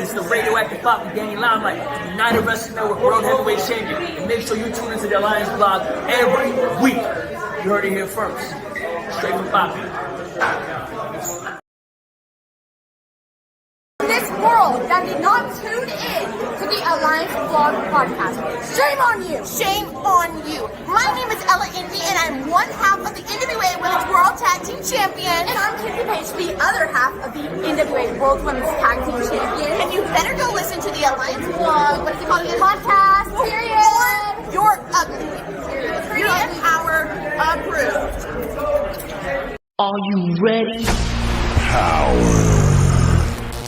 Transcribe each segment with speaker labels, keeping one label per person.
Speaker 1: It's the radioactive pop with Danny Limelight, United Wrestling Network World Heavyweight Champion. And make sure you tune into the Alliance blog every week. You heard it here first. Straight from Poppy.
Speaker 2: This world that did not tune in to the Alliance Vlog podcast. Shame on you! Shame on you! My name is Ella Indy, and I'm one half of the NWA Women's World Tag Team Champion. And I'm Kizzy Page, the other half of the NWA World Women's Tag Team Champion. And you better go listen to the Alliance Vlog, what is it called again? Podcast, period. Or you're ugly. Period. Power approved.
Speaker 1: Are you ready?
Speaker 3: Power.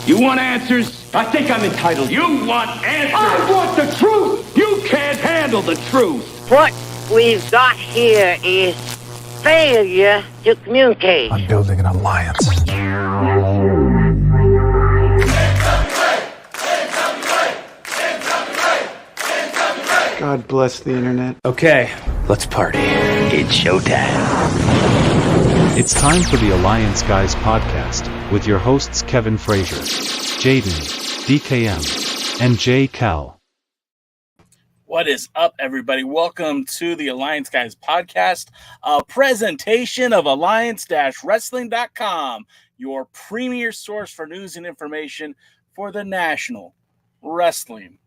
Speaker 4: You want answers? I think I'm entitled. You want answers? I want the truth! You can't handle the truth!
Speaker 5: What we've got here is failure to communicate.
Speaker 3: I'm building an alliance. God bless the internet.
Speaker 4: Okay, let's party. It's showtime.
Speaker 6: It's time for the Alliance Guys podcast, with your hosts Kevin Frazier, Jaden, DKM, and J. Cal.
Speaker 7: What is up, everybody? Welcome to the Alliance Guys podcast, a presentation of Alliance-Wrestling.com, your premier source for news and information for the National Wrestling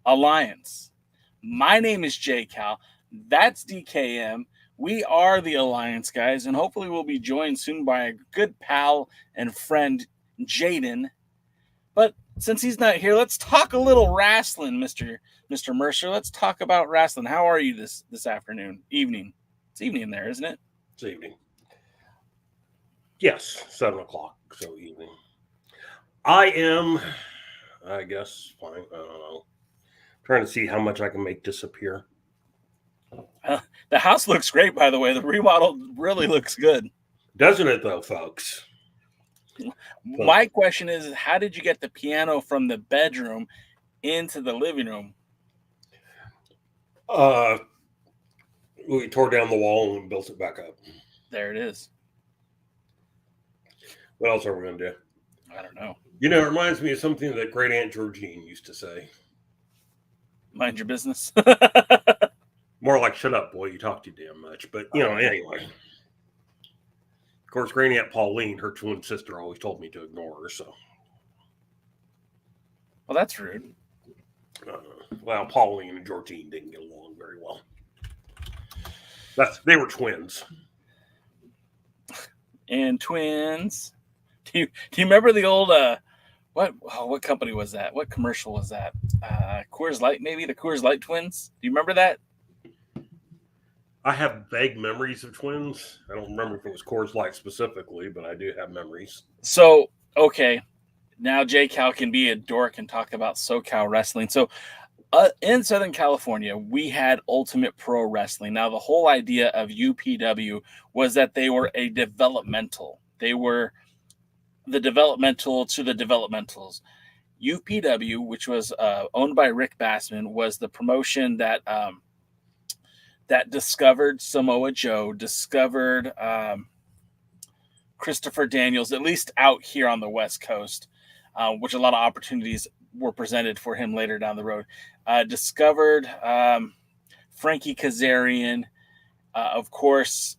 Speaker 7: Alliance. My name is J. Cal. That's DKM. We are the Alliance Guys, and hopefully we'll be joined soon by a good pal and friend, Jaden. But since he's not here, let's talk a little wrestling, Mr. Mercer. Let's talk about wrestling. How are you this afternoon? Evening. It's evening there, isn't it?
Speaker 8: It's evening. Yes, 7 o'clock, so evening. I am, I guess, fine. I don't know. Trying to see how much I can make disappear.
Speaker 7: The house looks great, by the way. The remodel really looks good.
Speaker 8: Doesn't it, though, folks?
Speaker 7: My question is, how did you get the piano from the bedroom into the living room?
Speaker 8: We tore down the wall and built it back up.
Speaker 7: There it is.
Speaker 8: What else are we going to do?
Speaker 7: I don't know.
Speaker 8: You know, it reminds me of something that Great Aunt Georgine used to say.
Speaker 7: Mind your business.
Speaker 8: More like, shut up, boy, you talk too damn much. But, you know, anyway. Of course, Great Aunt Pauline, her twin sister, always told me to ignore her, so.
Speaker 7: Well, that's rude.
Speaker 8: Well, Pauline and Georgine didn't get along very well. They were twins.
Speaker 7: And twins. Do you remember the old what company was that? What commercial was that? Coors Light, maybe? The Coors Light twins? Do you remember that?
Speaker 8: I have vague memories of twins. I don't remember if it was Coors Light specifically, but I do have memories.
Speaker 7: So, okay. Now J. Cal can be a dork and talk about SoCal wrestling. So, in Southern California, we had Ultimate Pro Wrestling. Now, the whole idea of UPW was that they were a developmental. They were the developmental to the developmentals. UPW, which was owned by Rick Bassman, was the promotion that discovered Samoa Joe, discovered Christopher Daniels, at least out here on the West Coast, which a lot of opportunities were presented for him later down the road. Discovered Frankie Kazarian, of course,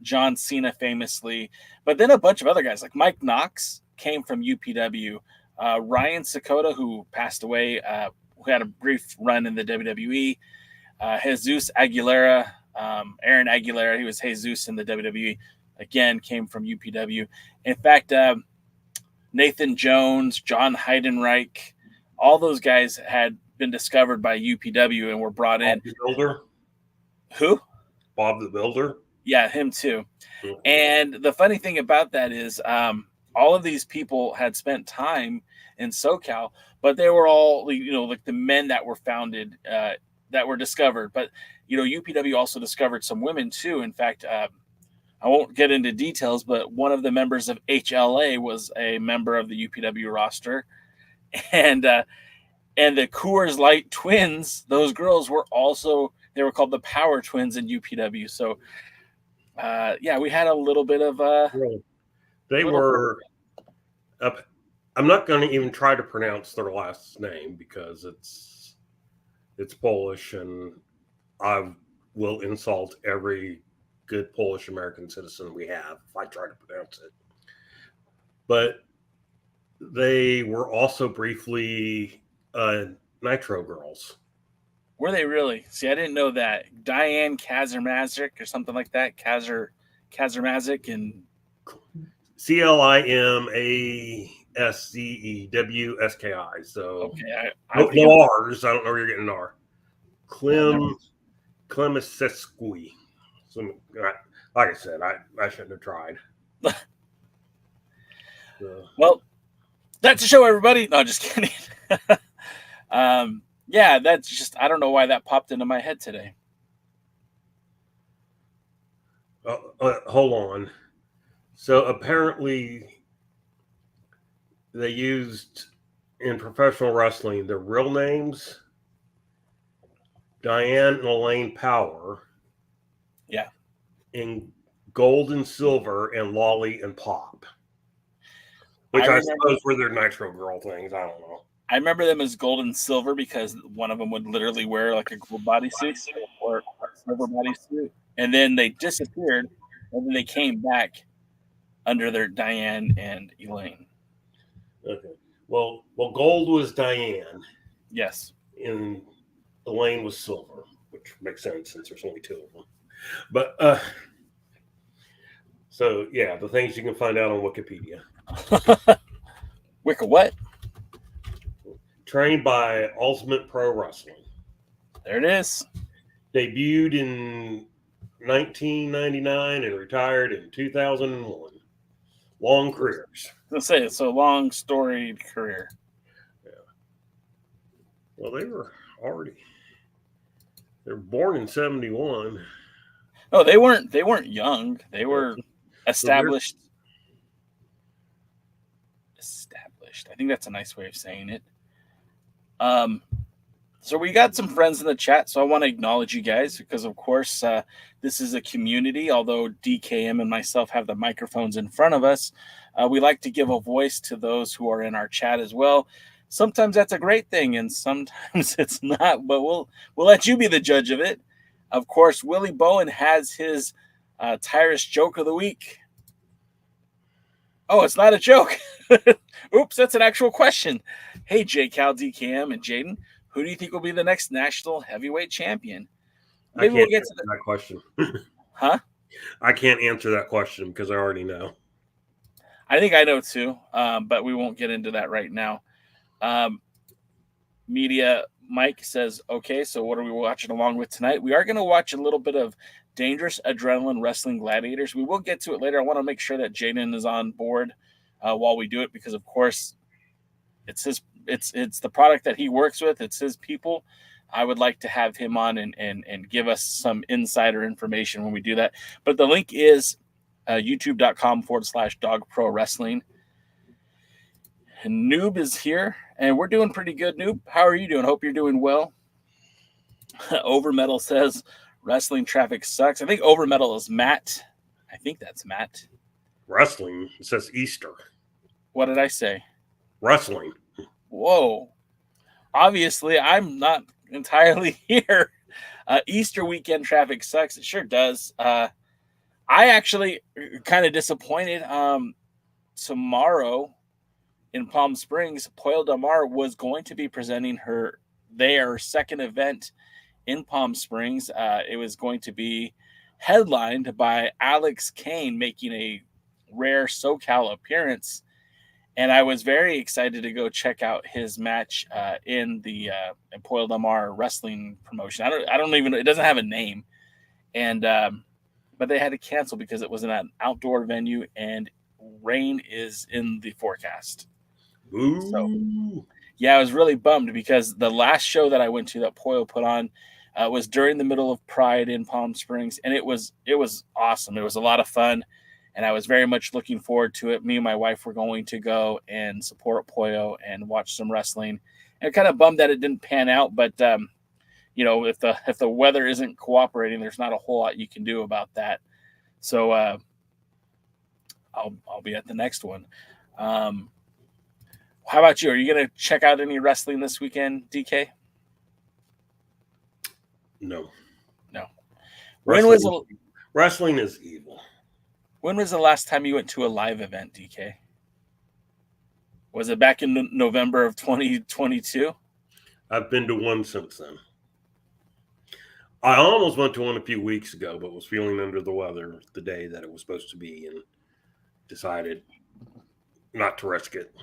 Speaker 7: John Cena famously, but then a bunch of other guys like Mike Knox came from UPW. Ryan Sakota, who passed away, who had a brief run in the WWE. Jesus Aguilera, Aaron Aguilera, he was Jesus in the WWE, again, came from UPW. In fact, Nathan Jones, John Heidenreich, all those guys had been discovered by UPW and were brought in.
Speaker 8: Bob the Builder?
Speaker 7: Who?
Speaker 8: Bob the Builder?
Speaker 7: Yeah, him too.
Speaker 8: Cool.
Speaker 7: And the funny thing about that is all of these people had spent time in SoCal, but they were all, like the men that were founded, that were discovered. But, UPW also discovered some women too. In fact, I won't get into details, but one of the members of HLA was a member of the UPW roster. And the Coors Light twins, those girls were also, they were called the Power Twins in UPW. So, we had a little bit of...
Speaker 8: They were I'm not going to even try to pronounce their last name because it's Polish, and I will insult every good Polish American citizen we have if I try to pronounce it. But they were also briefly Nitro Girls.
Speaker 7: Were they really? See, I didn't know that. Diane Kazarmazik or something like that. Kazarmazik and
Speaker 8: CLIMASCEWSKI. So
Speaker 7: okay,
Speaker 8: no R's. I don't know where you're getting an R. Klimaseskui. So, like I said, I shouldn't have tried.
Speaker 7: Well, that's the show, everybody. No, just kidding. Yeah, that's just, I don't know why that popped into my head today.
Speaker 8: Hold on. So apparently they used in professional wrestling the real names, Diane and Elaine Power.
Speaker 7: Yeah.
Speaker 8: In Gold and Silver and Lolly and Pop. Which I suppose were their Nitro Girl things. I don't know.
Speaker 7: I remember them as Gold and Silver because one of them would literally wear like a gold bodysuit or a silver bodysuit. And then they disappeared. And then they came back under their Diane and Elaine.
Speaker 8: Okay. Well, Gold was Diane.
Speaker 7: Yes.
Speaker 8: And Elaine was Silver, which makes sense since there's only two of them. But so yeah, the things you can find out on Wikipedia.
Speaker 7: Wicca what?
Speaker 8: Trained by Ultimate Pro Wrestling.
Speaker 7: There it is.
Speaker 8: Debuted in 1999 and retired in 2001. Long careers.
Speaker 7: Let's say it's a long storied career.
Speaker 8: Yeah. Well, they were born in 71.
Speaker 7: No, they weren't young. They were established. Established. I think that's a nice way of saying it. So we got some friends in the chat, so I want to acknowledge you guys because, of course, this is a community. Although DKM and myself have the microphones in front of us, we like to give a voice to those who are in our chat as well. Sometimes that's a great thing, and sometimes it's not. But we'll let you be the judge of it. Of course, Willie Bowen has his Tyrus joke of the week. Oh, it's not a joke. Oops, that's an actual question. Hey, J-Cal, DKM, and Jaden, who do you think will be the next national heavyweight champion?
Speaker 8: Maybe we'll get to that question.
Speaker 7: Huh?
Speaker 8: I can't answer that question because I already know.
Speaker 7: I think I know too, but we won't get into that right now. Media Mike says, okay, so what are we watching along with tonight? We are going to watch a little bit of Dangerous Adrenaline Wrestling Gladiators. We will get to it later. I want to make sure that Jaden is on board while we do it because, of course, it's the product that he works with. It's his people. I would like to have him on and give us some insider information when we do that. But the link is youtube.com/Dawg Pro Wrestling. And Noob is here, and we're doing pretty good, Noob. How are you doing? Hope you're doing well. Overmetal says wrestling traffic sucks. I think Overmetal is Matt. I think that's Matt.
Speaker 8: Wrestling. It says Easter.
Speaker 7: What did I say?
Speaker 8: Wrestling.
Speaker 7: Whoa. Obviously, I'm not entirely here. Easter weekend traffic sucks. It sure does. I actually kind of disappointed. Tomorrow in Palm Springs, Poil Del Mar was going to be presenting their second event in Palm Springs. It was going to be headlined by Alex Kane making a rare SoCal appearance. And I was very excited to go check out his match in the Poil Del Mar wrestling promotion. I don't even, it doesn't have a name. And, but they had to cancel because it was in an outdoor venue and rain is in the forecast.
Speaker 8: Ooh.
Speaker 7: So, yeah, I was really bummed because the last show that I went to that Poil put on was during the middle of Pride in Palm Springs. And it was awesome. It was a lot of fun. And I was very much looking forward to it. Me and my wife were going to go and support Poyo and watch some wrestling. And kind of bummed that it didn't pan out. But, you know, if the weather isn't cooperating, there's not a whole lot you can do about that. So I'll be at the next one. How about you? Are you going to check out any wrestling this weekend, DK?
Speaker 8: No.
Speaker 7: No.
Speaker 8: Wrestling is evil.
Speaker 7: When was the last time you went to a live event, DK? Was it back in November of 2022?
Speaker 8: I've been to one since then. I almost went to one a few weeks ago, but was feeling under the weather the day that it was supposed to be and decided not to risk it.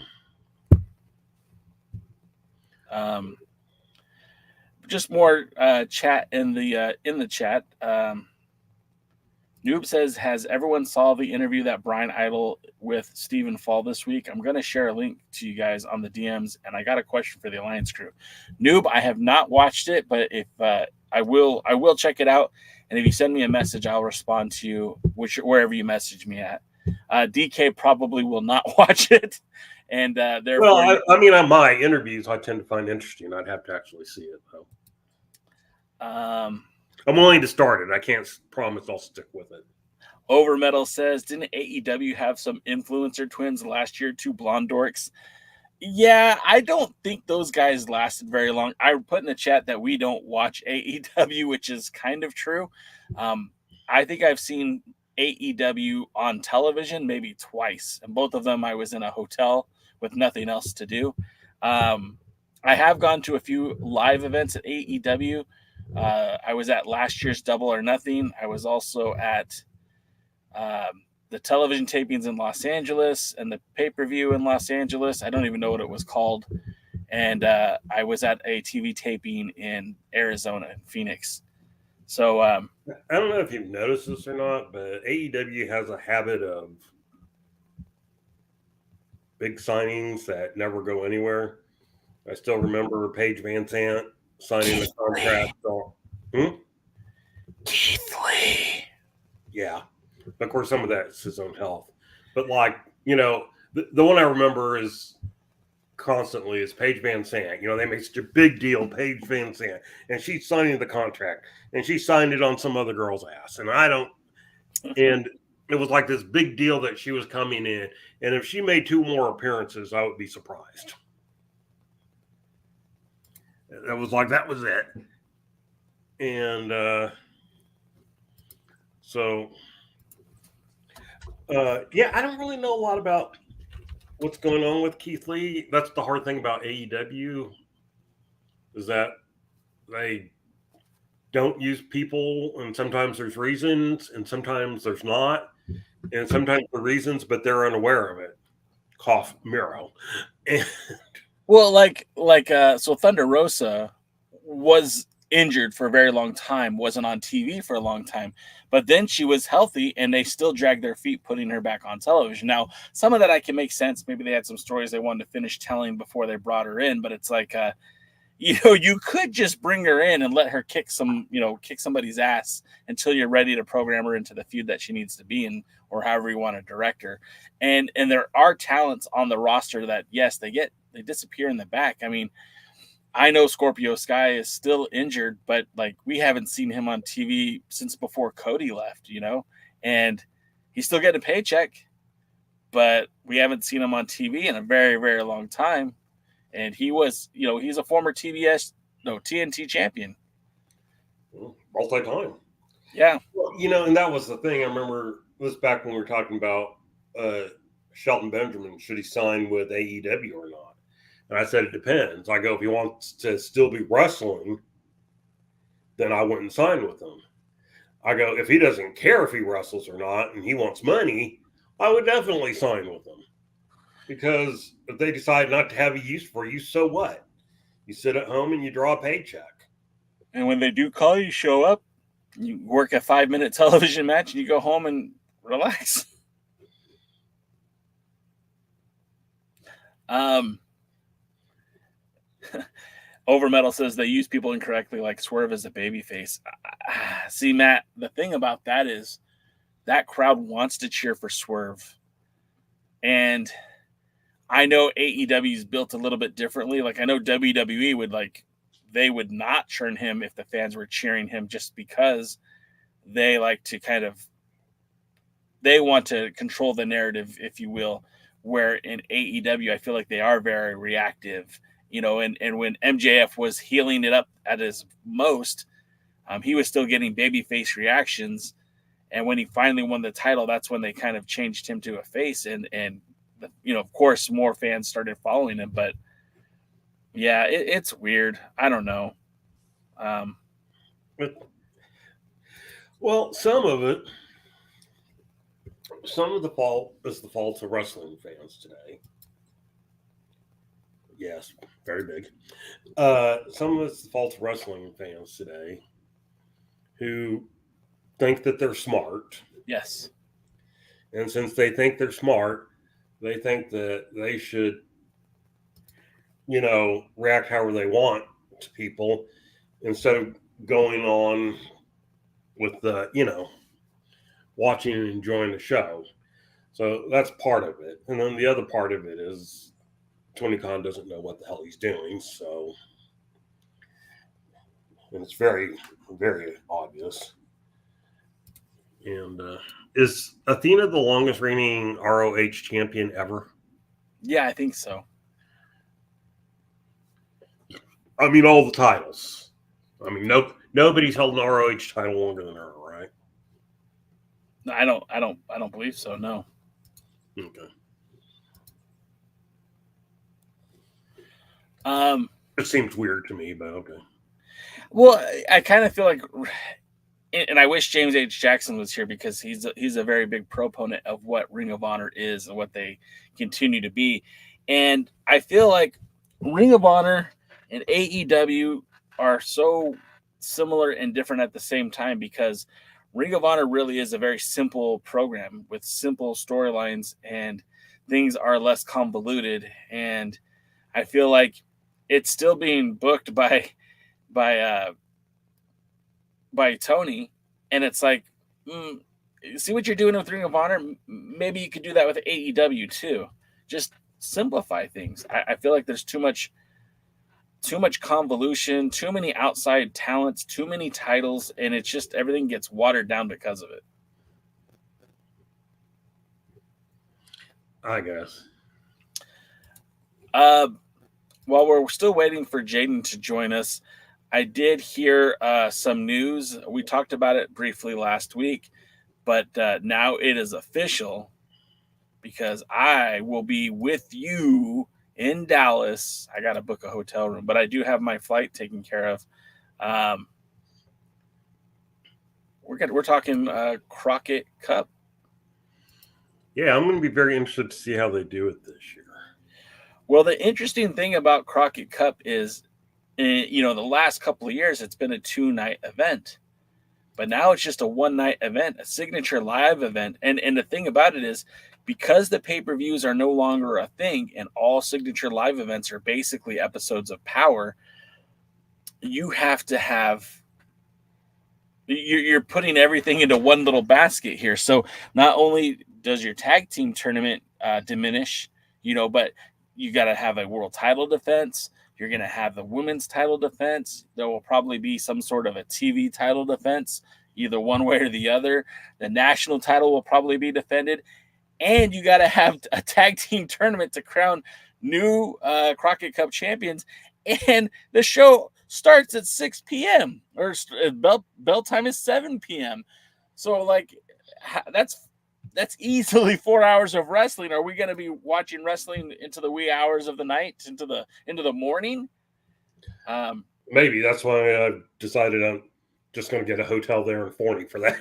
Speaker 7: Just more chat in the chat. Noob says, has everyone saw the interview that Brian Idle with Stephen Fall this week? I'm going to share a link to you guys on the DMs, and I got a question for the Alliance crew. Noob, I have not watched it, but if I will check it out, and if you send me a message, I'll respond to you wherever you message me at. DK probably will not watch it, and therefore.
Speaker 8: Well, I mean, on my interviews, I tend to find interesting. I'd have to actually see it, though. I'm willing to start it. I can't promise I'll stick with it.
Speaker 7: Overmetal says, didn't AEW have some influencer twins last year, 2 blonde dorks? Yeah, I don't think those guys lasted very long. I put in the chat that we don't watch AEW, which is kind of true. I think I've seen AEW on television maybe twice, and both of them I was in a hotel with nothing else to do. I have gone to a few live events at AEW. I was at last year's Double or Nothing. I was also at the television tapings in Los Angeles and the pay-per-view in Los Angeles. I don't even know what it was called. And I was at a TV taping in Arizona, in Phoenix. So
Speaker 8: I don't know if you've noticed this or not, but AEW has a habit of big signings that never go anywhere. I still remember Paige Van Sant signing the contract.
Speaker 7: Keith Lee.
Speaker 8: Yeah. Of course, some of that is his own health. But, like, you know, the one I remember is constantly is Paige Van Sant. You know, they make such a big deal, Paige Van Sant. And she's signing the contract. And she signed it on some other girl's ass. And and it was like this big deal that she was coming in. And if she made 2 more appearances, I would be surprised. It was like, that was it. And yeah, I don't really know a lot about what's going on with Keith Lee. That's the hard thing about AEW, is that they don't use people, and sometimes there's reasons, and sometimes there's not, and sometimes the reasons, but they're unaware of it. Cough, Miro.
Speaker 7: Well, so Thunder Rosa was injured for a very long time, wasn't on TV for a long time, but then she was healthy and they still dragged their feet putting her back on television. Now, some of that I can make sense. Maybe they had some stories they wanted to finish telling before they brought her in, but it's like, you could just bring her in and let her kick somebody's ass until you're ready to program her into the feud that she needs to be in, or however you want to direct her. And there are talents on the roster that, yes, they disappear in the back. I mean, I know Scorpio Sky is still injured, but like, we haven't seen him on TV since before Cody left, and he's still getting a paycheck, but we haven't seen him on TV in a very, very long time. And he was, he's a former TNT champion.
Speaker 8: Multi-time.
Speaker 7: Yeah.
Speaker 8: Well, and that was the thing. I remember this back when we were talking about Shelton Benjamin. Should he sign with AEW or not? And I said, it depends. I go, if he wants to still be wrestling, then I wouldn't sign with him. I go, if he doesn't care if he wrestles or not, and he wants money, I would definitely sign with him. Because if they decide not to have a use for you, so what? You sit at home and you draw a paycheck.
Speaker 7: And when they do call you, show up, you work a 5-minute television match, and you go home and relax. Overmetal says they use people incorrectly, like Swerve as a babyface. See, Matt, the thing about that is that crowd wants to cheer for Swerve. And I know AEW is built a little bit differently. Like, I know WWE they would not churn him if the fans were cheering him, just because they like to they want to control the narrative, if you will. where in AEW, I feel like they are very reactive, and when MJF was healing it up at his most, he was still getting babyface reactions. And when he finally won the title, that's when they kind of changed him to a face. And of course, more fans started following him. But, yeah, it's weird. I don't know.
Speaker 8: Well, some of the fault is the fault of wrestling fans today. Yes, very big. Some of it's the fault of wrestling fans today who think that they're smart.
Speaker 7: Yes.
Speaker 8: And since they think they're smart, they think that they should, react however they want to people instead of going on with the, watching and enjoying the show. So that's part of it. And then the other part of it is Tony Khan doesn't know what the hell he's doing. So, and it's very, very obvious. And is Athena the longest reigning ROH champion ever?
Speaker 7: Yeah, I think so.
Speaker 8: I mean, all the titles. I mean, nobody's held an ROH title longer than her, right?
Speaker 7: No, I don't believe so. No.
Speaker 8: Okay. It seems weird to me, but okay.
Speaker 7: Well, I kind of feel like, and I wish James H. Jackson was here because he's a very big proponent of what Ring of Honor is and what they continue to be. And I feel like Ring of Honor and AEW are so similar and different at the same time because Ring of Honor really is a very simple program with simple storylines and things are less convoluted. And I feel like it's still being booked by Tony, and it's like, see what you're doing with Ring of Honor? Maybe you could do that with AEW too. Just simplify things. I feel like there's too much convolution, too many outside talents, too many titles, and it's just everything gets watered down because of it.
Speaker 8: I guess.
Speaker 7: While we're still waiting for Jaden to join us, I did hear some news. We talked about it briefly last week, but now it is official because I will be with you in Dallas. I got to book a hotel room, but I do have my flight taken care of. We're talking Crockett Cup.
Speaker 8: Yeah, I'm going to be very interested to see how they do it this year.
Speaker 7: Well, the interesting thing about Crockett Cup is, the last couple of years, it's been a 2-night event. But now it's just a 1-night event, a signature live event. And the thing about it is, because the pay-per-views are no longer a thing and all signature live events are basically episodes of Power, you have to have... You're putting everything into one little basket here. So not only does your tag team tournament diminish, but you got to have a world title defense. You're going to have the women's title defense. There will probably be some sort of a TV title defense, either one way or the other. The national title will probably be defended. And you got to have a tag team tournament to crown new Crockett Cup champions. And the show starts at 6 p.m. or bell time is 7 p.m. So, that's easily 4 hours of wrestling. Are we going to be watching wrestling into the wee hours of the night, into the morning?
Speaker 8: Maybe that's why I decided I'm just going to get a hotel there in Forney for that.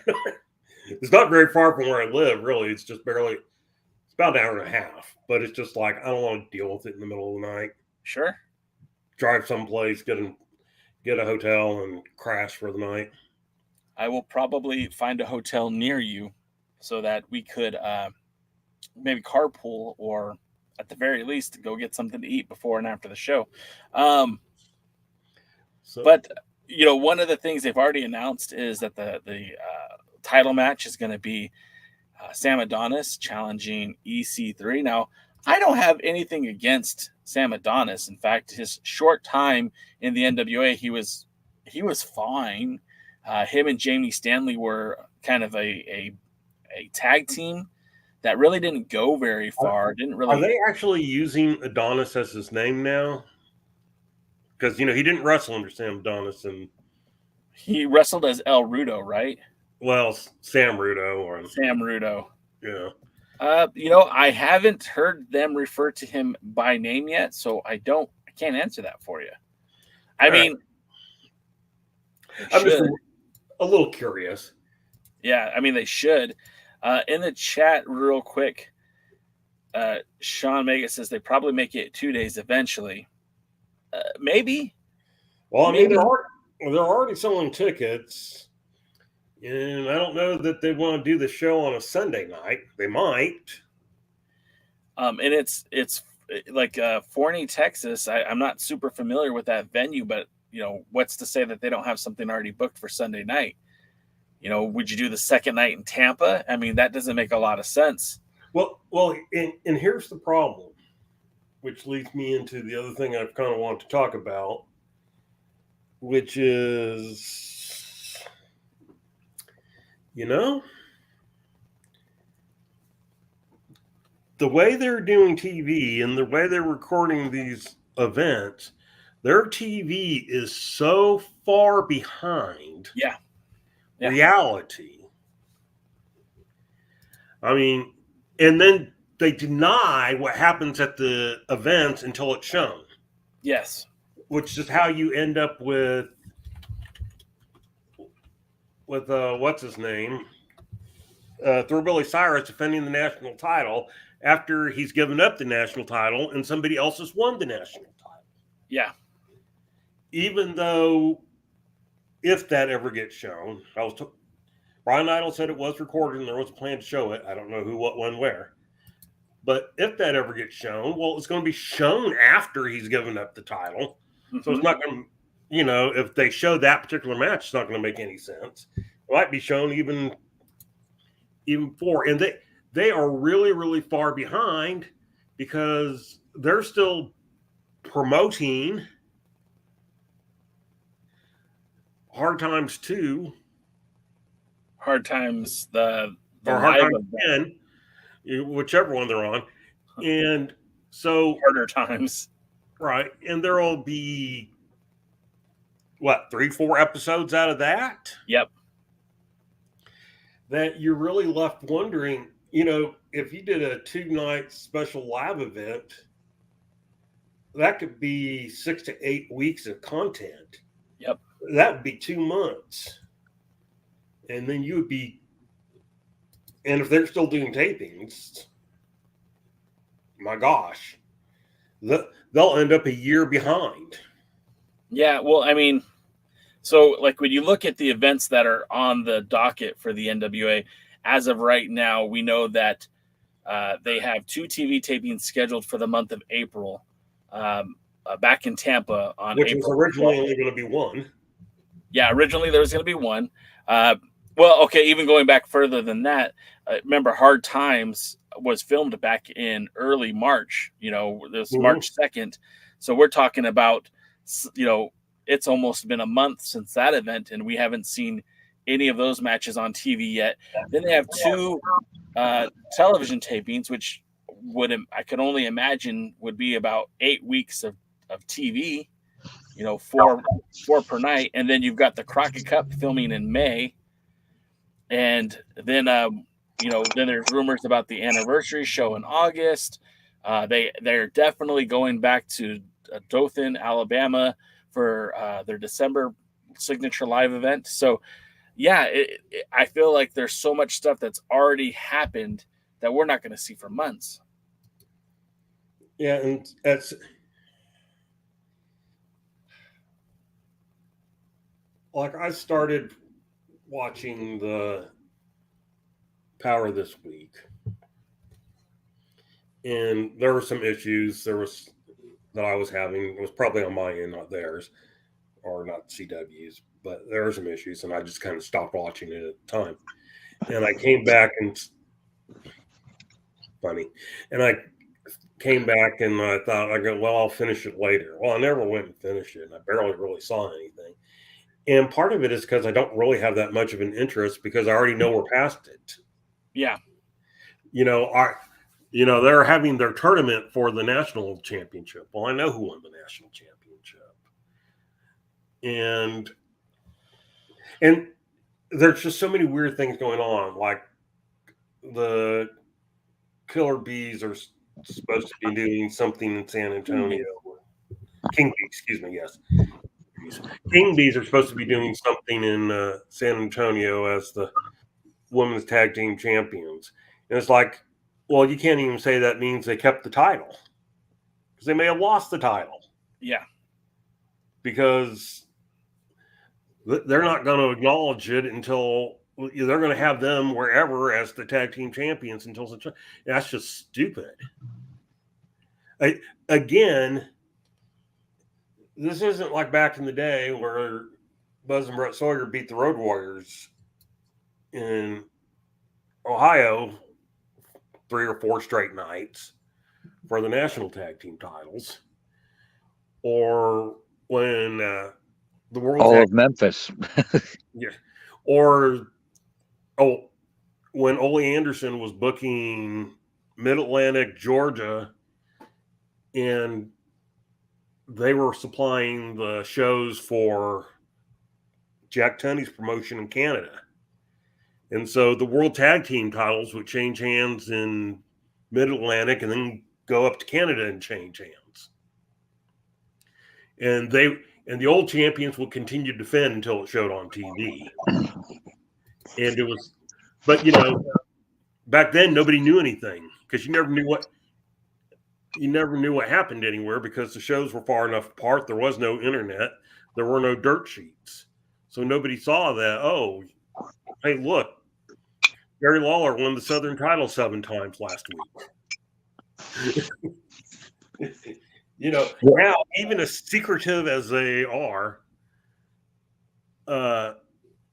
Speaker 8: It's not very far from where I live, really. It's just it's about an hour and a half. But it's just like, I don't want to deal with it in the middle of the night.
Speaker 7: Sure.
Speaker 8: Drive someplace, get a hotel, and crash for the night.
Speaker 7: I will probably find a hotel near you so that we could maybe carpool or at the very least go get something to eat before and after the show. But one of the things they've already announced is that the title match is going to be Sam Adonis challenging EC3. Now, I don't have anything against Sam Adonis. In fact, his short time in the NWA, he was fine. Him and Jamie Stanley were kind of a tag team that really didn't go very far. Didn't really.
Speaker 8: Are they actually using Adonis as his name now? Because he didn't wrestle under Sam Adonis, and
Speaker 7: he wrestled as El Rudo, right?
Speaker 8: Well, Sam Rudo or
Speaker 7: Sam Rudo.
Speaker 8: Yeah.
Speaker 7: I haven't heard them refer to him by name yet, so I can't answer that for you. I mean,
Speaker 8: I'm just a little curious.
Speaker 7: Yeah, I mean they should. In the chat, real quick, Sean Mega says they probably make it 2 days eventually. Maybe.
Speaker 8: Well, I mean they're already selling tickets, and I don't know that they want to do the show on a Sunday night. They might.
Speaker 7: And it's like Forney, Texas. I'm not super familiar with that venue, but what's to say that they don't have something already booked for Sunday night? Would you do the second night in Tampa? I mean, that doesn't make a lot of sense.
Speaker 8: Well, and here's the problem, which leads me into the other thing I kind of want to talk about, which is, the way they're doing TV and the way they're recording these events, their TV is so far behind reality. I mean, and then they deny what happens at the events until it's shown.
Speaker 7: Yes.
Speaker 8: Which is how you end up with what's his name? Thurbilly Cyrus defending the national title after he's given up the national title and somebody else has won the national title.
Speaker 7: Yeah.
Speaker 8: Even though, if that ever gets shown, Brian Idol said it was recorded and there was a plan to show it. I don't know who, what, when, where. But if that ever gets shown, well, it's going to be shown after he's given up the title. Mm-hmm. So it's not going to, if they show that particular match, it's not going to make any sense. It might be shown even before. And they are really, really far behind because they're still promoting Hard Times 2.
Speaker 7: Hard Times, the
Speaker 8: or Hard Times 10, whichever one they're on. And so
Speaker 7: Harder Times.
Speaker 8: Right. And there will be, 3-4 episodes out of that?
Speaker 7: Yep.
Speaker 8: That you're really left wondering, if you did a 2-night special live event, that could be 6 to 8 weeks of content.
Speaker 7: Yep.
Speaker 8: That would be 2 months. And then you would be, and if they're still doing tapings, my gosh, they'll end up a year behind.
Speaker 7: Yeah, well, I mean, so like when you look at the events that are on the docket for the NWA, as of right now, we know that they have 2 TV tapings scheduled for the month of April, back in Tampa on
Speaker 8: Which
Speaker 7: April.
Speaker 8: was originally only going to be 1.
Speaker 7: Yeah, originally there was going to be 1. Well, okay, even going back further than that, remember Hard Times was filmed back in early March, this March 2nd. So we're talking about, it's almost been a month since that event, and we haven't seen any of those matches on TV yet. Then they have 2 television tapings, which I could only imagine would be about 8 weeks of TV, 4 per night. And then you've got the Crockett Cup filming in May. And then, then there's rumors about the anniversary show in August. They're definitely going back to Dothan, Alabama for their December signature live event. So, yeah, I feel like there's so much stuff that's already happened that we're not going to see for months.
Speaker 8: Yeah, and that's like I started watching the Power this week, and there were some issues that I was having. It was probably on my end, not theirs, or not CW's, but there were some issues, and I just kind of stopped watching it at the time. And I came back and I came back and I thought, I'll finish it later. Well, I never went and finished it, and I barely really saw anything. And part of it is because I don't really have that much of an interest because I already know we're past it.
Speaker 7: Yeah.
Speaker 8: they're having their tournament for the national championship. Well, I know who won the national championship, and there's just so many weird things going on. Like the Killer Bees are supposed to be doing something in San Antonio. King Bees, excuse me, yes. King Bees are supposed to be doing something in San Antonio as the women's tag team champions. And it's like, well, you can't even say that means they kept the title, because they may have lost the title.
Speaker 7: Yeah.
Speaker 8: Because they're not going to acknowledge it until they're going to have them wherever as the tag team champions until that's just stupid. Again, this isn't like back in the day where Buzz and Brett Sawyer beat the Road Warriors in Ohio 3 or 4 straight nights for the national tag team titles, or when the world
Speaker 9: all of Memphis,
Speaker 8: yeah, or when Ole Anderson was booking Mid-Atlantic, Georgia, and they were supplying the shows for Jack Tunney's promotion in Canada. And so the World Tag Team titles would change hands in Mid-Atlantic and then go up to Canada and change hands. And the old champions would continue to defend until it showed on TV. And it was, but back then nobody knew anything, because you never knew what happened anywhere, because the shows were far enough apart. There was no internet. There were no dirt sheets. So nobody saw that, oh, hey, look, Jerry Lawler won the Southern title 7 times last week. Now, even as secretive as they are,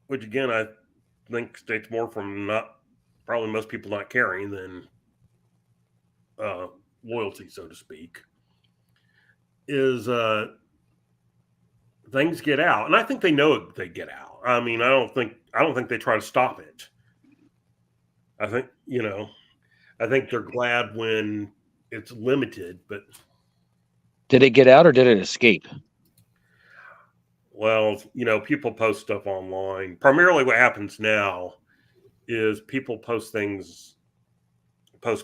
Speaker 8: which again, I think states more from probably most people not caring than loyalty, so to speak, is things get out. And I think they know they get out. I mean, I don't think they try to stop it. I think they're glad when it's limited, but
Speaker 9: did it get out or did it escape?
Speaker 8: Well, people post stuff online. Primarily what happens now is people post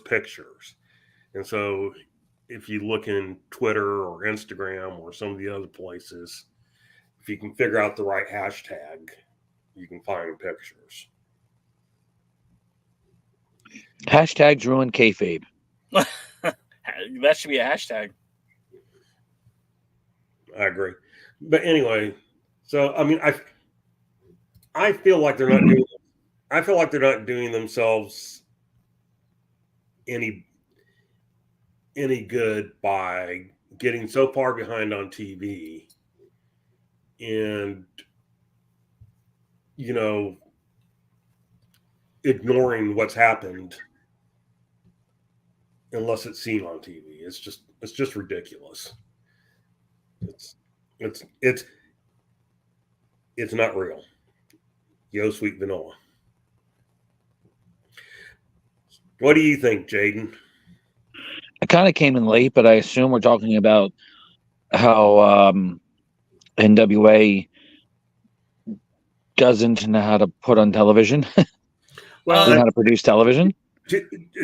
Speaker 8: pictures. And so if you look in Twitter or Instagram or some of the other places, if you can figure out the right hashtag, you can find pictures.
Speaker 9: Hashtags ruin kayfabe.
Speaker 7: That should be a hashtag.
Speaker 8: I agree. But anyway, so I mean, I feel like they're not doing themselves any good by getting so far behind on TV and ignoring what's happened unless it's seen on TV. It's just ridiculous. It's not real. Yo, sweet vanilla. What do you think, Jaden?
Speaker 9: I kind of came in late, but I assume we're talking about how NWA doesn't know how to put on television.
Speaker 8: Well,
Speaker 9: know how to produce television.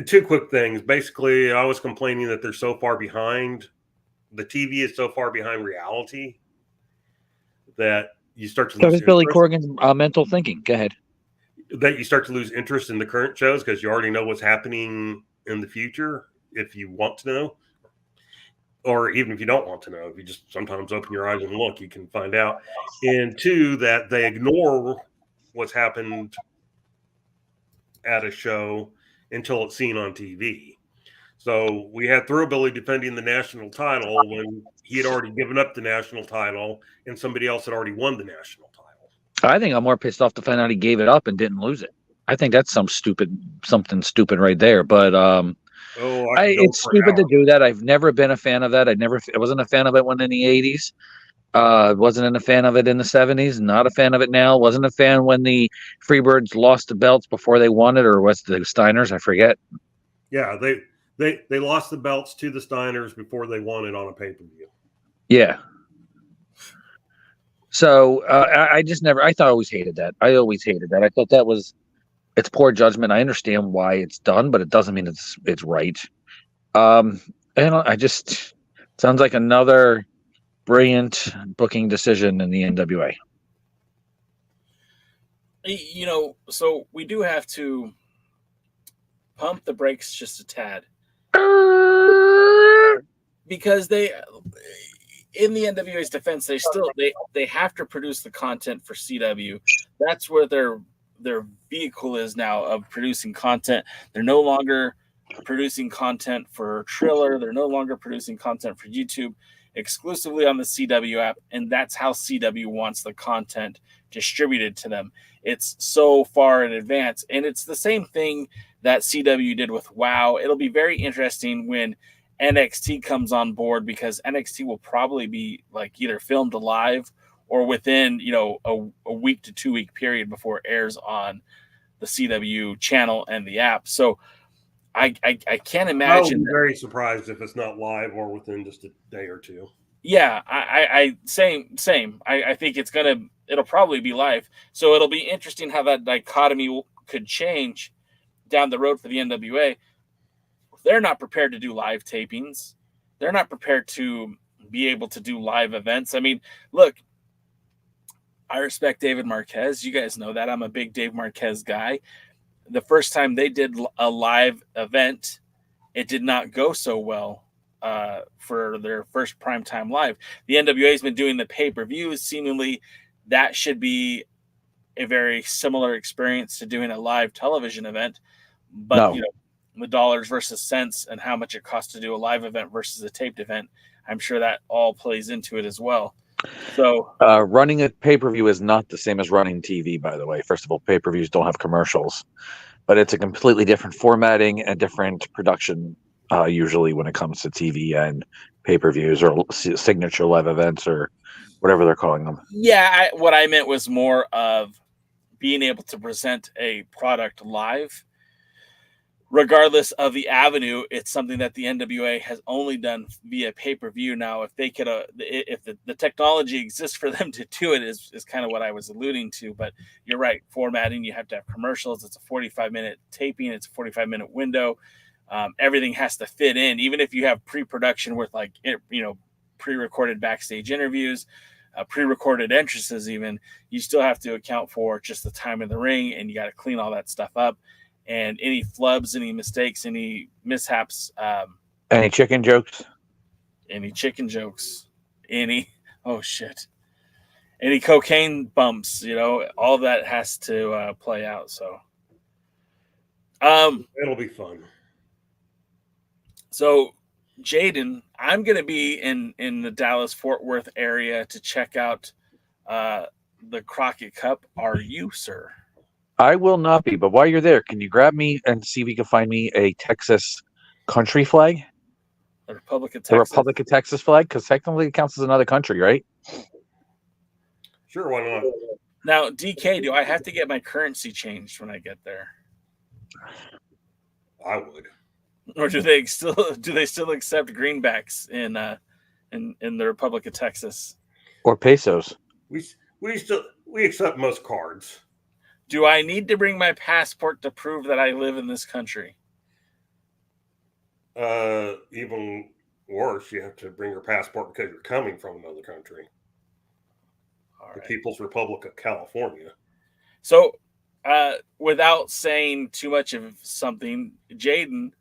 Speaker 8: Two quick things. Basically, I was complaining that they're so far behind. The TV is so far behind reality that you start to lose.
Speaker 9: So it's Billy Corgan's mental thinking. Go ahead.
Speaker 8: That you start to lose interest in the current shows because you already know what's happening in the future. If you want to know, or even if you don't want to know, if you just sometimes open your eyes and look, you can find out. And two, that they ignore what's happened at a show until it's seen on TV. So we had Thrillbilly defending the national title when he had already given up the national title and somebody else had already won the national title.
Speaker 9: I think I'm more pissed off to find out he gave it up and didn't lose it. I think that's something stupid right there. But it's stupid to do that. I've never been a fan of that. I wasn't a fan of it when in the 80s. Wasn't a fan of it in the 70s. Not a fan of it now. Wasn't a fan when the Freebirds lost the belts before they won it, or was the Steiners? I forget.
Speaker 8: Yeah, they lost the belts to the Steiners before they won it on a pay-per-view.
Speaker 9: Yeah. So I just never. I always hated that. I always hated that. I thought that was it's poor judgment. I understand why it's done, but it doesn't mean it's right. And I just sounds like another brilliant booking decision in the NWA.
Speaker 7: You know, so we do have to pump the brakes just a tad, because they, in the NWA's defense, they have to produce the content for CW. That's where their vehicle is now, of producing content. They're no longer producing content for Triller. They're no longer producing content for YouTube, exclusively on the CW app, and that's how CW wants the content distributed to them. It's so far in advance, and it's the same thing that CW did with WoW. It'll be very interesting when NXT comes on board, because NXT will probably be like either filmed live or within, you know, a week to 2 week period before it airs on the CW channel and the app. So I can't imagine.
Speaker 8: I would be very surprised if it's not live or within just a day or two.
Speaker 7: Yeah, I same. I think it'll probably be live. So it'll be interesting how that dichotomy could change down the road for the NWA. They're not prepared to do live tapings. They're not prepared to be able to do live events. I mean, look, I respect David Marquez. You guys know that. I'm a big Dave Marquez guy. The first time they did a live event, it did not go so well for their first primetime live. The NWA has been doing the pay-per-views. Seemingly, that should be a very similar experience to doing a live television event. But, you know, the dollars versus cents and how much it costs to do a live event versus a taped event, I'm sure that all plays into it as well. So
Speaker 9: running a pay-per-view is not the same as running TV, by the way. First of all, pay-per-views don't have commercials, but it's a completely different formatting and different production, usually when it comes to TV and pay-per-views or signature live events or whatever they're calling them.
Speaker 7: Yeah, what I meant was more of being able to present a product live. Regardless of the avenue, it's something that the NWA has only done via pay-per-view. Now, if they could, if the technology exists for them to do it, is kind of what I was alluding to. But you're right, formatting, you have to have commercials. It's a 45-minute taping. It's a 45-minute window. Everything has to fit in. Even if you have pre-production with, like, you know, pre-recorded backstage interviews, pre-recorded entrances, even, you still have to account for just the time in the ring, and you got to clean all that stuff up. And any flubs, any mistakes, any mishaps.
Speaker 9: Any chicken jokes?
Speaker 7: Any cocaine bumps, you know, all that has to play out. So
Speaker 8: it'll be fun.
Speaker 7: So, Jaden, I'm going to be in the Dallas-Fort Worth area to check out the Crockett Cup. Are you, sir?
Speaker 9: I will not be, but while you're there, can you grab me and see if you can find me a Texas country flag?
Speaker 7: The Republic of Texas.
Speaker 9: The Republic of Texas flag, because technically it counts as another country, right?
Speaker 8: Sure, why not?
Speaker 7: Now, DK, do I have to get my currency changed when I get there?
Speaker 8: I would.
Speaker 7: Or do they still accept greenbacks in the Republic of Texas?
Speaker 9: Or pesos?
Speaker 8: We accept most cards.
Speaker 7: Do I need to bring my passport to prove that I live in this country?
Speaker 8: Even worse, you have to bring your passport because you're coming from another country. All right. The People's Republic of California.
Speaker 7: So, without saying too much of something, Jaden,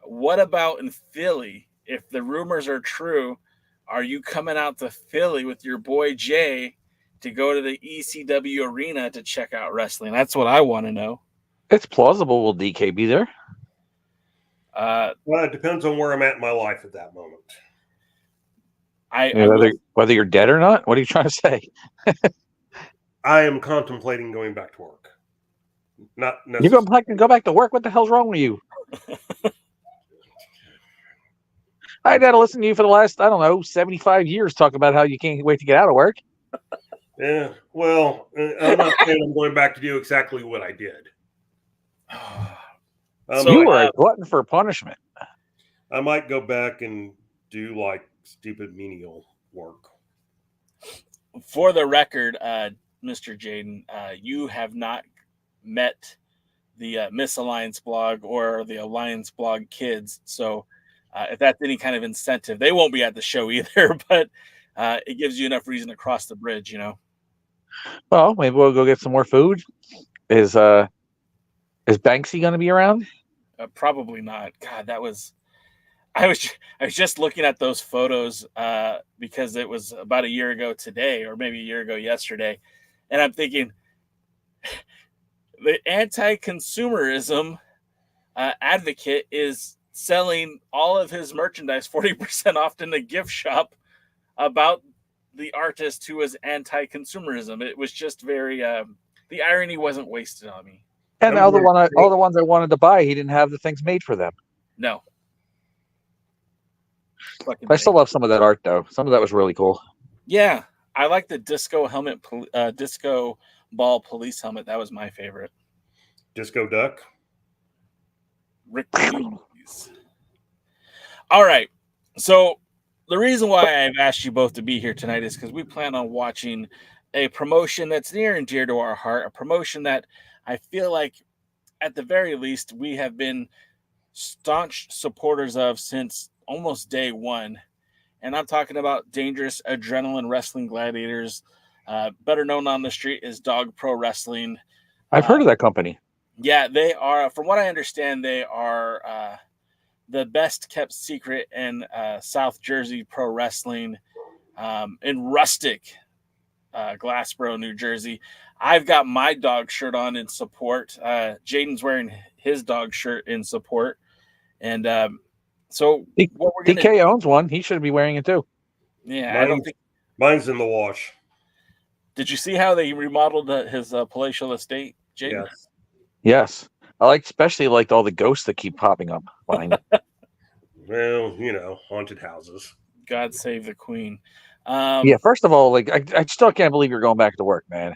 Speaker 7: what about in Philly? If the rumors are true, are you coming out to Philly with your boy Jay to go to the ECW arena to check out wrestling? That's what I want to know.
Speaker 9: It's plausible. Will DK be there?
Speaker 8: Well, it depends on where I'm at in my life at that moment.
Speaker 9: Whether you're dead or not? What are you trying to say?
Speaker 8: I am contemplating going back to work. Not
Speaker 9: necessarily. You're going to go back to work? What the hell's wrong with you? I had to listen to you for the last, 75 years talk about how you can't wait to get out of work.
Speaker 8: Yeah, well, I'm not saying I'm going back to do exactly what I did.
Speaker 9: You were a glutton for punishment.
Speaker 8: I might go back and do like stupid menial work.
Speaker 7: For the record, Mr. Jaden, you have not met the Miss Alliance blog or the Alliance blog kids. So if that's any kind of incentive, they won't be at the show either, but it gives you enough reason to cross the bridge, you know?
Speaker 9: Well, maybe we'll go get some more food. Is Banksy going to be around?
Speaker 7: Probably not. God, I was just looking at those photos because it was about a year ago today, or maybe a year ago yesterday. And I'm thinking the anti-consumerism advocate is selling all of his merchandise 40% off in the gift shop about the artist who was anti-consumerism. It was just very, the irony wasn't wasted on me.
Speaker 9: And all the ones I wanted to buy, he didn't have the things made for them.
Speaker 7: No.
Speaker 9: I still love some of that art, though. Some of that was really cool.
Speaker 7: Yeah, I like the disco helmet, disco ball police helmet. That was my favorite.
Speaker 8: Disco duck.
Speaker 7: Rick Hughes. All right. So the reason why I've asked you both to be here tonight is because we plan on watching a promotion that's near and dear to our heart, a promotion that I feel like, at the very least, we have been staunch supporters of since almost day one. And I'm talking about Dangerous Adrenaline Wrestling Gladiators, better known on the street as Dawg Pro Wrestling.
Speaker 9: I've heard of that company.
Speaker 7: Yeah, they are, from what I understand, they are the best kept secret in South Jersey pro wrestling in rustic Glassboro, New Jersey. I've got my dog shirt on in support. Jaden's wearing his dog shirt in support. And so what we're gonna
Speaker 9: DK owns one. He should be wearing it too.
Speaker 7: Yeah, I don't think
Speaker 8: mine's in the wash.
Speaker 7: Did you see how they remodeled his palatial estate, Jaden?
Speaker 9: Yes. I especially liked all the ghosts that keep popping up behind it.
Speaker 8: Well, you know, haunted houses.
Speaker 7: God save the queen.
Speaker 9: Yeah, first of all, like I still can't believe you're going back to work, man.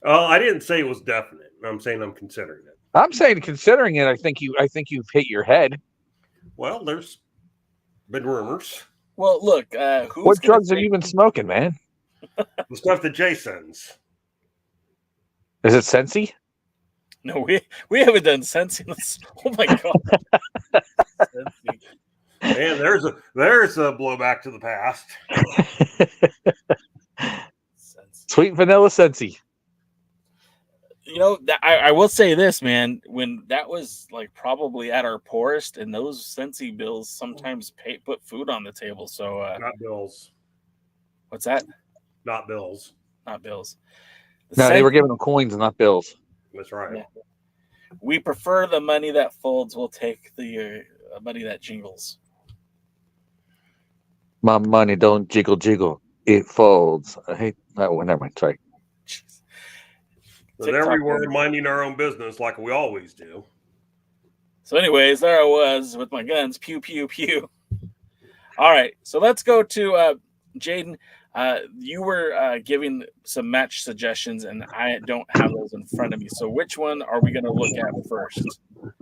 Speaker 8: I didn't say it was definite. I'm saying I'm considering it.
Speaker 9: I'm saying considering it, I think you've hit your head.
Speaker 8: Well, there's been rumors.
Speaker 7: Well, look,
Speaker 9: what drugs have you been smoking, man?
Speaker 8: The stuff that Jay sends.
Speaker 9: Is it Sensi?
Speaker 7: No, we haven't done Sensi. Oh my god.
Speaker 8: Man, there's a blowback to the past.
Speaker 9: Sweet vanilla Sensi.
Speaker 7: You know, I will say this, man. When that was like probably at our poorest, and those Sensi bills sometimes put food on the table. So
Speaker 8: not bills.
Speaker 7: What's that?
Speaker 8: Not bills.
Speaker 7: Not bills.
Speaker 9: No, they were giving them coins and not bills.
Speaker 8: That's right.
Speaker 7: Yeah. We prefer the money that folds. We'll take the money that jingles.
Speaker 9: My money don't jiggle jiggle. It folds. I hate that one. Never mind. Sorry.
Speaker 8: So there we were minding our own business like we always do.
Speaker 7: So anyways, there I was with my guns. Pew, pew, pew. All right. So let's go to Jaden. You were giving some match suggestions, and I don't have those in front of me. So which one are we going to look at first?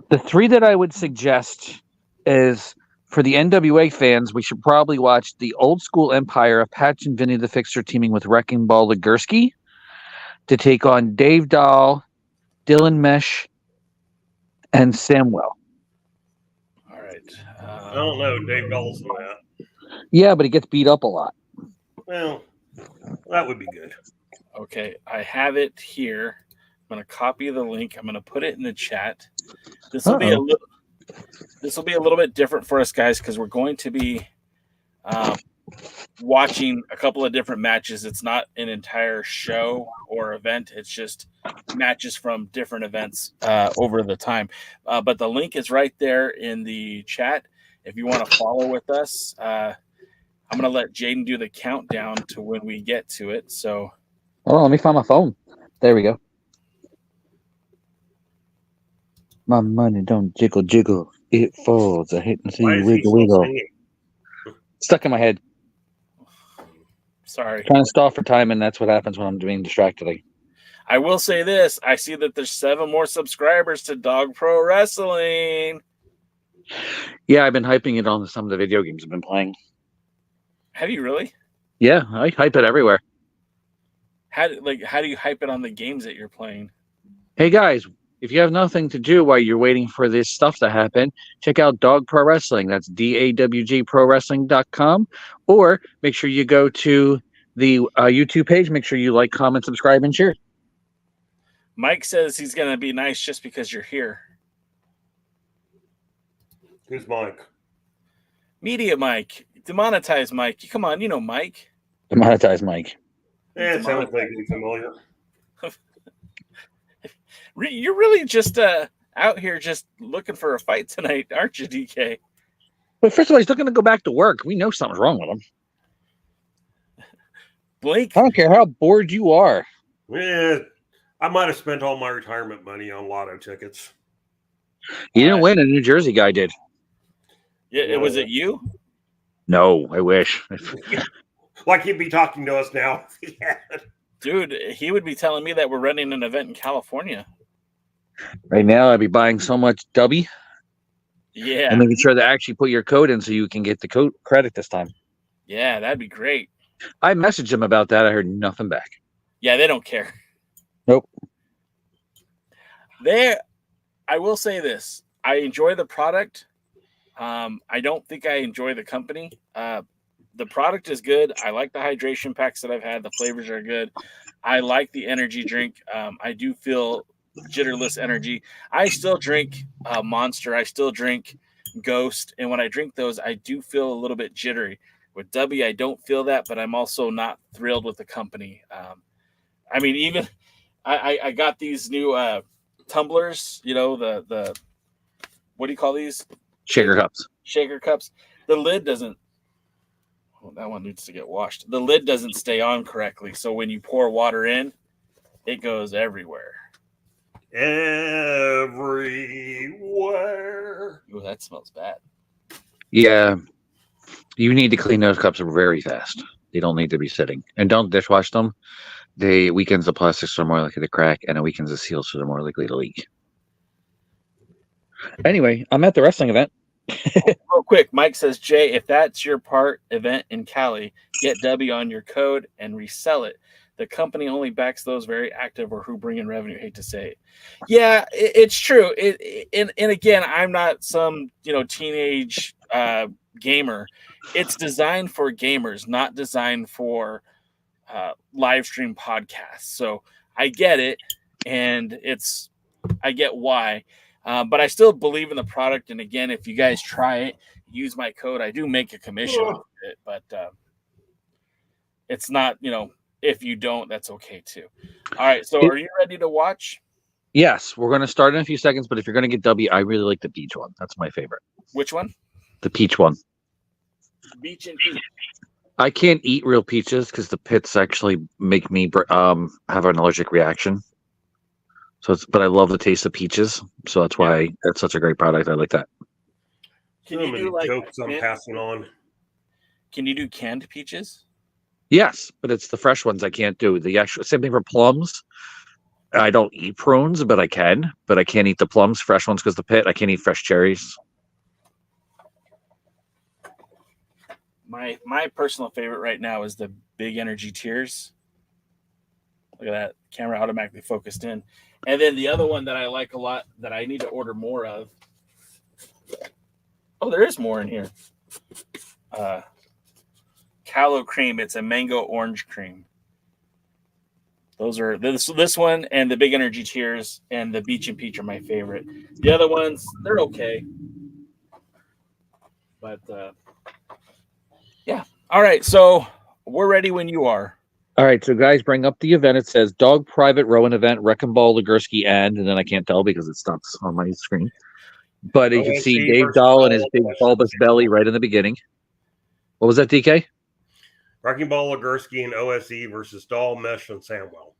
Speaker 9: The three that I would suggest is, for the NWA fans, we should probably watch the Old School Empire of Patch and Vinny the Fixer teaming with Wrecking Ball Legursky to take on Dave Dahl, Dylan Mesh, and Samwell.
Speaker 7: All right.
Speaker 8: I don't know. Dave Dahl's in that.
Speaker 9: Yeah, but he gets beat up a lot.
Speaker 8: Well, that would be good.
Speaker 7: Okay, I have it here. I'm going to copy the link. I'm going to put it in the chat. This will be a little bit different for us, guys, because we're going to be watching a couple of different matches. It's not an entire show or event. It's just matches from different events over the time. But the link is right there in the chat. If you want to follow with us, I'm going to let Jaden do the countdown to when we get to it. So,
Speaker 9: let me find my phone. There we go. My money don't jiggle jiggle. It falls. I hate to see you wiggle wiggle. Stuck in my head.
Speaker 7: Sorry.
Speaker 9: Trying to stall for time, and that's what happens when I'm being distracted.
Speaker 7: I will say this. I see that there's 7 more subscribers to Dawg Pro Wrestling.
Speaker 9: Yeah, I've been hyping it on some of the video games I've been playing.
Speaker 7: Have you really?
Speaker 9: Yeah, I hype it everywhere.
Speaker 7: How do you hype it on the games that you're playing?
Speaker 9: Hey guys, if you have nothing to do while you're waiting for this stuff to happen, check out Dawg Pro Wrestling. That's DAWGProWrestling.com. Or make sure you go to the YouTube page. Make sure you like, comment, subscribe, and share.
Speaker 7: Mike says he's going to be nice just because you're here.
Speaker 8: Who's Mike?
Speaker 7: Media Mike. Demonetize Mike. Come on, you know Mike.
Speaker 9: Demonetize Mike.
Speaker 8: Yeah, it sounds vaguely familiar.
Speaker 7: You're really just out here just looking for a fight tonight, aren't you, DK?
Speaker 9: But first of all, he's looking to go back to work. We know something's wrong with him.
Speaker 7: Blake?
Speaker 9: I don't care how bored you are.
Speaker 8: Yeah, I might have spent all my retirement money on lotto tickets.
Speaker 9: You didn't win. A New Jersey guy did.
Speaker 7: Yeah, was it you?
Speaker 9: No, I wish.
Speaker 8: Like he'd be talking to us now. Yeah.
Speaker 7: Dude, he would be telling me that we're running an event in California.
Speaker 9: Right now, I'd be buying so much W.
Speaker 7: Yeah.
Speaker 9: And making sure to actually put your code in so you can get the code credit this time.
Speaker 7: Yeah, that'd be great.
Speaker 9: I messaged him about that. I heard nothing back.
Speaker 7: Yeah, they don't care.
Speaker 9: Nope.
Speaker 7: I will say this. I enjoy the product. I don't think I enjoy the company. The product is good. I like the hydration packs that I've had. The flavors are good. I like the energy drink. I do feel jitterless energy. I still drink Monster. I still drink Ghost. And when I drink those, I do feel a little bit jittery. With W, I don't feel that, but I'm also not thrilled with the company. I mean, even I got these new tumblers, you know, the what do you call these?
Speaker 9: Shaker cups.
Speaker 7: Shaker cups. The lid doesn't. Well, that one needs to get washed. The lid doesn't stay on correctly, so when you pour water in, it goes everywhere.
Speaker 8: Everywhere.
Speaker 7: Oh, that smells bad.
Speaker 9: Yeah. You need to clean those cups very fast. They don't need to be sitting. And don't dishwash them. They weakens the plastics are more likely to crack, and it weakens the seals so they're more likely to leak. Anyway, I'm at the wrestling event.
Speaker 7: Real quick, Mike says, Jay, if that's your part event in Cali, get W on your code and resell it. The company only backs those very active or who bring in revenue. Hate to say it. Yeah, it's true. And again, I'm not some teenage gamer. It's designed for gamers, not designed for live stream podcasts. So I get it, and I get why. But I still believe in the product. And again, if you guys try it, use my code. I do make a commission off it, but it's not, if you don't, that's okay too. All right. So are you ready to watch?
Speaker 9: Yes, we're going to start in a few seconds, but if you're going to get W, I really like the peach one. That's my favorite.
Speaker 7: Which one?
Speaker 9: The peach one.
Speaker 7: Beach and peach.
Speaker 9: I can't eat real peaches because the pits actually make me have an allergic reaction. But I love the taste of peaches, so that's why it's such a great product. I like that.
Speaker 7: Can you do
Speaker 8: jokes I'm passing on?
Speaker 7: Can you do canned peaches?
Speaker 9: Yes, but it's the fresh ones I can't do. The actual same thing for plums. I don't eat prunes, but I can. But I can't eat the plums, fresh ones, because the pit. I can't eat fresh cherries.
Speaker 7: My personal favorite right now is the Big Energy Tears. Look at that. Camera automatically focused in. And then the other one that I like a lot that I need to order more of. Oh, there is more in here. Callow cream. It's a mango orange cream. Those are this one and the Big Energy Tears and the Beach and Peach are my favorite. The other ones, they're okay. But yeah. All right. So we're ready when you are.
Speaker 9: All right, so guys, bring up the event. It says Dawg Private Rowan Event, Wrecking Ball, Legursky, and then I can't tell because it stops on my screen. But you can see Dave Dahl and his big bulbous belly right in the beginning. What was that, DK?
Speaker 8: Wrecking Ball, Legursky, and OSE versus Dahl, Mesh, and Samwell.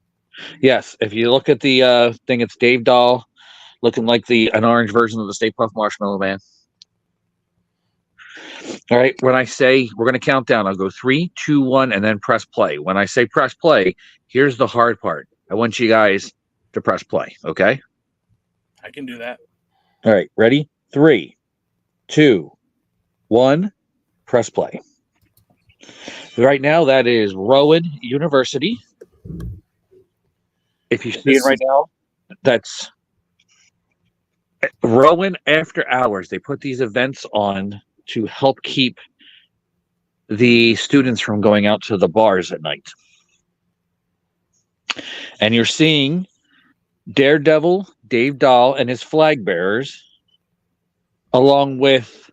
Speaker 9: Yes, if you look at the thing, it's Dave Dahl looking like an orange version of the Stay Puft Marshmallow Man. All right, when I say we're going to count down, I'll go 3, 2, 1, and then press play. When I say press play, here's the hard part. I want you guys to press play, okay?
Speaker 7: I can do that.
Speaker 9: All right, ready? 3, 2, 1, press play. Right now, that is Rowan University. If you see it right now, that's Rowan After Hours. They put these events on to help keep the students from going out to the bars at night. And you're seeing Daredevil, Dave Dahl, and his flag bearers, along with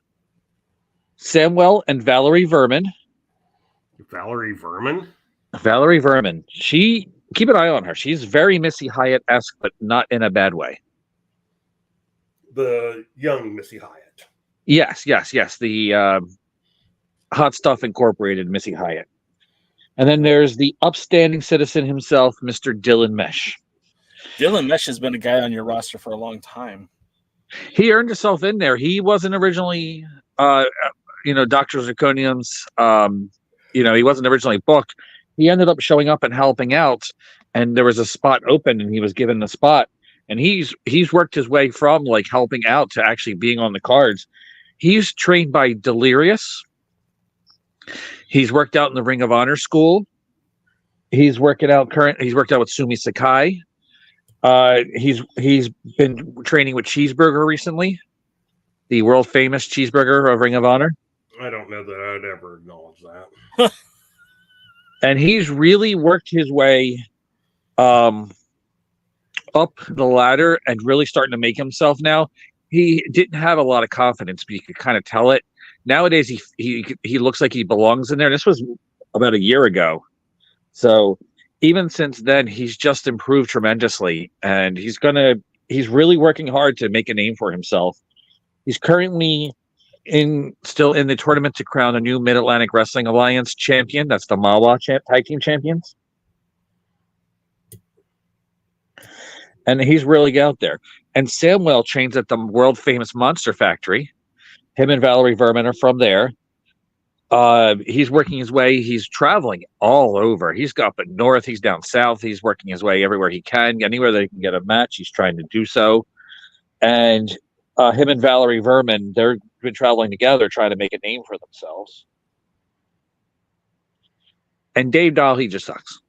Speaker 9: Samuel and Valerie Verman.
Speaker 8: Valerie Verman?
Speaker 9: Valerie Verman. She, keep an eye on her. She's very Missy Hyatt-esque, but not in a bad way.
Speaker 8: The young Missy Hyatt.
Speaker 9: Yes. The Hot Stuff Incorporated Missy Hyatt. And then there's the upstanding citizen himself, Mr. Dylan Mesh.
Speaker 7: Dylan Mesh has been a guy on your roster for a long time.
Speaker 9: He earned himself in there. He wasn't originally, Dr. Zirconium's, he wasn't originally booked. He ended up showing up and helping out, and there was a spot open, and he was given the spot. And he's worked his way from like helping out to actually being on the cards. He's trained by Delirious. He's worked out in the Ring of Honor school. He's worked out with Sumi Sakai. He's been training with Cheeseburger recently, the world famous Cheeseburger of Ring of Honor.
Speaker 8: I don't know that I'd ever acknowledge that.
Speaker 9: And he's really worked his way up the ladder and really starting to make himself now. He didn't have a lot of confidence, but you could kind of tell it. Nowadays, he looks like he belongs in there. This was about a year ago. So even since then, he's just improved tremendously, and he's really working hard to make a name for himself. He's currently still in the tournament to crown a new Mid-Atlantic Wrestling Alliance champion. That's the Mawa Tag Team Champions. And he's really out there. And Samuel trains at the world famous Monster Factory. Him and Valerie Verman are from there. He's working his way. He's traveling all over. He's up at north. He's down south. He's working his way everywhere he can. Anywhere they can get a match, he's trying to do so. And him and Valerie Verman, they've been traveling together, trying to make a name for themselves. And Dave Dahl, he just sucks.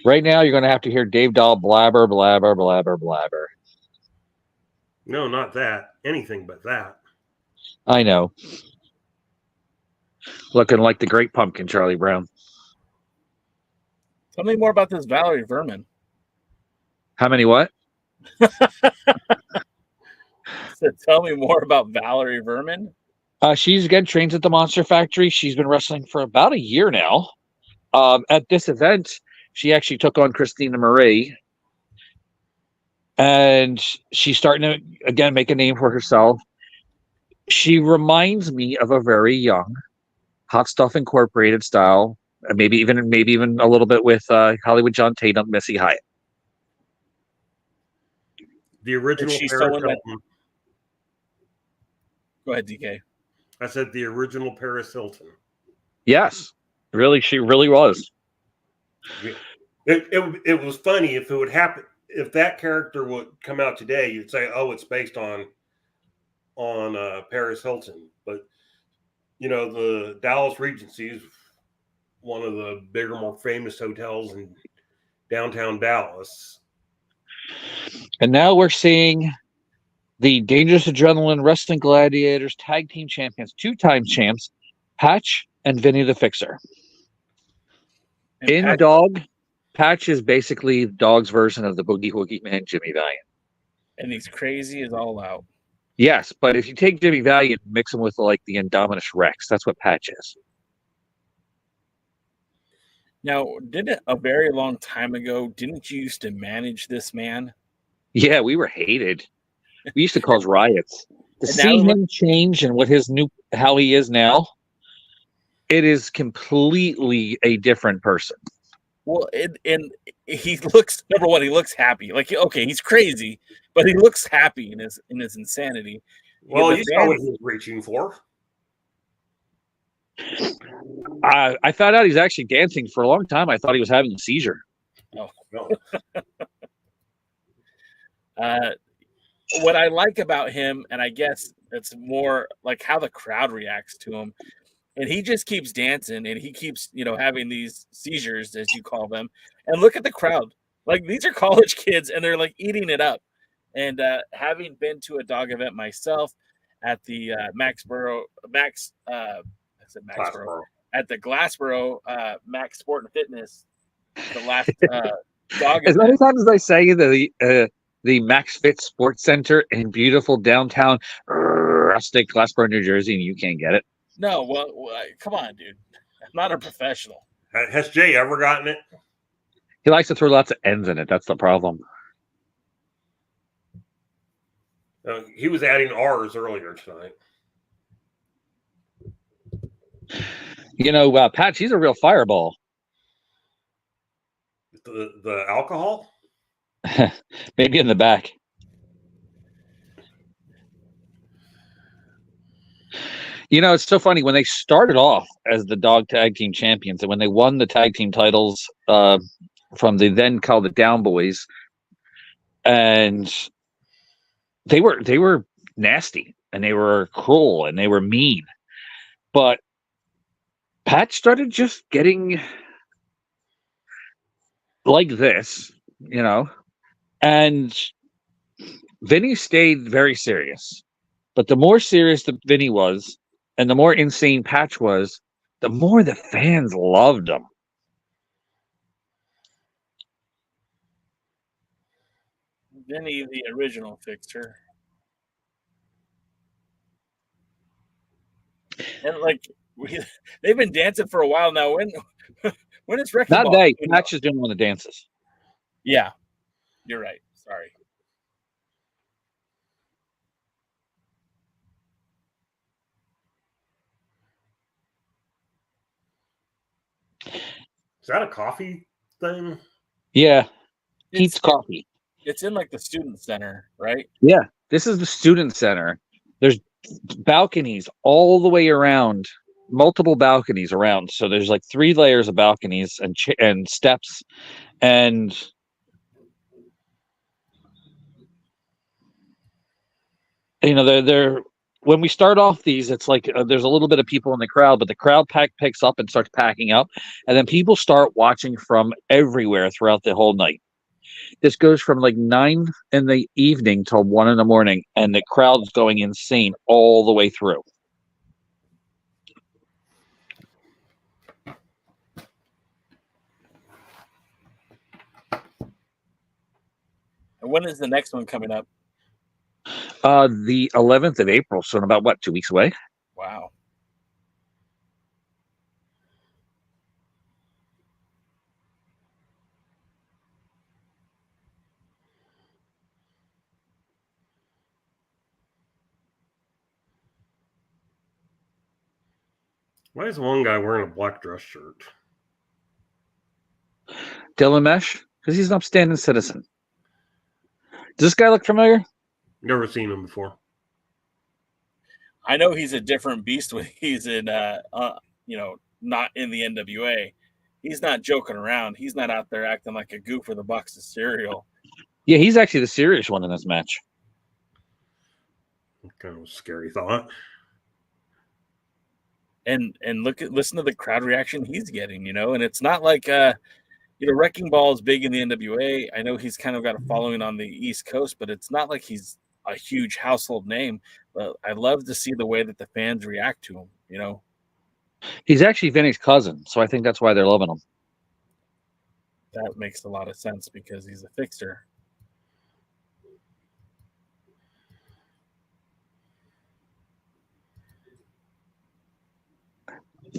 Speaker 9: Right now, you're going to have to hear Dave Dahl blabber, blabber, blabber, blabber.
Speaker 8: No, not that. Anything but that.
Speaker 9: I know. Looking like the Great Pumpkin, Charlie Brown.
Speaker 7: Tell me more about this Valerie Verman.
Speaker 9: How many what?
Speaker 7: So tell me more about Valerie Verman.
Speaker 9: She's again trains at the Monster Factory. She's been wrestling for about a year now. At this event, she actually took on Christina Marie. And she's starting to, again, make a name for herself. She reminds me of a very young Hot Stuff Incorporated style, maybe even a little bit with Hollywood John Tatum, Missy Hyatt.
Speaker 8: The original Paris Hilton.
Speaker 7: Go ahead, DK.
Speaker 8: I said the original Paris Hilton.
Speaker 9: Yes, really, she really was.
Speaker 8: It was funny if it would happen. If that character would come out today, you'd say, "Oh, it's based on Paris Hilton." But the Dallas Regency is one of the bigger, more famous hotels in downtown Dallas.
Speaker 9: And now we're seeing the Dangerous Adrenaline Wrestling Gladiators Tag Team Champions, 2-time champs, Patch and Vinny the Fixer. And Dawg. Patch is basically Dawg's version of the Boogie Woogie Man, Jimmy Valiant.
Speaker 7: And he's crazy as all out.
Speaker 9: Yes, but if you take Jimmy Valiant and mix him with like the Indominus Rex, that's what Patch is.
Speaker 7: Now, a very long time ago, didn't you used to manage this man?
Speaker 9: Yeah, we were hated. We used to cause riots. To see him change and how he is now, it is completely a different person.
Speaker 7: Well, and he looks, number one, he looks happy. Like, okay, he's crazy, but he looks happy in his insanity.
Speaker 8: Well, you know what he was reaching for.
Speaker 9: I found out he's actually dancing for a long time. I thought he was having a seizure.
Speaker 7: Oh.
Speaker 8: No.
Speaker 7: What I like about him, and I guess it's more like how the crowd reacts to him, and he just keeps dancing and he keeps, having these seizures, as you call them. And look at the crowd. Like, these are college kids and they're like eating it up. And having been to a dog event myself at the Glassboro at the Glassboro Max Sport and Fitness, the last dog
Speaker 9: As
Speaker 7: event.
Speaker 9: many times as I say the Max Fit Sports Center in beautiful downtown rustic Glassboro, New Jersey, and you can't get it.
Speaker 7: No, well, come on, dude. I'm not a professional.
Speaker 8: Has Jay ever gotten it?
Speaker 9: He likes to throw lots of ends in it. That's the problem.
Speaker 8: He was adding R's earlier tonight.
Speaker 9: Pat, she's a real fireball.
Speaker 8: The alcohol?
Speaker 9: Maybe in the back. It's so funny when they started off as the dog tag team champions, and when they won the tag team titles from the then called the Down Boys, and they were nasty and they were cruel and they were mean, but Pat started just getting like this, and Vinny stayed very serious. But the more serious that Vinny was, and the more insane Patch was, the more the fans loved him.
Speaker 7: Vinny, the original fixer. And they've been dancing for a while now. When is Wrecking Ball?
Speaker 9: Not they. Patch is doing one of the dances.
Speaker 7: Yeah, you're right. Sorry.
Speaker 8: Is that a coffee thing?
Speaker 9: Yeah. Pete's Coffee.
Speaker 7: It's in the student center, right?
Speaker 9: Yeah. This is the student center. There's balconies all the way around, multiple balconies around. So there's 3 layers of balconies and steps. And they're when we start off these, it's there's a little bit of people in the crowd, but the crowd picks up and starts packing up, and then people start watching from everywhere throughout the whole night. This goes from 9 in the evening till 1 in the morning, and the crowd's going insane all the way through.
Speaker 7: And when is the next one coming up?
Speaker 9: The 11th of April, so in about 2 weeks away.
Speaker 7: Wow.
Speaker 8: Why is one guy wearing a black dress shirt?
Speaker 9: Dylan Mesh, because he's an upstanding citizen. Does this guy look familiar?
Speaker 8: Never seen him before.
Speaker 7: I know he's a different beast when he's in, not in the NWA. He's not joking around. He's not out there acting like a goof with a box of cereal.
Speaker 9: Yeah, he's actually the serious one in this match.
Speaker 8: Kind of a scary thought.
Speaker 7: And listen to the crowd reaction he's getting, and it's not like Wrecking Ball is big in the NWA. I know he's kind of got a following on the East Coast, but it's not like he's a huge household name. But I love to see the way that the fans react to him,
Speaker 9: He's actually Vinny's cousin, so I think that's why they're loving him.
Speaker 7: That makes a lot of sense because he's a fixer.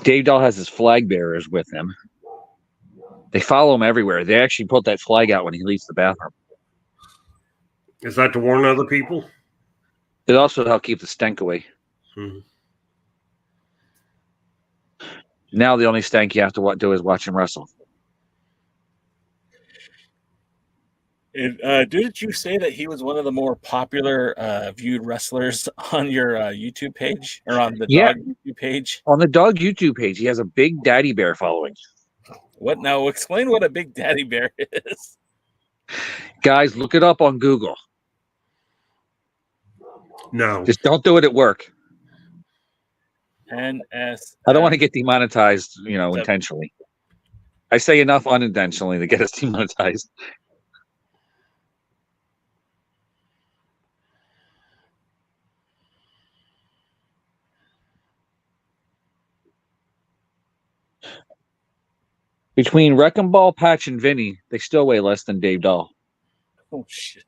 Speaker 9: Dave Dahl has his flag bearers with him. They follow him everywhere. They actually put that flag out when he leaves the bathroom.
Speaker 8: Is that to warn other people?
Speaker 9: It also helps keep the stank away. Now the only stank you have to do is watch him wrestle.
Speaker 7: Didn't you say that he was one of the more popular viewed wrestlers on your YouTube page or on the Dawg YouTube page?
Speaker 9: On the Dawg YouTube page, he has a big daddy bear following.
Speaker 7: What now? Explain what a big daddy bear is.
Speaker 9: Guys, look it up on Google.
Speaker 8: No.
Speaker 9: Just don't do it at work.
Speaker 7: NS.
Speaker 9: I don't want to get demonetized, intentionally. I say enough unintentionally to get us demonetized. Between Wrecking Ball, Patch, and Vinny, they still weigh less than Dave Dahl.
Speaker 7: Oh, shit.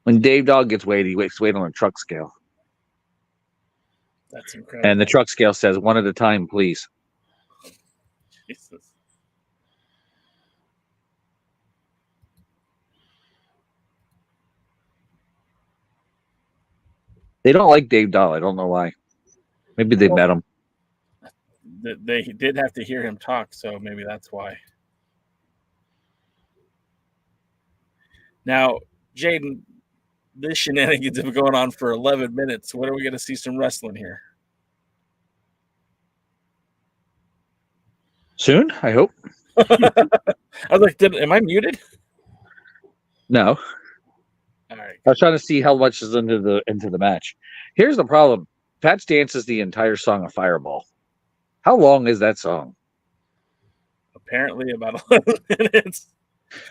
Speaker 9: When Dave Dahl gets weighed, he weighs weight on a truck scale.
Speaker 7: That's incredible.
Speaker 9: And the truck scale says, one at a time, please.
Speaker 7: Jesus.
Speaker 9: They don't like Dave Dahl. I don't know why. Maybe they met him.
Speaker 7: They did have to hear him talk, so maybe that's why. Now, Jaden, this shenanigans have been going on for 11 minutes. When are we going to see some wrestling here?
Speaker 9: Soon, I hope.
Speaker 7: I was like, am I muted?
Speaker 9: No.
Speaker 7: All right.
Speaker 9: I was trying to see how much is into the match. Here's the problem. Patch dances the entire song of Fireball. How long is that song?
Speaker 7: Apparently about 11 minutes.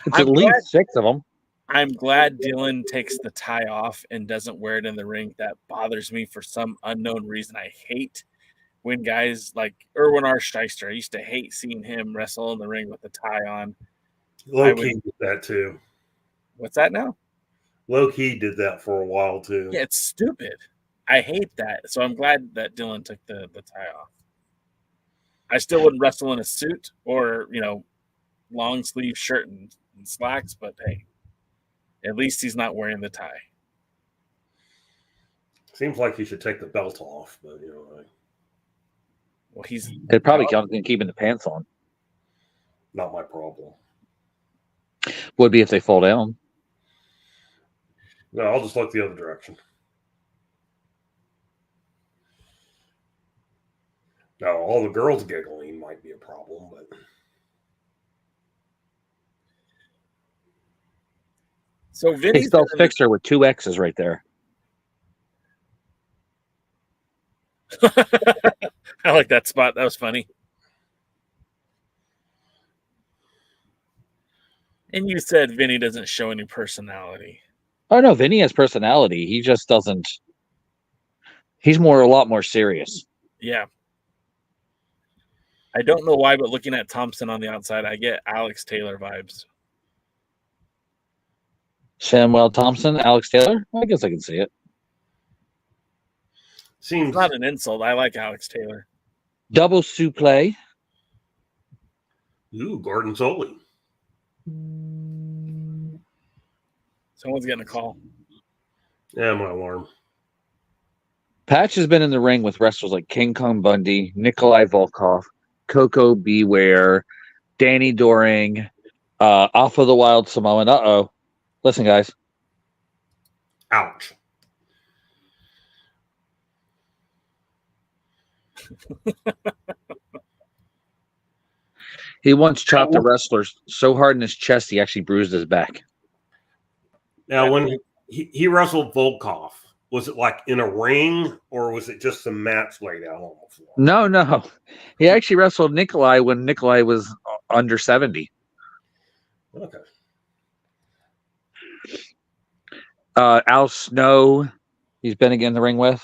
Speaker 9: It's at least 6 of them.
Speaker 7: I'm glad Dylan takes the tie off and doesn't wear it in the ring. That bothers me for some unknown reason. I hate when guys like Erwin R. Shyster, I used to hate seeing him wrestle in the ring with the tie on.
Speaker 8: Low Key did that too.
Speaker 7: What's that now?
Speaker 8: Low Key did that for a while too.
Speaker 7: Yeah, it's stupid. I hate that. So I'm glad that Dylan took the tie off. I still wouldn't wrestle in a suit or, long sleeve shirt and slacks, but hey, at least he's not wearing the tie.
Speaker 8: Seems like he should take the belt off, but
Speaker 7: well, he's
Speaker 9: they'd probably count him keeping the pants on.
Speaker 8: Not my problem.
Speaker 9: Would be if they fall down.
Speaker 8: No, I'll just look the other direction. Now, all the girls giggling might be a problem, but
Speaker 7: so Vinny
Speaker 9: spelled fixer with 2 X's right there.
Speaker 7: I like that spot. That was funny. And you said Vinny doesn't show any personality.
Speaker 9: Oh no, Vinny has personality. He just doesn't. He's a lot more serious.
Speaker 7: Yeah. I don't know why, but looking at Thompson on the outside, I get Alex Taylor vibes.
Speaker 9: Samuel Thompson, Alex Taylor? I guess I can see it.
Speaker 7: Seems not an insult. I like Alex Taylor.
Speaker 9: Double suplex.
Speaker 8: Ooh, Gordon Soley.
Speaker 7: Someone's getting a call.
Speaker 8: Yeah, my alarm.
Speaker 9: Patch has been in the ring with wrestlers like King Kong Bundy, Nikolai Volkov, Coco Beware, Danny Doring, Alpha the Wild Samoan. Uh-oh. Listen, guys.
Speaker 8: Ouch.
Speaker 9: He once chopped a wrestler so hard in his chest he actually bruised his back.
Speaker 8: Now, when he wrestled Volkov, was it like in a ring or was it just some mats laid out on the floor?
Speaker 9: No. He actually wrestled Nikolai when Nikolai was under 70.
Speaker 8: Okay.
Speaker 9: Al Snow, he's been again in the ring with.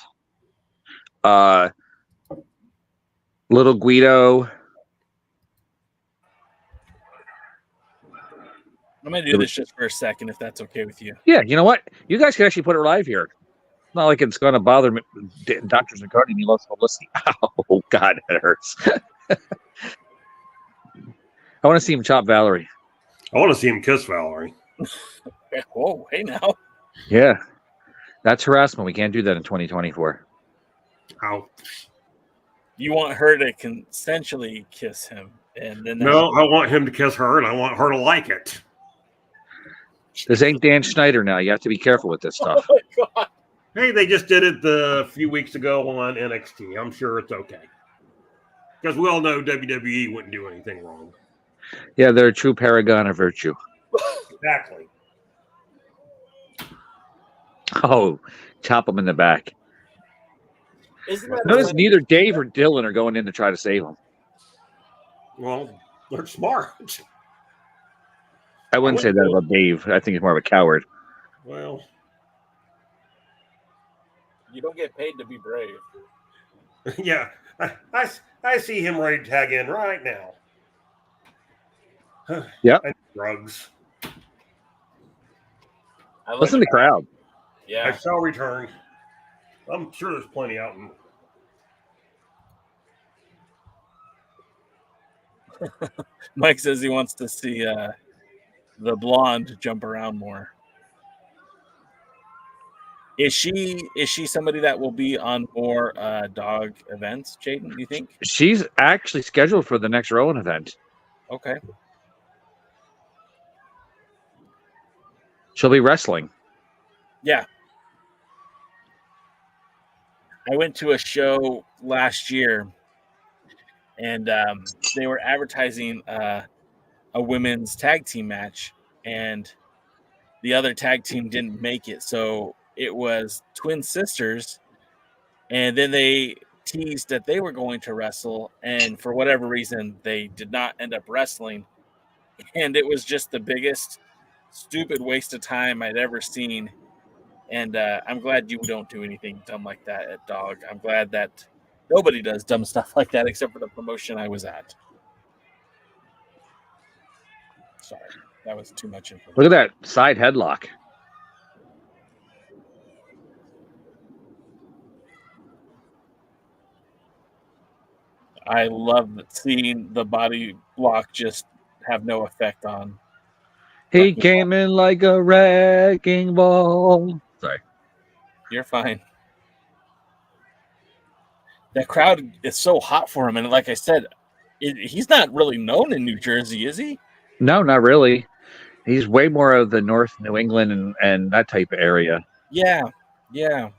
Speaker 9: Little Guido.
Speaker 7: I'm going to do this just for a second, if that's okay with you.
Speaker 9: Yeah, you know what? You guys can actually put it live here. It's not like it's going to bother me. Dr. Zaccardi, he loves publicity. Oh, God, that hurts. I want to see him chop Valerie.
Speaker 8: I want to see him kiss Valerie.
Speaker 7: Whoa, hey now.
Speaker 9: Yeah. That's harassment. We can't do that in 2024.
Speaker 8: Ow.
Speaker 7: You want her to consensually kiss him, and then
Speaker 8: No, I want him to kiss her, and I want her to like it.
Speaker 9: This ain't Dan Schneider now. You have to be careful with this stuff.
Speaker 7: Oh my God.
Speaker 8: Hey, they just did it a few weeks ago on NXT. I'm sure it's okay. Because we all know WWE wouldn't do anything wrong.
Speaker 9: Yeah, they're a true paragon of virtue.
Speaker 8: Exactly.
Speaker 9: Oh, chop them in the back.
Speaker 7: Isn't that
Speaker 9: Notice neither Dave or Dylan are going in to try to save him.
Speaker 8: Well, they're smart.
Speaker 9: I wouldn't say that about Dave. I think he's more of a coward.
Speaker 8: Well,
Speaker 7: you don't get paid to be brave.
Speaker 8: yeah. I see him ready to tag in right now.
Speaker 9: Yep.
Speaker 8: And drugs.
Speaker 9: Listen to the crowd.
Speaker 7: Yeah.
Speaker 8: I shall return. I'm sure there's plenty out in.
Speaker 7: Mike says he wants to see the blonde jump around more. Is she somebody that will be on more Dawg events, Jaden, do you think?
Speaker 9: She's actually scheduled for the next Rowan event.
Speaker 7: Okay.
Speaker 9: She'll be wrestling.
Speaker 7: Yeah. I went to a show last year, and they were advertising a women's tag team match, and the other tag team didn't make it. So it was twin sisters, and then they teased that they were going to wrestle, and for whatever reason, they did not end up wrestling. And it was just the biggest stupid waste of time I'd ever seen. And I'm glad you don't do anything dumb like that at Dawg. I'm glad that nobody does dumb stuff like that except for the promotion I was at. Sorry, that was too much information.
Speaker 9: Look at that side headlock.
Speaker 7: I love seeing the body block just have no effect on.
Speaker 9: He came in like a wrecking ball. Sorry.
Speaker 7: You're fine. That crowd is so hot for him. And like I said, he's not really known in New Jersey, is he?
Speaker 9: No, not really. He's way more of the North New England and that type of area.
Speaker 7: Yeah, yeah.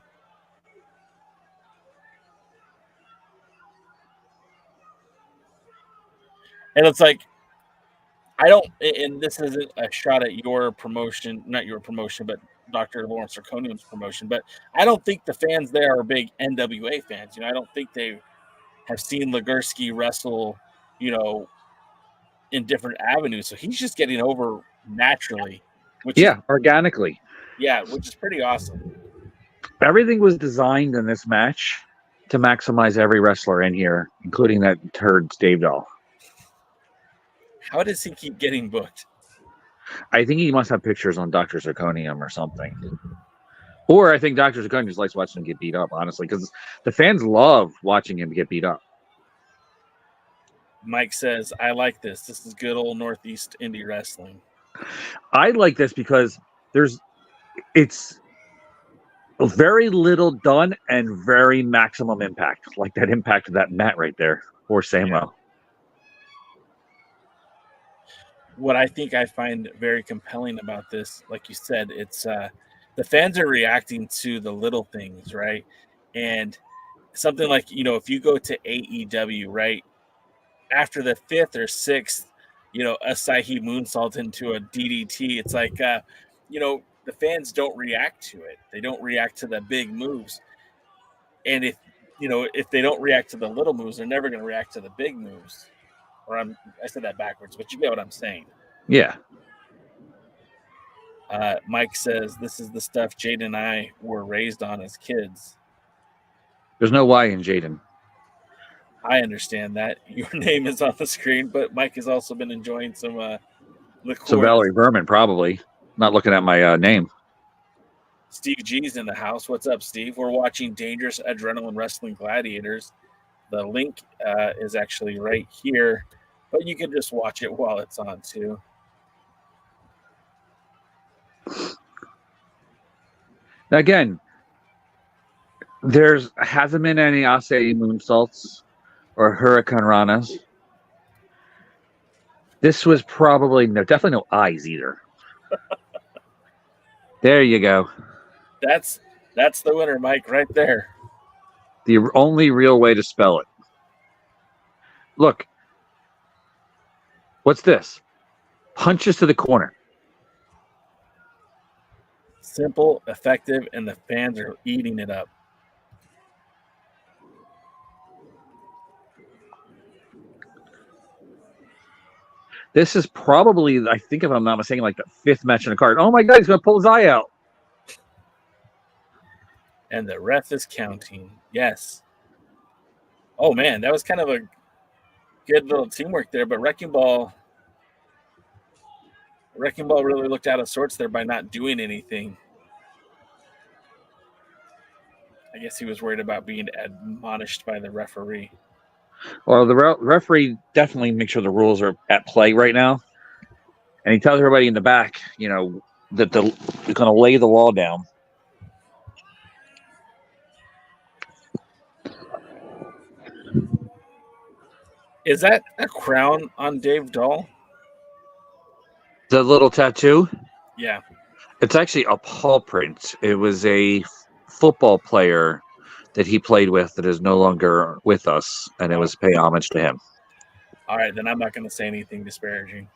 Speaker 7: And it's like, I don't, and this isn't a shot at your promotion, not your promotion, but Dr. Lawrence Zirconium's promotion, but I don't think the fans there are big NWA fans. You know, I don't think they have seen Legursky wrestle, you know, in different avenues. So he's just getting over naturally.
Speaker 9: Organically.
Speaker 7: Yeah, which is pretty awesome.
Speaker 9: Everything was designed in this match to maximize every wrestler in here, including that turd Dave Dahl.
Speaker 7: How does he keep getting booked?
Speaker 9: I think he must have pictures on Dr. Zirconium or something. Or I think Dr. Zirconium just likes watching him get beat up, honestly, because the fans love watching him get beat up.
Speaker 7: Mike says, I like this. This is good old Northeast indie wrestling.
Speaker 9: I like this because it's very little done and very maximum impact, like that impact of that mat right there, or Samuel.
Speaker 7: What I think I find very compelling about this, like you said, it's the fans are reacting to the little things, right? And something like, you know, if you go to AEW, right, after the 5th or 6th, you know, Asahi moonsault into a DDT, it's like, you know, the fans don't react to it. They don't react to the big moves. And if they don't react to the little moves, they're never going to react to the big moves. Or I said that backwards, but you get what I'm saying.
Speaker 9: Yeah.
Speaker 7: Mike says, this is the stuff Jaden and I were raised on as kids.
Speaker 9: There's no Y in Jaden.
Speaker 7: I understand that. Your name is on the screen, but Mike has also been enjoying some liqueur.
Speaker 9: So Valerie Berman, probably. Not looking at my name.
Speaker 7: Steve G's in the house. What's up, Steve? We're watching Dangerous Adrenaline Wrestling Gladiators. The link is actually right here, but you can just watch it while it's on, too.
Speaker 9: Again, hasn't been any Asahi moonsaults. or Hurricane Ranas. This was probably definitely no eyes either. There you go.
Speaker 7: That's the winner, Mike, right there.
Speaker 9: The only real way to spell it. Look. What's this? Punches to the corner.
Speaker 7: Simple, effective, and the fans are eating it up.
Speaker 9: This is probably, I think if I'm not mistaken, like the 5th match in the card. Oh my God, he's going to pull his eye out.
Speaker 7: And the ref is counting. Yes. Oh, man, that was kind of a good little teamwork there, but Wrecking Ball really looked out of sorts there by not doing anything. I guess he was worried about being admonished by the referee.
Speaker 9: Well, the referee definitely makes sure the rules are at play right now. And he tells everybody in the back, that they're going to lay the law down.
Speaker 7: Is that a crown on Dave Dahl?
Speaker 9: The little tattoo?
Speaker 7: Yeah.
Speaker 9: It's actually a paw print. It was a football player that he played with that is no longer with us, and it was pay homage to him.
Speaker 7: All right, then I'm not going to say anything disparaging.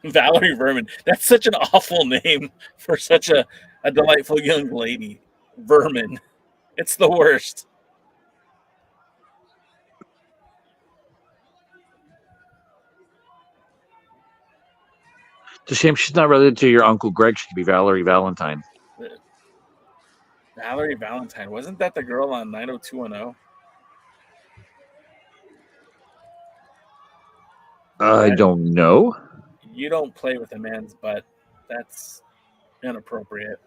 Speaker 7: Valerie Vermin. That's such an awful name for such a delightful young lady. Vermin. It's the worst.
Speaker 9: It's a shame she's not related to your Uncle Greg. She could be Valerie Valentine.
Speaker 7: Valerie Valentine. Wasn't that the girl on 90210?
Speaker 9: I don't know.
Speaker 7: You don't play with a man's butt. That's inappropriate.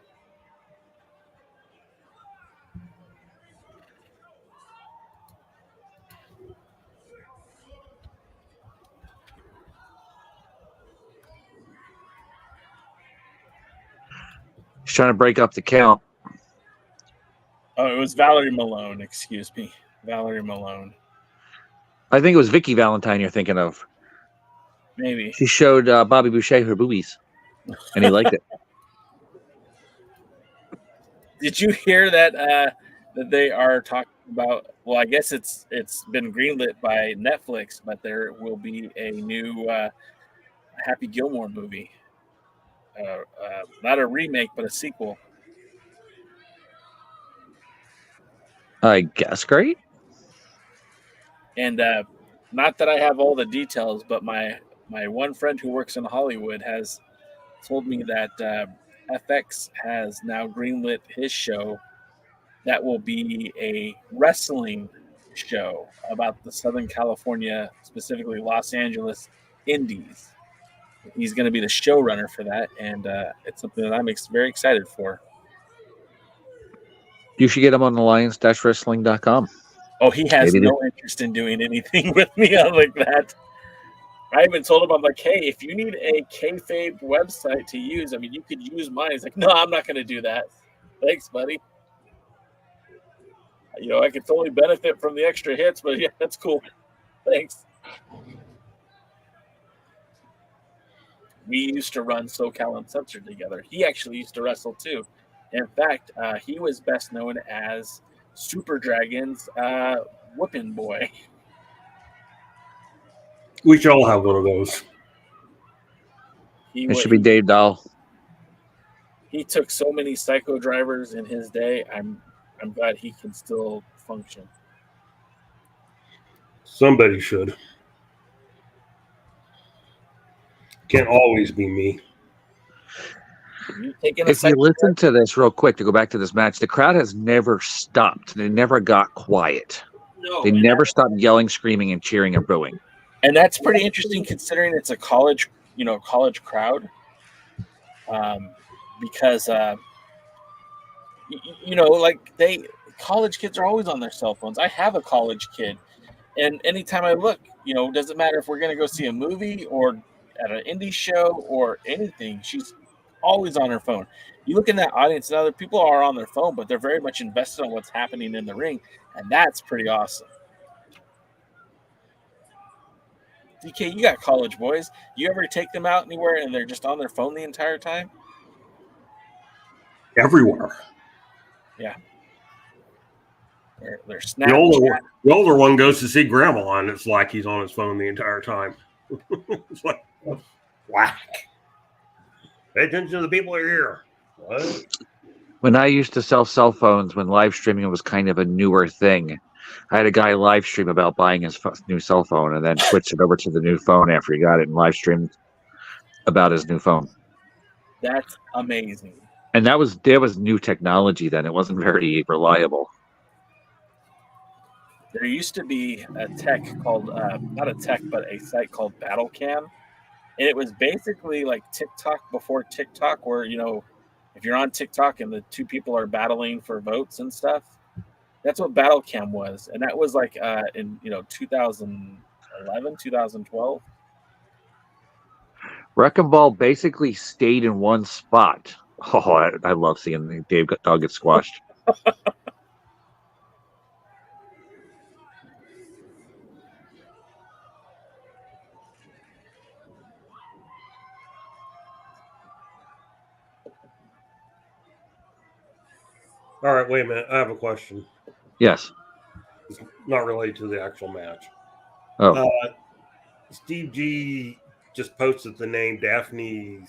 Speaker 9: He's trying to break up the count.
Speaker 7: Oh, it was Valerie Malone. Excuse me. Valerie Malone.
Speaker 9: I think it was Vicky Valentine you're thinking of.
Speaker 7: Maybe.
Speaker 9: She showed Bobby Boucher her boobies, and he liked it.
Speaker 7: Did you hear that that they are talking about? Well, I guess it's been greenlit by Netflix, but there will be a new Happy Gilmore movie. Not a remake, but a sequel.
Speaker 9: I guess great.
Speaker 7: And not that I have all the details, but my one friend who works in Hollywood has told me that FX has now greenlit his show that will be a wrestling show about the Southern California, specifically Los Angeles Indies. He's going to be the showrunner for that, and it's something that I'm very excited for.
Speaker 9: You should get him on alliance-wrestling.com.
Speaker 7: Oh, he has no interest in doing anything with me like that. I even told him, I'm like, hey, if you need a kayfabe website to use, I mean, you could use mine. He's like, no, I'm not going to do that. Thanks, buddy. I could totally benefit from the extra hits, but yeah, that's cool. Thanks. We used to run SoCal Uncensored together. He actually used to wrestle too. In fact, he was best known as Super Dragon's whooping boy.
Speaker 8: We should all have one of those.
Speaker 9: It should be Dave Dahl.
Speaker 7: He took so many psycho drivers in his day. I'm glad he can still function.
Speaker 8: Somebody should. Can't always be me.
Speaker 9: If you listen to this real quick, to go back to this match, the crowd has never stopped. They never got quiet.
Speaker 7: No,
Speaker 9: they never stopped yelling, screaming, and cheering and booing.
Speaker 7: And that's pretty interesting considering it's a college crowd. Because college kids are always on their cell phones. I have a college kid, and anytime I look, doesn't matter if we're going to go see a movie or at an indie show or anything, she's always on their phone. You look in that audience, and other people are on their phone, but they're very much invested in what's happening in the ring, and that's pretty awesome. DK, you got college boys. You ever take them out anywhere and they're just on their phone the entire time?
Speaker 8: Everywhere.
Speaker 7: Yeah. They're
Speaker 8: the older one goes to see grandma, and it's like he's on his phone the entire time. It's like, whack. Pay attention to the people who are here. What?
Speaker 9: When I used to sell cell phones, when live streaming was kind of a newer thing, I had a guy live stream about buying his new cell phone and then switched it over to the new phone after he got it and live streamed about his new phone.
Speaker 7: That's amazing.
Speaker 9: And there was new technology then. It wasn't very reliable.
Speaker 7: There used to be a tech called, not a tech, but a site called BattleCam. And it was basically like TikTok before TikTok, where, you know, if you're on TikTok and the two people are battling for votes and stuff, that's what BattleCam was. And that was like in, 2011, 2012.
Speaker 9: Wrecking Ball basically stayed in one spot. Oh, I love seeing Dawg get squashed.
Speaker 8: All right, wait a minute. I have a question.
Speaker 9: Yes.
Speaker 8: It's not related to the actual match.
Speaker 9: Oh.
Speaker 8: Steve G just posted the name Daphne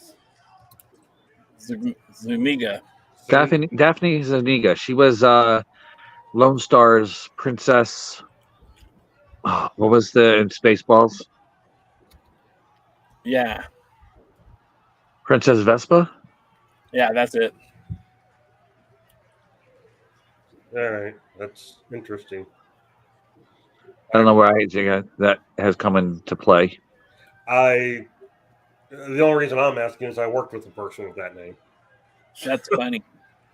Speaker 7: Zuniga.
Speaker 9: Daphne Zuniga. She was Lone Star's princess. Oh, what was the in Spaceballs?
Speaker 7: Yeah.
Speaker 9: Princess Vespa?
Speaker 7: Yeah, that's it.
Speaker 8: All right, that's interesting.
Speaker 9: I don't know where that has come into play.
Speaker 8: The only reason I'm asking is I worked with a person with that name.
Speaker 7: That's funny.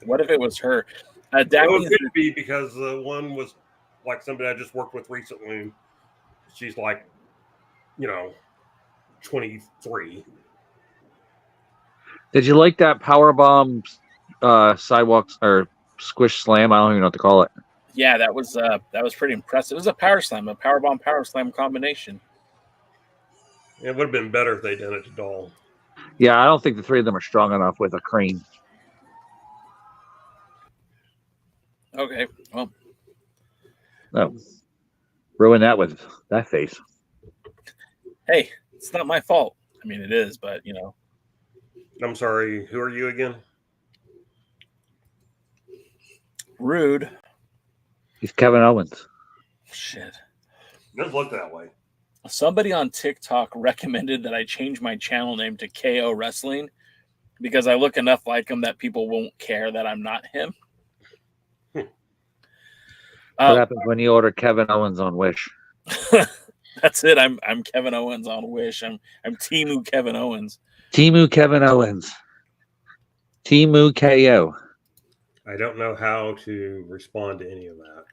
Speaker 7: What if it was her?
Speaker 8: It could be because the one was like somebody I just worked with recently. She's like, 23.
Speaker 9: Did you like that powerbomb sidewalks or squish slam? I don't even know what to call it.
Speaker 7: Yeah, that was pretty impressive. It was a power bomb power slam combination.
Speaker 8: It would have been better if they did it to Dawg.
Speaker 9: Yeah, I don't think the three of them are strong enough with a crane.
Speaker 7: Okay, well.
Speaker 9: No. Ruin that with that face.
Speaker 7: Hey, it's not my fault. I mean, it is, but,
Speaker 8: I'm sorry, who are you again?
Speaker 7: Rude.
Speaker 9: He's Kevin Owens.
Speaker 7: Shit.
Speaker 8: It does look that way.
Speaker 7: Somebody on TikTok recommended that I change my channel name to KO Wrestling because I look enough like him that people won't care that I'm not him.
Speaker 9: What happens when you order Kevin Owens on Wish?
Speaker 7: That's it. I'm Kevin Owens on Wish. I'm Temu Kevin Owens.
Speaker 9: Temu Kevin Owens. Temu KO.
Speaker 8: I don't know how to respond to any of that.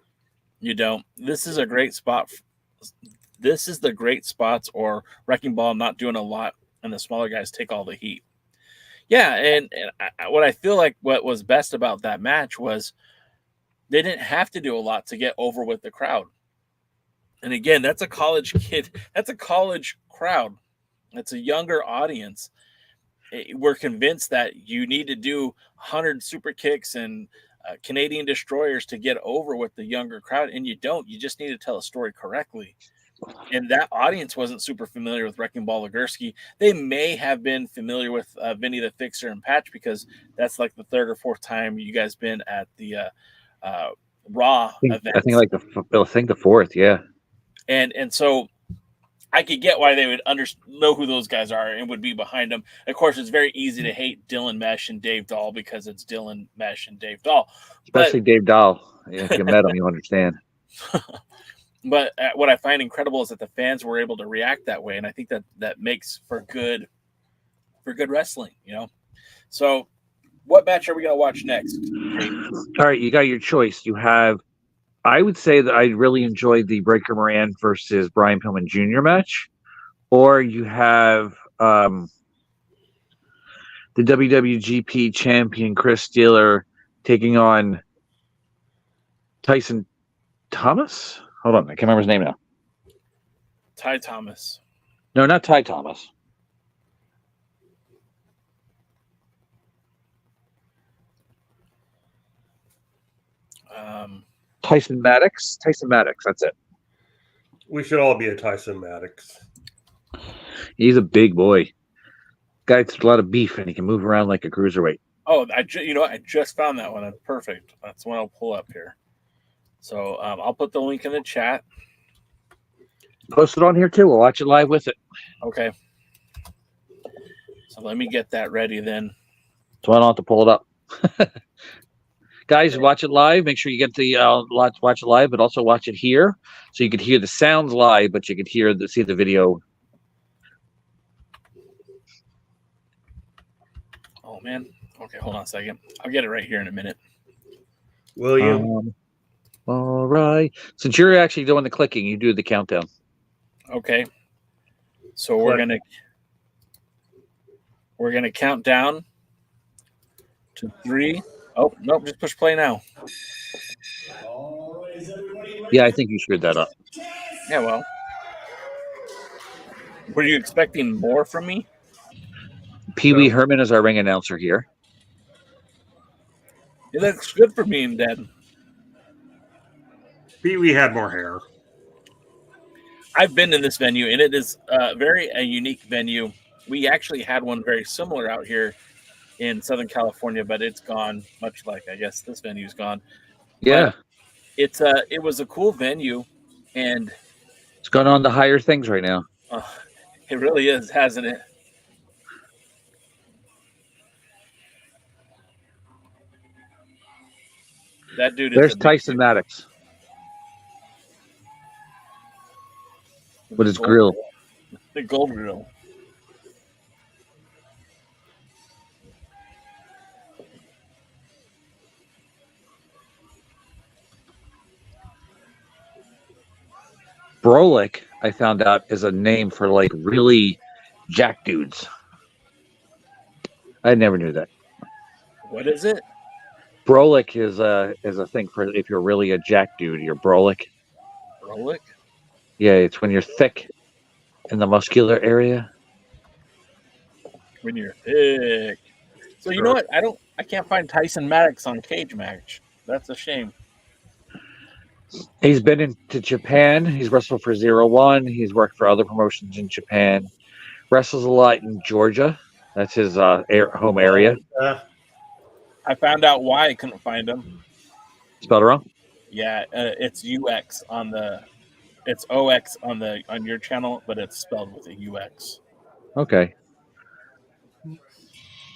Speaker 7: You don't. This is a great spot. This is the great spots or Wrecking Ball not doing a lot, and the smaller guys take all the heat. Yeah, and what I feel like what was best about that match was they didn't have to do a lot to get over with the crowd. And again, that's a college kid. That's a college crowd. That's a younger audience. We're convinced that you need to do 100 super kicks and Canadian destroyers to get over with the younger crowd, and you don't. You just need to tell a story correctly. And that audience wasn't super familiar with Wrecking Ball Legursky. They may have been familiar with Vinny the Fixer and Patch because that's like the third or fourth time you guys been at the Raw event.
Speaker 9: I think the fourth, yeah.
Speaker 7: And so I could get why they would know who those guys are and would be behind them. Of course, it's very easy to hate Dylan Mesh and Dave Dahl because it's Dylan Mesh and Dave Dahl.
Speaker 9: Especially Dave Dahl. If you met him, you understand.
Speaker 7: But what I find incredible is that the fans were able to react that way, and I think that makes for good wrestling, So, what match are we going to watch next?
Speaker 9: All right, you got your choice. You have, I would say that I really enjoyed the Breaker Moran versus Brian Pillman Jr. match, or you have the the WWGP champion Chris Steeler taking on Tyson Thomas. Hold on, I can't remember his name now.
Speaker 7: Ty Thomas.
Speaker 9: No, not Ty Thomas. Tyson Maddox. Tyson Maddox. That's it.
Speaker 8: We should all be a Tyson Maddox.
Speaker 9: He's a big boy. Guy's a lot of beef, and he can move around like a cruiserweight.
Speaker 7: Oh, you know what? I just found that one. That's perfect. That's one I'll pull up here. So I'll put the link in the chat.
Speaker 9: Post it on here too. We'll watch it live with it.
Speaker 7: Okay. So let me get that ready then.
Speaker 9: So I don't have to pull it up. Guys, watch it live. Make sure you get the watch it live, but also watch it here, so you could hear the sounds live, but you could see the video.
Speaker 7: Oh man. Okay, hold on a second. I'll get it right here in a minute.
Speaker 8: William.
Speaker 9: All right. Since you're actually doing the clicking, you do the countdown.
Speaker 7: Okay. So we're gonna count down to 3. Oh, nope, just push play now.
Speaker 9: Yeah, I think you screwed that up.
Speaker 7: Yeah, well. Were you expecting more from me?
Speaker 9: Pee Wee Herman is our ring announcer here.
Speaker 7: It looks good for me and Dad.
Speaker 8: Pee Wee had more hair.
Speaker 7: I've been in this venue, and it is a unique venue. We actually had one very similar out here in Southern California, but it's gone, much like I guess this venue's gone.
Speaker 9: Yeah.
Speaker 7: But it was a cool venue, and
Speaker 9: it's gone on to higher things right now.
Speaker 7: It really is, hasn't it? That dude is.
Speaker 9: There's Tyson Maddox with his grill.
Speaker 7: The gold grill.
Speaker 9: Brolic, I found out, is a name for like really jack dudes. I never knew that.
Speaker 7: What is it?
Speaker 9: Brolic is a thing for if you're really a jack dude. You're Brolic.
Speaker 7: Brolic?
Speaker 9: Yeah, it's when you're thick in the muscular area.
Speaker 7: When you're thick. So you know what? I can't find Tyson Maddox on Cage Match. That's a shame.
Speaker 9: He's been into Japan. He's wrestled for 0-1. He's worked for other promotions in Japan. Wrestles a lot in Georgia. That's his home area.
Speaker 7: I found out why I couldn't find him.
Speaker 9: Spelled it wrong?
Speaker 7: Yeah, it's UX it's OX on your channel, but it's spelled with a UX.
Speaker 9: Okay.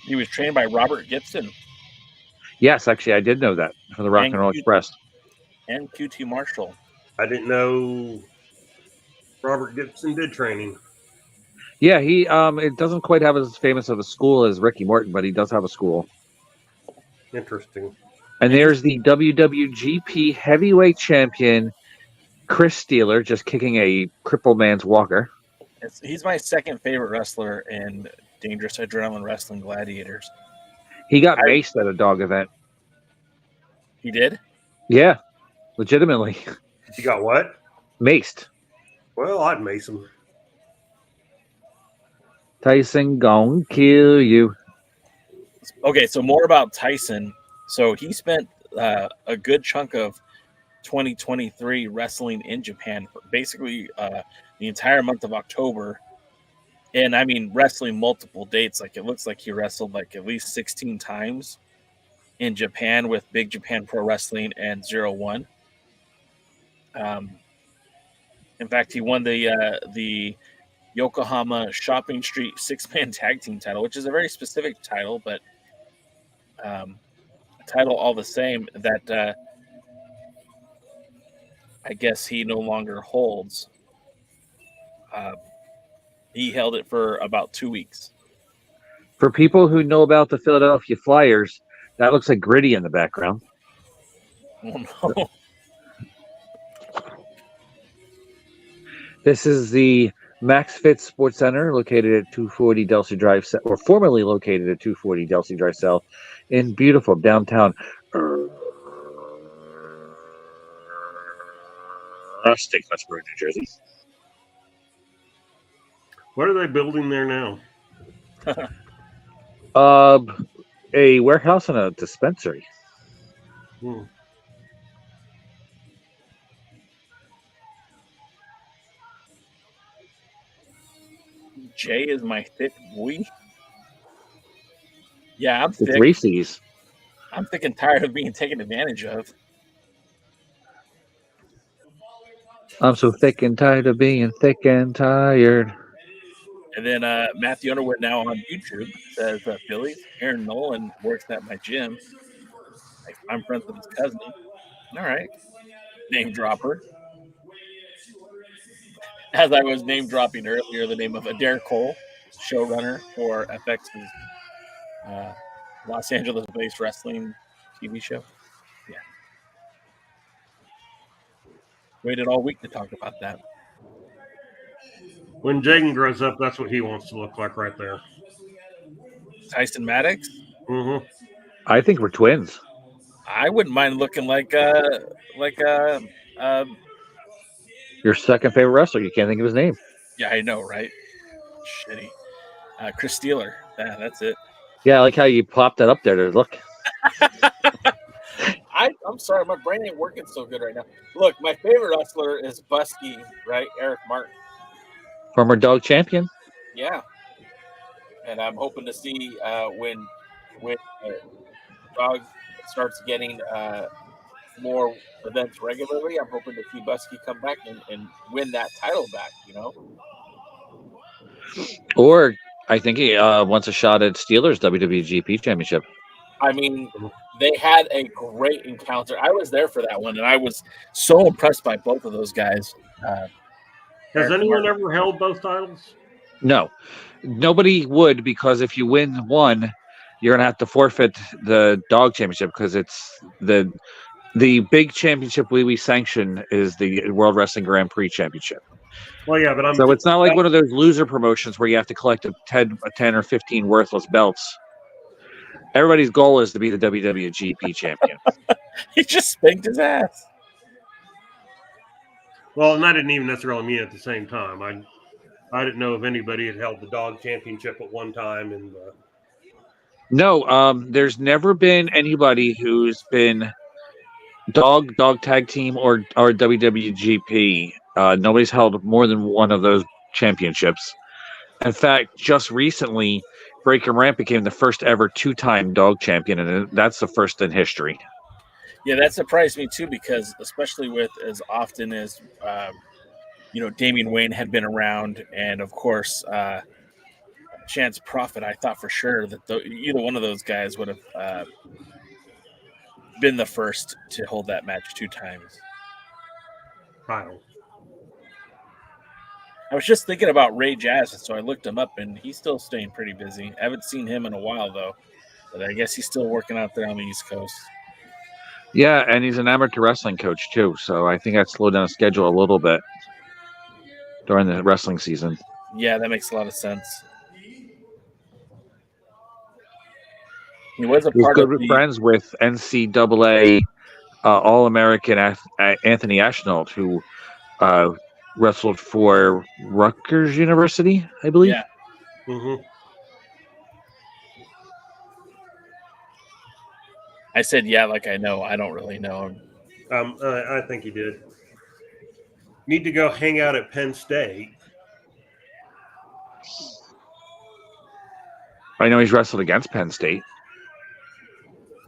Speaker 7: He was trained by Robert Gibson.
Speaker 9: Yes, actually, I did know that from the Rock and Roll Express.
Speaker 7: And QT Marshall.
Speaker 8: I didn't know Robert Gibson did training.
Speaker 9: Yeah, he it doesn't quite have as famous of a school as Ricky Morton, but he does have a school.
Speaker 8: Interesting.
Speaker 9: And there's the WWGP heavyweight champion, Chris Steeler, just kicking a crippled man's walker.
Speaker 7: He's my second favorite wrestler in Dangerous Adrenaline Wrestling Gladiators.
Speaker 9: He got maced at a Dawg event.
Speaker 7: He did?
Speaker 9: Yeah, legitimately.
Speaker 8: He got what?
Speaker 9: Maced.
Speaker 8: Well, I'd mace him.
Speaker 9: Tyson gon' kill you.
Speaker 7: Okay, so more about Tyson. So he spent a good chunk of 2023 wrestling in Japan, for basically the entire month of October. And I mean, wrestling multiple dates. Like it looks like he wrestled like at least 16 times in Japan with Big Japan Pro Wrestling and 0-1. In fact, he won the Yokohama Shopping Street 6-man tag team title, which is a very specific title, but a title all the same that I guess he no longer holds. He held it for about 2 weeks.
Speaker 9: For people who know about the Philadelphia Flyers, that looks like Gritty in the background.
Speaker 7: Oh, no.
Speaker 9: This is the Max Fit Sports Center, located at 240 Delsey Drive, or formerly located at 240 Delsey Drive South, in beautiful downtown Rustic, Westboro, New Jersey.
Speaker 8: What are they building there now?
Speaker 9: A warehouse and a dispensary.
Speaker 7: Jay is my thick boy. Yeah, I'm
Speaker 9: It's
Speaker 7: thick.
Speaker 9: Reese's.
Speaker 7: I'm thick and tired of being taken advantage of.
Speaker 9: I'm so thick and tired of being thick and tired.
Speaker 7: And then Matthew Underwood now on YouTube says, Billy, Aaron Nolan works at my gym. I'm friends with his cousin. All right. Name dropper. As I was name dropping earlier, the name of Adair Cole, showrunner for FX's Los Angeles-based wrestling TV show. Yeah. Waited all week to talk about that.
Speaker 8: When Jaden grows up, that's what he wants to look like right there.
Speaker 7: Tyson Maddox?
Speaker 8: Mm-hmm.
Speaker 9: I think we're twins.
Speaker 7: I wouldn't mind looking like
Speaker 9: your second favorite wrestler. You can't think of his name.
Speaker 7: Yeah, I know, right? Shitty. Chris Steeler. Yeah, that's it.
Speaker 9: Yeah, I like how you popped that up there to look.
Speaker 7: I'm sorry, my brain ain't working so good right now. Look, my favorite wrestler is Busky, right? Eric Martin.
Speaker 9: Former Dawg champion.
Speaker 7: Yeah. And I'm hoping to see when Dawg starts getting more events regularly, I'm hoping to see Busky come back and win that title back, you know?
Speaker 9: Or I think he wants a shot at Steelers' WWGP championship.
Speaker 7: I mean, they had a great encounter. I was there for that one, and I was so impressed by both of those guys.
Speaker 8: Has anyone ever held both titles?
Speaker 9: No. Nobody would, because if you win one, you're going to have to forfeit the Dawg championship, because it's the big championship we sanction is the World Wrestling Grand Prix championship.
Speaker 8: Well, yeah, but
Speaker 9: so it's not like one of those loser promotions where you have to collect a 10 or 15 worthless belts. Everybody's goal is to be the WWGP champion.
Speaker 7: He just spanked his ass.
Speaker 8: Well, and I didn't even necessarily mean it at the same time. I didn't know if anybody had held the Dawg championship at one time. And
Speaker 9: no, there's never been anybody who's been Dawg tag team or WWGP. Nobody's held more than one of those championships. In fact, just recently, Breaker Ramp became the first ever two-time Dawg champion, and that's the first in history.
Speaker 7: Yeah, that surprised me too, because especially with as often as Damian Wayne had been around, and of course Chance Prophet, I thought for sure that either one of those guys would have been the first to hold that match two times.
Speaker 8: Wow.
Speaker 7: I was just thinking about Ray Jazz, so I looked him up, and he's still staying pretty busy. I haven't seen him in a while, though, but I guess he's still working out there on the East Coast.
Speaker 9: Yeah, and he's an amateur wrestling coach, too, so I think that slowed down his schedule a little bit during the wrestling season.
Speaker 7: Yeah, that makes a lot of sense. He was a part of
Speaker 9: friends with NCAA All-American Anthony Ashnault, who wrestled for Rutgers University, I believe.
Speaker 7: Yeah.
Speaker 8: Mm-hmm.
Speaker 7: I said, yeah, like I know. I don't really know him.
Speaker 8: I think he did. Need to go hang out at Penn State.
Speaker 9: I know he's wrestled against Penn State.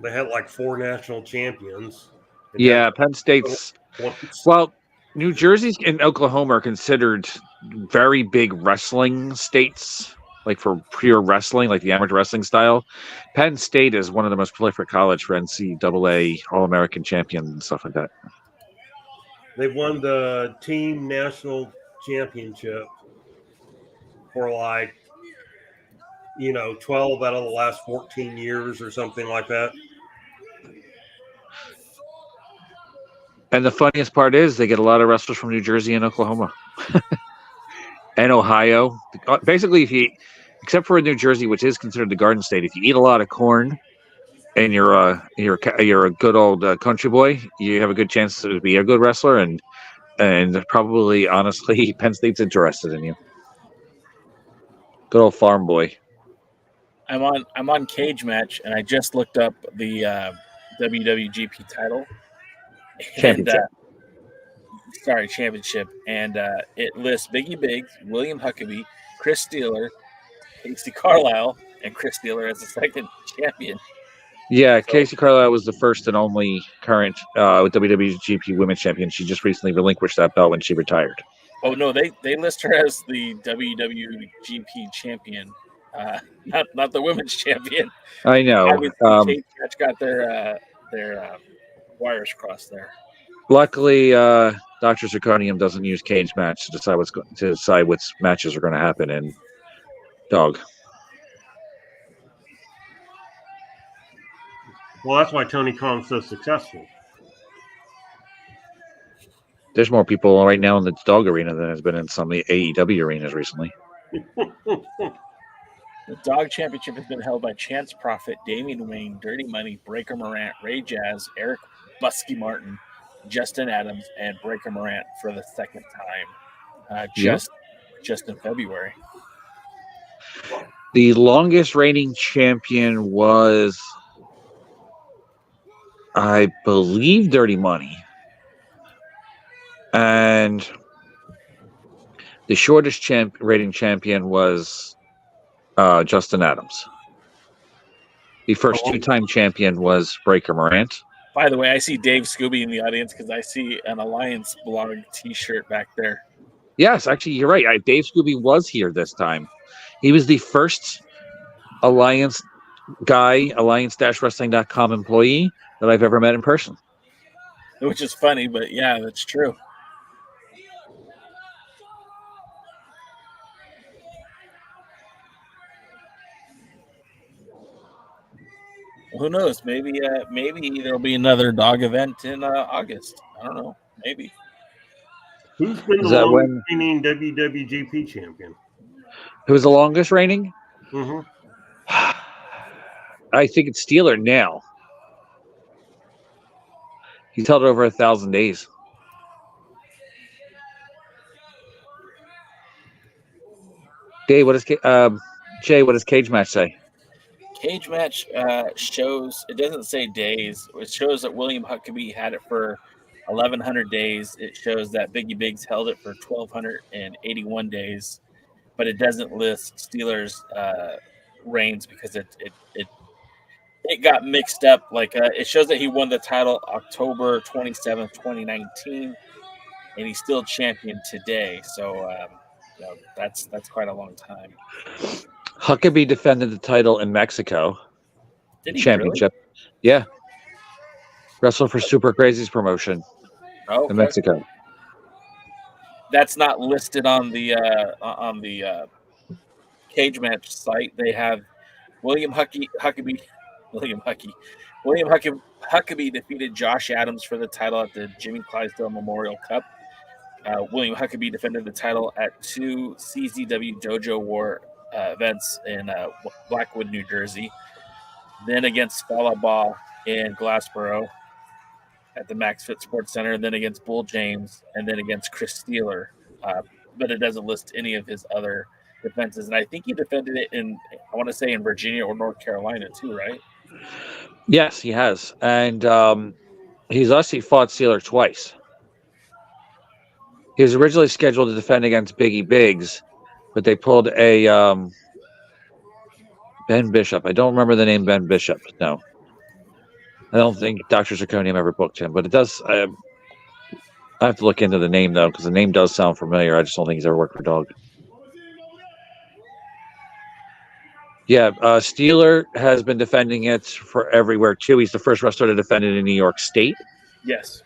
Speaker 8: They had like 4 national champions.
Speaker 9: Yeah, Penn State's... Well, New Jersey and Oklahoma are considered very big wrestling states, like for pure wrestling, like the amateur wrestling style. Penn State is one of the most prolific college for NCAA All-American champions and stuff like that.
Speaker 8: They've won the team national championship for 12 out of the last 14 years or something like that.
Speaker 9: And the funniest part is they get a lot of wrestlers from New Jersey and Oklahoma. and Ohio. Basically, except for New Jersey, which is considered the Garden State, if you eat a lot of corn and you're a good old country boy, you have a good chance to be a good wrestler, and probably, honestly, Penn State's interested in you. Good old farm boy.
Speaker 7: I'm on Cage Match, and I just looked up the WWGP title.
Speaker 9: Championship.
Speaker 7: Championship. And it lists Biggie Biggs, William Huckabee, Chris Steeler, Casey Carlisle, and Chris Steeler as the second champion.
Speaker 9: Yeah, Casey Carlisle was the first and only current WWGP Women's Champion. She just recently relinquished that belt when she retired.
Speaker 7: Oh, no, they list her as the WWGP champion, not the Women's Champion.
Speaker 9: I know.
Speaker 7: Cage Match got their wires crossed there.
Speaker 9: Luckily, Dr. Zirconium doesn't use Cage Match to decide which matches are going to happen in Dawg.
Speaker 8: Well, that's why Tony Khan's so successful.
Speaker 9: There's more people right now in the Dawg arena than has been in some of the AEW arenas recently.
Speaker 7: The Dawg Championship has been held by Chance Prophet, Damian Wayne, Dirty Money, Breaker Morant, Ray Jazz, Eric Busky Martin, Justin Adams, and Breaker Morant for the second time, just in February.
Speaker 9: The longest reigning champion was, I believe, Dirty Money. And the shortest rating champion was Justin Adams. The first two-time champion was Breaker Morant.
Speaker 7: By the way, I see Dave Scooby in the audience because I see an Alliance Blog T-shirt back there.
Speaker 9: Yes, actually, you're right. Dave Scooby was here this time. He was the first Alliance guy, alliance-wrestling.com employee that I've ever met in person.
Speaker 7: Which is funny, but yeah, that's true. Who knows? Maybe there'll be another Dawg event in August. I don't know. Maybe.
Speaker 8: Who's been the longest reigning WWGP champion?
Speaker 9: Who's the longest reigning?
Speaker 8: Mm-hmm.
Speaker 9: I think it's Steeler now. He's held it over 1,000 days. Dave, Jay, what does Cage Match say?
Speaker 7: Cage Match shows, it doesn't say days. It shows that William Huckabee had it for 1,100 days. It shows that Biggie Biggs held it for 1,281 days, but it doesn't list Steelers' reigns because it got mixed up. Like it shows that he won the title October 27th, 2019, and he's still champion today. So that's quite a long time.
Speaker 9: Huckabee defended the title in Mexico.
Speaker 7: Did he
Speaker 9: championship?
Speaker 7: Really?
Speaker 9: Yeah. Wrestled for Super Crazy's promotion in Mexico.
Speaker 7: That's not listed on the Cage Match site. They have William Huckabee defeated Josh Adams for the title at the Jimmy Clydesdale Memorial Cup. William Huckabee defended the title at 2 CZW Dojo War events in Blackwood, New Jersey. Then against Falaba in Glassboro at the Max Fit Sports Center. Then against Bull James, and then against Chris Steeler. But it doesn't list any of his other defenses. And I think he defended it in Virginia or North Carolina too, right?
Speaker 9: Yes, he has. And he's actually fought Steeler twice. He was originally scheduled to defend against Biggie Biggs, but they pulled a Ben Bishop. I don't remember the name Ben Bishop. No. I don't think Dr. Zirconium ever booked him, but it does. I have to look into the name, though, because the name does sound familiar. I just don't think he's ever worked for Dawg. Yeah, Steeler has been defending it for everywhere, too. He's the first wrestler to defend it in New York State.
Speaker 7: Yes.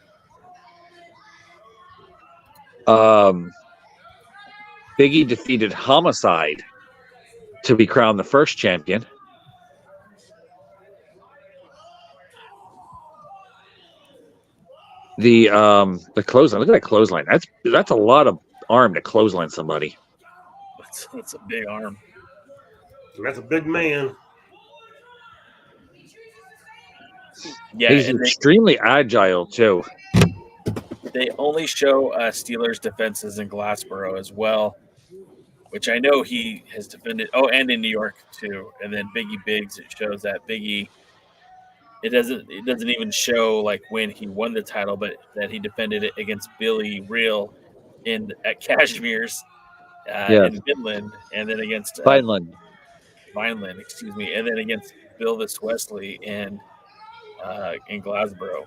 Speaker 9: Biggie defeated Homicide to be crowned the first champion. The clothesline. Look at that clothesline. That's a lot of arm to clothesline somebody.
Speaker 7: That's a big arm.
Speaker 8: That's a big man.
Speaker 7: Yeah,
Speaker 9: he's
Speaker 7: and
Speaker 9: extremely agile too.
Speaker 7: they only show Steelers defenses in Glassboro as well, which I know he has defended. Oh, and in New York too. And then Biggie Biggs, it shows that Biggie. It doesn't even show like when he won the title, but that he defended it against Billy Real at Cashmere's in Midland, and then against
Speaker 9: Vineland,
Speaker 7: excuse me, and then against Bilvis Wesley in Glassboro.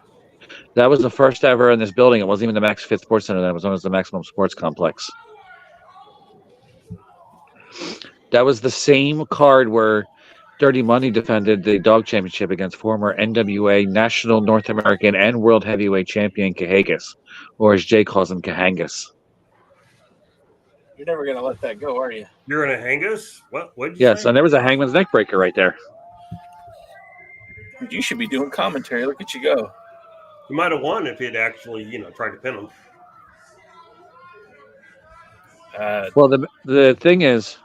Speaker 9: That was the first ever in this building. It wasn't even the Max Fifth Sports Center. That was known as the Maximum Sports Complex. That was the same card where Dirty Money defended the Dawg Championship against former NWA National North American and World Heavyweight Champion Cahagas, or as Jay calls him, Cahangas.
Speaker 7: You're never gonna let that go, are you?
Speaker 8: You're gonna hang us? What? What'd you
Speaker 9: Yes,
Speaker 8: say?
Speaker 9: and there was a Hangman's neck breaker right there.
Speaker 7: You should be doing commentary. Look at you go.
Speaker 8: He might have won if he'd actually, tried to pin him.
Speaker 9: Well, the thing is,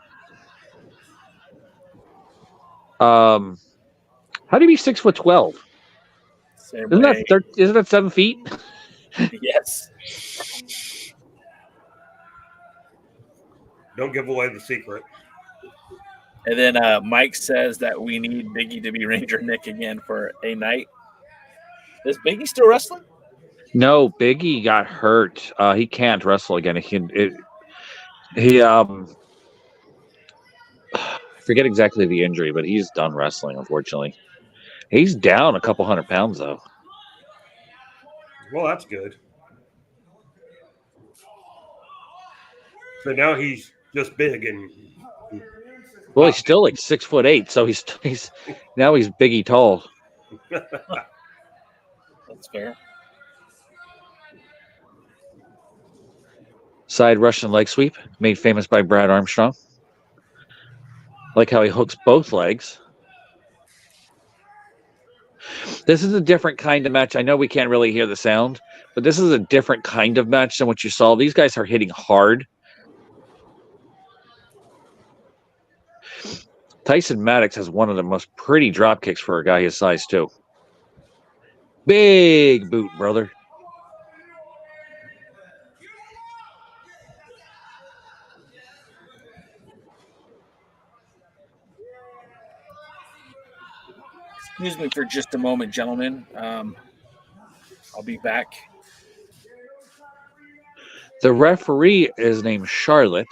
Speaker 9: how do you be 6'12"? Isn't that 7 feet?
Speaker 7: Yes.
Speaker 8: Don't give away the secret.
Speaker 7: And then Mike says that we need Biggie to be Ranger Nick again for a night. Is Biggie still wrestling?
Speaker 9: No, Biggie got hurt. He can't wrestle again. I forget exactly the injury, but he's done wrestling, unfortunately. He's down a couple 100 pounds, though.
Speaker 8: Well, that's good. So now he's just big and.
Speaker 9: Well, he's still like 6'8", so he's now he's Biggie tall.
Speaker 7: That's fair.
Speaker 9: Side Russian leg sweep, made famous by Brad Armstrong. Like how he hooks both legs. This is a different kind of match. I know we can't really hear the sound, but this is a different kind of match than what you saw. These guys are hitting hard. Tyson Maddox has one of the most pretty drop kicks for a guy his size, too. Big boot, brother.
Speaker 7: Excuse me for just a moment, gentlemen. I'll be back.
Speaker 9: The referee is named Charlotte.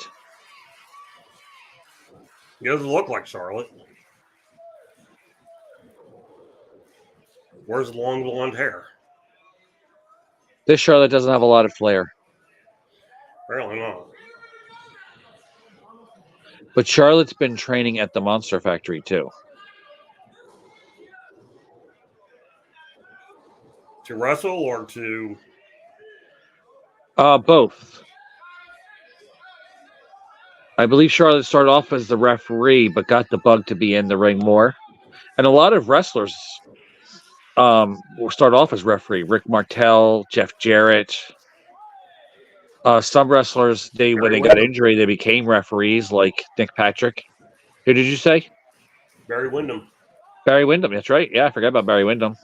Speaker 8: He doesn't look like Charlotte. Where's the long blonde hair?
Speaker 9: This Charlotte doesn't have a lot of flair.
Speaker 8: Apparently not.
Speaker 9: But Charlotte's been training at the Monster Factory, too.
Speaker 8: To wrestle or to...
Speaker 9: Both. I believe Charlotte started off as the referee, but got the bug to be in the ring more. And a lot of wrestlers will start off as referee. Rick Martel, Jeff Jarrett. Some wrestlers, when they got injured, they became referees, like Nick Patrick. Who did you say?
Speaker 8: Barry Windham.
Speaker 9: Barry Windham, that's right. Yeah, I forgot about Barry Windham.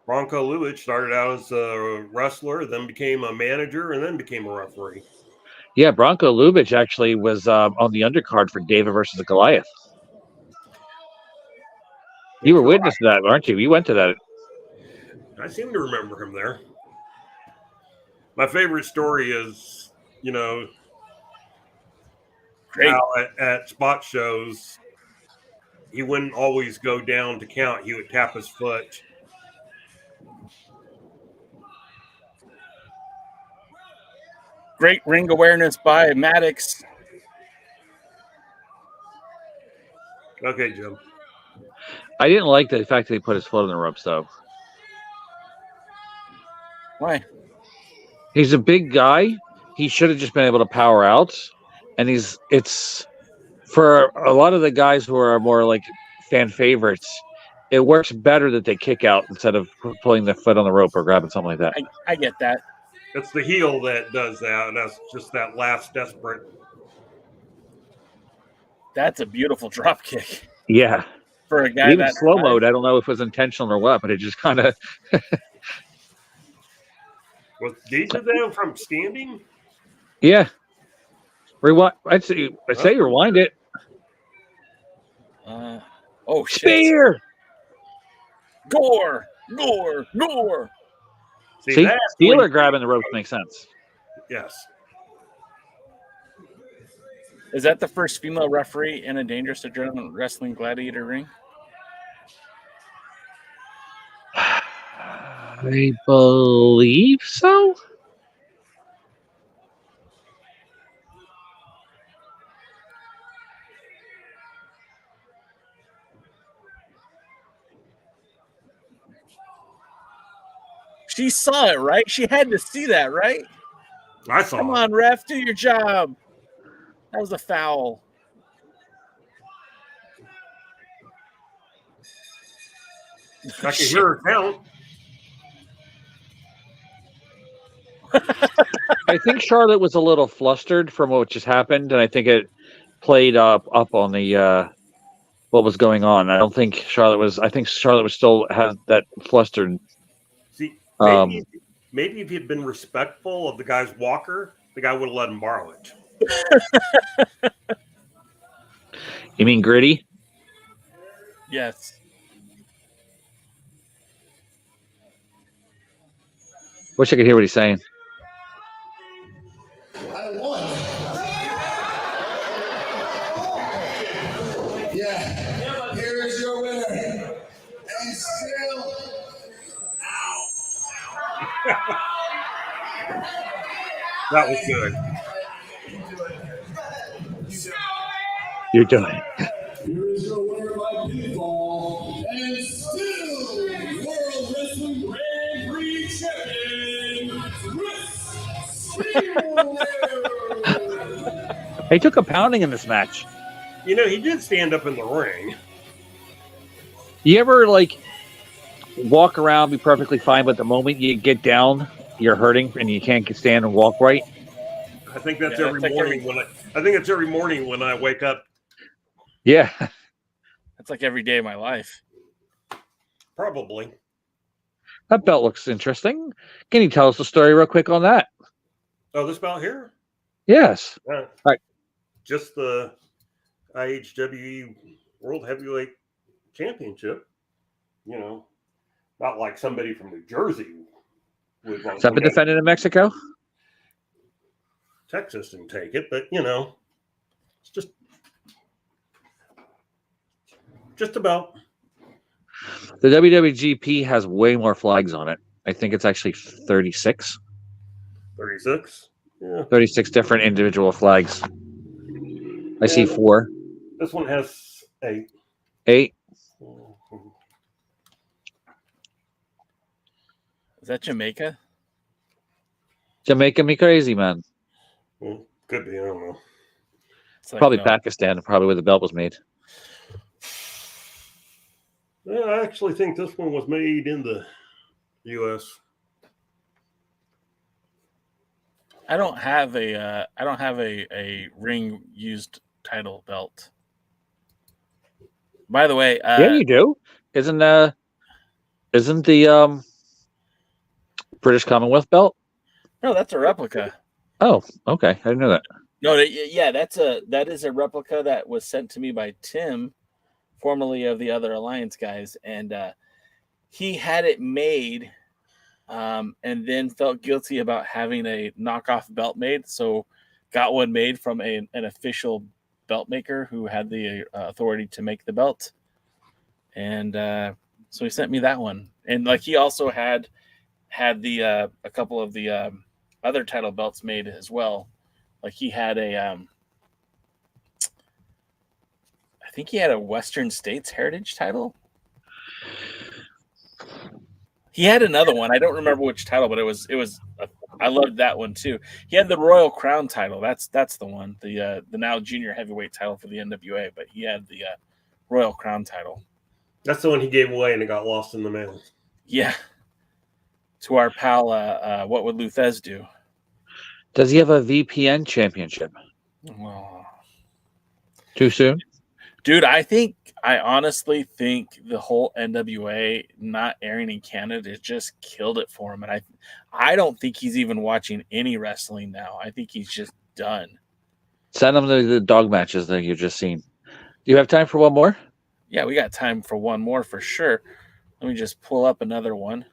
Speaker 8: Bronco Lubitsch started out as a wrestler, then became a manager, and then became a referee.
Speaker 9: Yeah, Bronco Lubitsch actually was on the undercard for David versus Goliath. You were witness to that, aren't you? You went to that.
Speaker 8: I seem to remember him there. My favorite story is, how at spot shows, he wouldn't always go down to count. He would tap his foot.
Speaker 7: Great ring awareness by Maddox.
Speaker 8: Okay, Jim.
Speaker 9: I didn't like the fact that he put his foot on the ropes, though.
Speaker 7: Why?
Speaker 9: He's a big guy. He should have just been able to power out. And it's for a lot of the guys who are more like fan favorites, it works better that they kick out instead of pulling their foot on the rope or grabbing something like that.
Speaker 7: I get that.
Speaker 8: It's the heel that does that, and that's just that last desperate.
Speaker 7: That's a beautiful drop kick.
Speaker 9: Yeah.
Speaker 7: For a guy
Speaker 9: even
Speaker 7: that
Speaker 9: slow mode, I don't know if it was intentional or what, but it just kind of.
Speaker 8: Was Geisha down from standing?
Speaker 9: Yeah. Rewind. I'd say rewind it.
Speaker 7: Oh shit!
Speaker 9: Spear.
Speaker 7: Gore.
Speaker 9: See Steeler grabbing the rope makes sense.
Speaker 8: Yes.
Speaker 7: Is that the first female referee in a dangerous adrenaline wrestling gladiator ring?
Speaker 9: I believe so.
Speaker 7: She saw it, right? She had to see that, right?
Speaker 8: I saw
Speaker 7: Come
Speaker 8: it.
Speaker 7: on, ref, do your job. That was a foul.
Speaker 8: I can hear her count.
Speaker 9: I think Charlotte was a little flustered from what just happened, and I think it played up on the what was going on. I don't think Charlotte was. I think Charlotte was still had that flustered.
Speaker 8: See,
Speaker 9: Um,
Speaker 8: maybe if he'd been respectful of the guy's walker, the guy would have let him borrow it.
Speaker 9: You mean Gritty?
Speaker 7: Yes.
Speaker 9: Wish I could hear what he's saying.
Speaker 10: I won. Yeah, here is your winner. And still,
Speaker 8: That was good.
Speaker 9: You're doing.
Speaker 10: here is your winner by pinfall. And still, World Wrestling Grand Prix champion, Chris Steeler.
Speaker 9: He took a pounding in this match.
Speaker 8: You know, he did stand up in the ring.
Speaker 9: You ever walk around, be perfectly fine, but the moment you get down, you're hurting and you can't stand and walk right?
Speaker 8: I think that's every morning I think it's every morning when I wake up.
Speaker 9: Yeah.
Speaker 7: That's like every day of my life.
Speaker 8: Probably.
Speaker 9: That belt looks interesting. Can you tell us the story real quick on that?
Speaker 8: Oh, this belt here?
Speaker 9: Yes. Right.
Speaker 8: Just the IHWE World Heavyweight Championship. You know, not like somebody from New Jersey would want
Speaker 9: Has that been defended in Mexico?
Speaker 8: Texas didn't take it, but you know, it's just about.
Speaker 9: The WWGP has way more flags on it. I think it's actually 36.
Speaker 8: 36? Yeah.
Speaker 9: 36 different individual flags. I see 4.
Speaker 8: This one has 8.
Speaker 9: 8.
Speaker 7: Is that Jamaica?
Speaker 9: Jamaica me crazy, man.
Speaker 8: Well, could be, I don't know.
Speaker 9: Probably Pakistan, probably where the belt was made.
Speaker 8: Yeah, I actually think this one was made in the U.S.
Speaker 7: I don't have a ring used title belt. By the way,
Speaker 9: yeah, you do. Isn't the British Commonwealth belt?
Speaker 7: No, that's a replica.
Speaker 9: Oh, okay. I didn't know that.
Speaker 7: No, yeah, that is a replica that was sent to me by Tim, formerly of the Other Alliance guys, and he had it made, and then felt guilty about having a knockoff belt made, so got one made from an official belt maker who had the authority to make the belt, and so he sent me that one, and he also had the a couple of the other title belts made as well. He had I think he had a Western States Heritage title. He had another one. I don't remember which title, but it was. I loved that one too. He had the Royal Crown title. That's the one. The now junior heavyweight title for the NWA. But he had the Royal Crown title.
Speaker 8: That's the one he gave away and it got lost in the mail.
Speaker 7: Yeah. To our pal, What Would Luthez Do?
Speaker 9: Does he have a VPN championship?
Speaker 7: Oh.
Speaker 9: Too soon?
Speaker 7: Dude, I honestly think the whole NWA not airing in Canada just killed it for him. And I don't think he's even watching any wrestling now. I think he's just done.
Speaker 9: Send him the dog matches that you've just seen. Do you have time for one more?
Speaker 7: Yeah, we got time for one more for sure. Let me just pull up another one.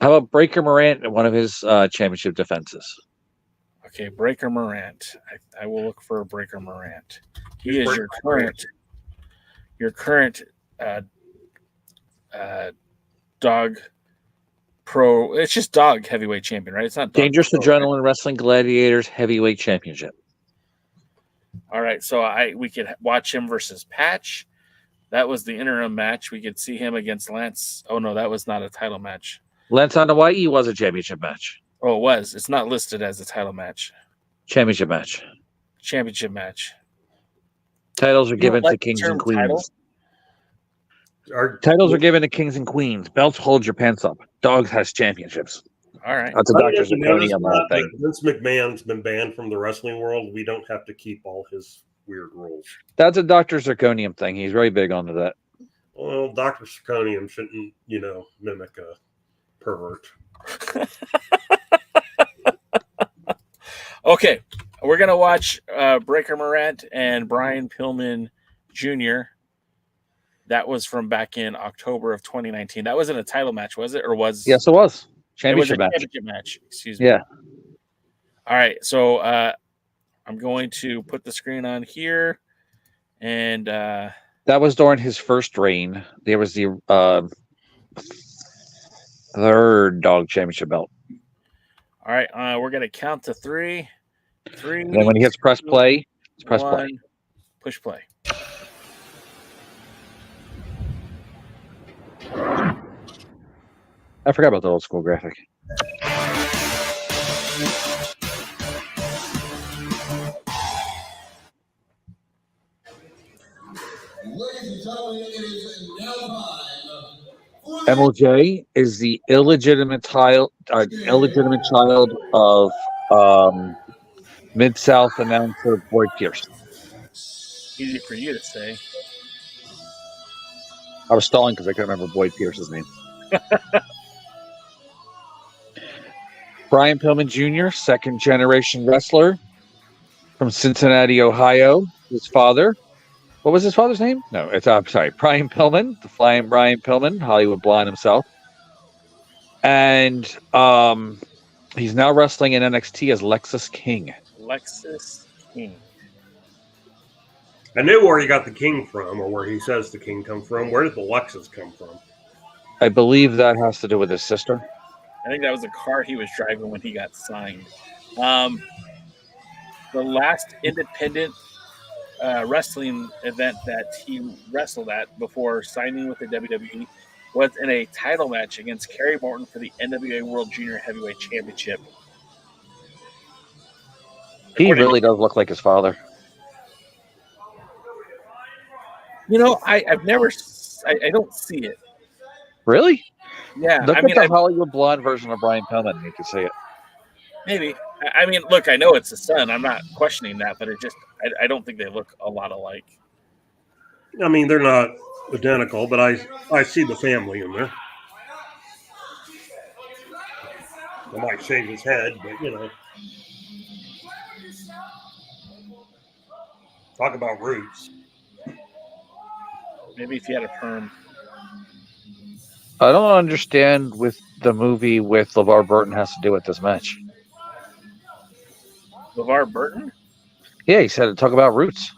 Speaker 9: How about Breaker Morant in one of his championship defenses?
Speaker 7: Okay, Breaker Morant. I will look for Breaker Morant. He is your current Dawg Pro. It's just Dawg heavyweight champion, right? It's not Dawg
Speaker 9: Dangerous
Speaker 7: Pro,
Speaker 9: Adrenaline
Speaker 7: right?
Speaker 9: Wrestling Gladiators heavyweight championship.
Speaker 7: All right, so we could watch him versus Patch. That was the interim match. We could see him against Lance. Oh no, that was not a title match.
Speaker 9: Lance on Hawaii was a championship match.
Speaker 7: Oh, it was. It's not listed as a title match.
Speaker 9: Championship match.
Speaker 7: Championship match.
Speaker 9: Titles are given to kings and queens. Titles are given to kings and queens. Belts hold your pants up. Dogs has championships.
Speaker 7: All right.
Speaker 9: That's a Dr. Zirconium thing.
Speaker 8: Vince McMahon's been banned from the wrestling world. We don't have to keep all his weird rules.
Speaker 9: That's a Dr. Zirconium thing. He's very big onto that.
Speaker 8: Well, Dr. Zirconium shouldn't, mimic a pervert.
Speaker 7: Okay, we're going to watch Breaker Morant and Brian Pillman Jr. That was from back in October of 2019. That wasn't a title match, was it? Or was
Speaker 9: Yes, it was.
Speaker 7: Championship
Speaker 9: match.
Speaker 7: Championship match. Excuse me.
Speaker 9: Yeah.
Speaker 7: All right, so I'm going to put the screen on here. And
Speaker 9: that was during his first reign. There was the third Dawg championship belt.
Speaker 7: All right, we're going to count to three.
Speaker 9: And then when he hits press play, it's press play.
Speaker 7: Push play.
Speaker 9: I forgot about the old school graphic. MLJ is the illegitimate child of Mid-South announcer Boyd Pierce.
Speaker 7: Easy for you to say.
Speaker 9: I was stalling because I couldn't remember Boyd Pierce's name. Brian Pillman Jr., second-generation wrestler from Cincinnati, Ohio. His father. What was his father's name? No, Brian Pillman, the Flying Brian Pillman, Hollywood Blonde himself. And he's now wrestling in NXT as Lexus King.
Speaker 7: Lexus King.
Speaker 8: I knew where he got the king from, or where he says the king come from. Where did the Lexus come from?
Speaker 9: I believe that has to do with his sister.
Speaker 7: I think that was a car he was driving when he got signed. The last independent wrestling event that he wrestled at before signing with the WWE was in a title match against Kerry Morton for the NWA World Junior Heavyweight Championship.
Speaker 9: He really does look like his father.
Speaker 7: I've never, I don't see it.
Speaker 9: Really?
Speaker 7: Yeah.
Speaker 9: Look at the Hollywood Blonde version of Brian Pillman, and you can see it.
Speaker 7: Maybe. I mean, look, I know it's his son. I'm not questioning that, but I don't think they look a lot alike.
Speaker 8: I mean, they're not identical, but I see the family in there. I might shave his head, but talk about roots.
Speaker 7: Maybe if you had a perm.
Speaker 9: I don't understand with the movie with LeVar Burton has to do with this match.
Speaker 7: LeVar Burton?
Speaker 9: Yeah, he said talk about roots.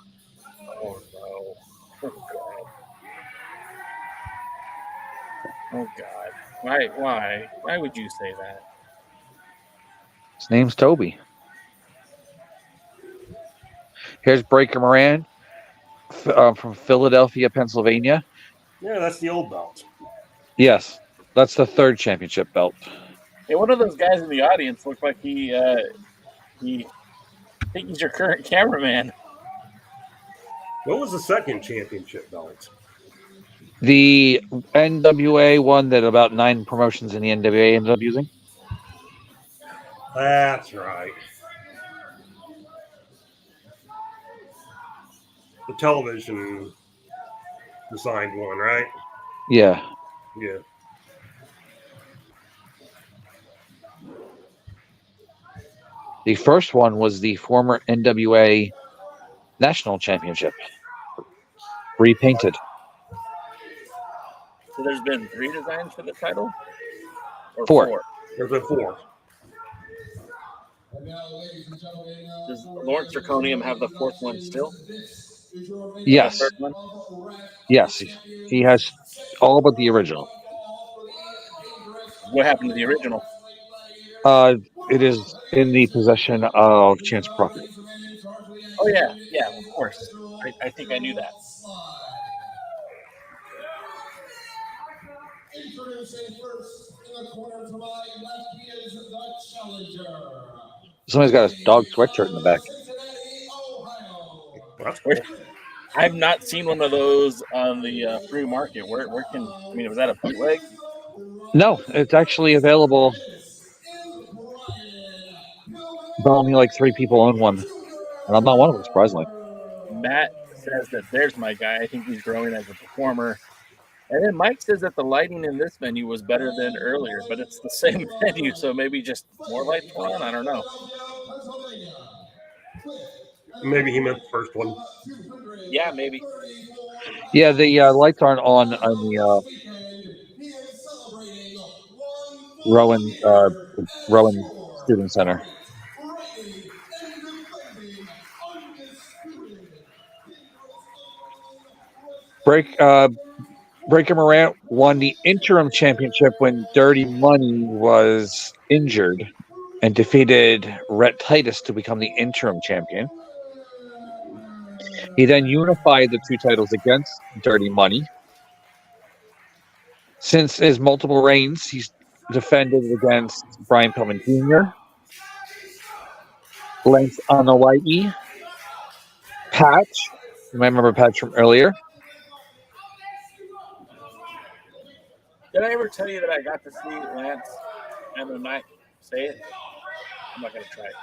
Speaker 7: Oh no! Oh god! Oh god! Why would you say that?
Speaker 9: His name's Toby. Here's Breaker Moran from Philadelphia, Pennsylvania.
Speaker 8: Yeah, that's the old belt.
Speaker 9: Yes, that's the third championship belt.
Speaker 7: Hey, one of those guys in the audience looked like he I think he's your current cameraman.
Speaker 8: What was the second championship belt?
Speaker 9: The NWA one that about 9 promotions in the NWA ended up using.
Speaker 8: That's right. The television designed one, right?
Speaker 9: Yeah.
Speaker 8: Yeah.
Speaker 9: The first one was the former NWA National Championship, repainted.
Speaker 7: So there's been 3 designs for the title? Or
Speaker 9: 4.
Speaker 8: There's been 4.
Speaker 7: Does Lawrence Zirconium have the 4th one still?
Speaker 9: Yes.
Speaker 7: The 3rd one?
Speaker 9: Yes. He has all but the original.
Speaker 7: What happened to the original?
Speaker 9: It is in the possession of Chance Crockett.
Speaker 7: Oh, yeah. Yeah, of course. I think I knew that.
Speaker 10: Introducing first in the corner to my left, he is the challenger.
Speaker 9: Somebody's got a Dawg sweatshirt in the back.
Speaker 8: That's cool.
Speaker 7: I've not seen one of those on the free market. Where can, I mean, was that a bootleg?
Speaker 9: No, it's actually available. But only like 3 people own one. And I'm not one of them, surprisingly.
Speaker 7: Matt says that there's my guy. I think he's growing as a performer. And then Mike says that the lighting in this venue was better than earlier, but it's the same venue, so maybe just more lights on. I don't know.
Speaker 8: Maybe he meant the first one.
Speaker 7: Yeah, maybe.
Speaker 9: Yeah, the lights aren't on the Rowan Student Center. Breaker Morant won the interim championship when Dirty Money was injured and defeated Rhett Titus to become the interim champion. He then unified the 2 titles against Dirty Money. Since his multiple reigns, he's defended against Brian Pillman Jr., Lance Anoa'i, Patch. You might remember Patch from earlier.
Speaker 7: Did I ever tell you that I got to see Lance Anoa'i? Say it. I'm not going to try it.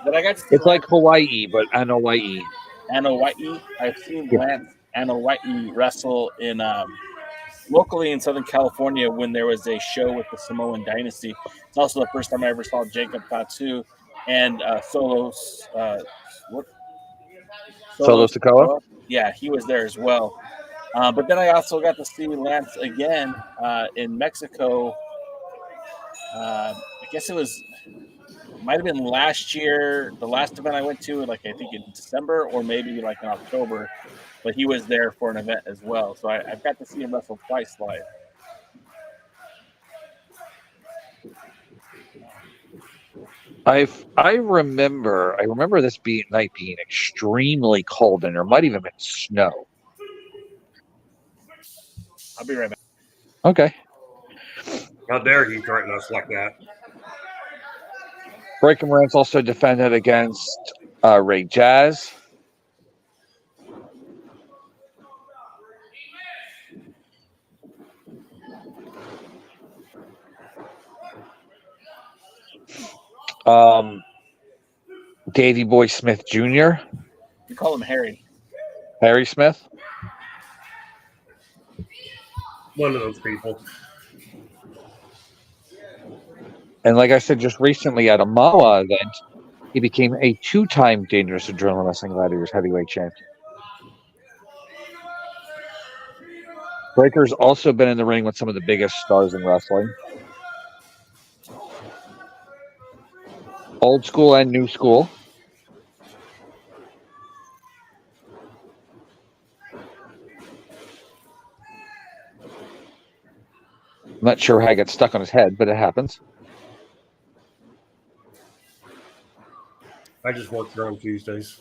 Speaker 7: That I got to see
Speaker 9: It's like Hawaii, but Anoa'i.
Speaker 7: Anoa'i. I've seen Lance Anoa'i wrestle in locally in Southern California when there was a show with the Samoan Dynasty. It's also the first time I ever saw Jacob Fatu and Solos.
Speaker 9: Solos Sikoa?
Speaker 7: Yeah, he was there as well. But then I also got to see Lance again in Mexico. I guess might have been last year, the last event I went to, like I think in December or maybe like in October. But he was there for an event as well. So I've got to see him wrestle twice live.
Speaker 9: I remember this night being extremely cold, and there might even have been snow.
Speaker 7: I'll be right back.
Speaker 9: Okay.
Speaker 8: How dare he threaten us like that?
Speaker 9: Breaker Morant's also defended against Ray Jazz. Davey Boy Smith Jr.
Speaker 7: You call him Harry.
Speaker 9: Harry Smith.
Speaker 8: One of those people.
Speaker 9: And like I said, just recently at a MAWA event, he became a 2-time Dangerous Adrenaline Wrestling Gladiators heavyweight champion. Breaker's also been in the ring with some of the biggest stars in wrestling. Old school and new school. I'm not sure how I got stuck on his head, but it happens.
Speaker 8: I just work here on Tuesdays.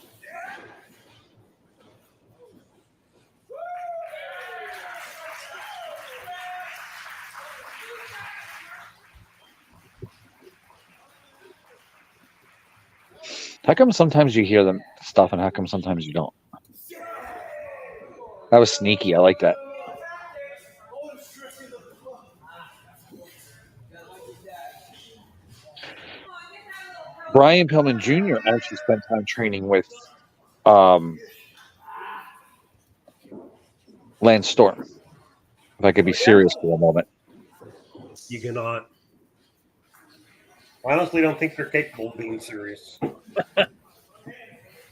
Speaker 9: How come sometimes you hear them stuff and how come sometimes you don't? That was sneaky. I like that. Brian Pillman Jr. actually spent time training with Lance Storm. If I could be serious for a moment.
Speaker 8: You cannot. I honestly don't think they're capable of being serious.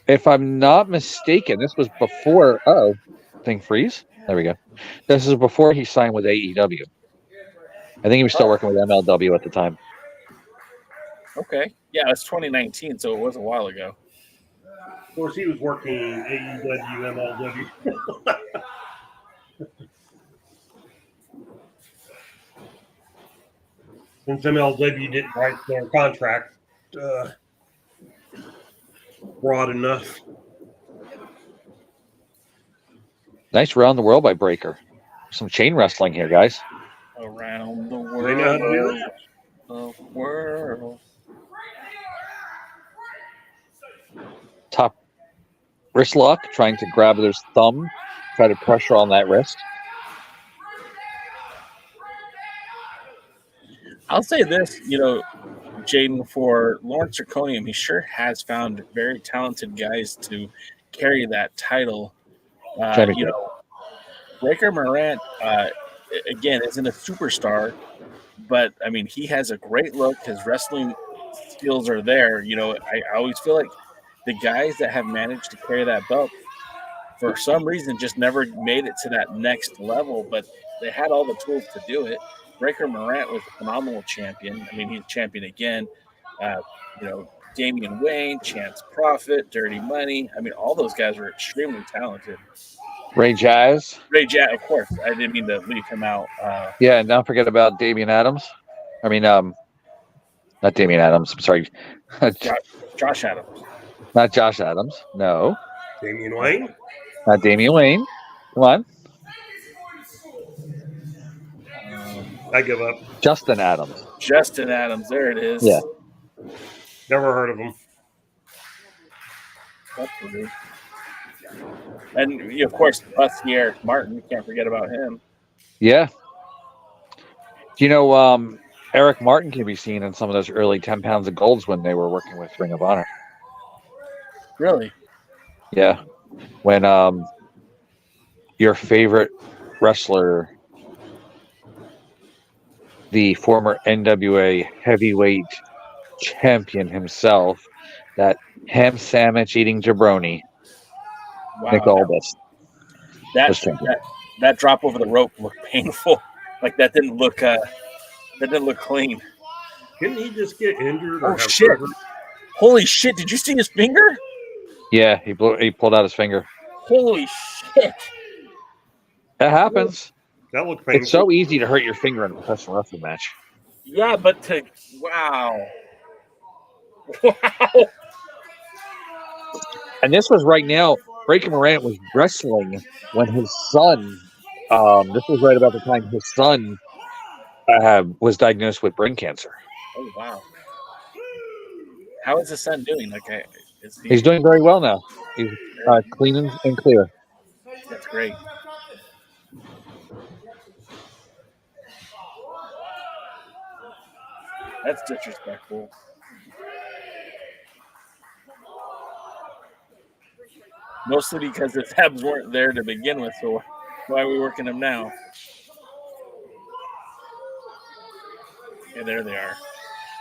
Speaker 9: If I'm not mistaken, this was before. Thing freeze. There we go. This is before he signed with AEW. I think he was still working with MLW at the time.
Speaker 7: Okay. Yeah, it's 2019, so it was a while ago.
Speaker 8: Of course, he was working AEW, MLW. Since MLW didn't write their contract broad enough.
Speaker 9: Nice round the world by Breaker. Some chain wrestling here, guys.
Speaker 7: Around the
Speaker 8: They know how to do
Speaker 7: world.
Speaker 8: that.
Speaker 7: The world.
Speaker 9: Top wrist lock, trying to grab his thumb, try to pressure on that wrist.
Speaker 7: I'll say this, Jaden, for Lawrence Zirconium, he sure has found very talented guys to carry that title. Breaker Morant, again, isn't a superstar, but, I mean, he has a great look. His wrestling skills are there. I always feel like the guys that have managed to carry that belt, for some reason, just never made it to that next level, but they had all the tools to do it. Breaker Morant was a phenomenal champion. I mean, he's champion again. Damian Wayne, Chance Prophet, Dirty Money. I mean, all those guys were extremely talented.
Speaker 9: Ray Jazz,
Speaker 7: of course. I didn't mean to leave him out.
Speaker 9: Yeah, and don't forget about Damian Adams. I mean, not Damian Adams. I'm sorry.
Speaker 7: Josh Adams.
Speaker 9: Not Josh Adams. No.
Speaker 8: Damian Wayne?
Speaker 9: Not Damian Wayne. Come on.
Speaker 8: I give up.
Speaker 9: Justin Adams.
Speaker 7: Justin Adams. There it is.
Speaker 9: Yeah.
Speaker 8: Never heard of him.
Speaker 7: That's weird. And, of course, Eric Martin. You can't forget about him.
Speaker 9: Yeah. Eric Martin can be seen in some of those early 10 pounds of golds when they were working with Ring of Honor.
Speaker 7: Really?
Speaker 9: Yeah. When your favorite wrestler, the former NWA heavyweight champion himself, that ham sandwich eating jabroni, Nick Aldis.
Speaker 7: That drop over the rope looked painful. Like that didn't look clean.
Speaker 8: Didn't he just get injured?
Speaker 7: Oh shit! Holy shit! Did you see his finger?
Speaker 9: Yeah, he pulled out his finger.
Speaker 7: Holy shit!
Speaker 9: That happens.
Speaker 8: That looked painful.
Speaker 9: It's so easy to hurt your finger in a professional wrestling match.
Speaker 7: Yeah, but wow.
Speaker 9: And this was right now. Breaker Morant was wrestling when his son. This was right about the time his son was diagnosed with brain cancer.
Speaker 7: Oh wow! How is his son doing?
Speaker 9: He's doing very well now. He's clean and clear.
Speaker 7: That's great. That's disrespectful. Mostly because the tabs weren't there to begin with, so why are we working them now? Yeah, there they are.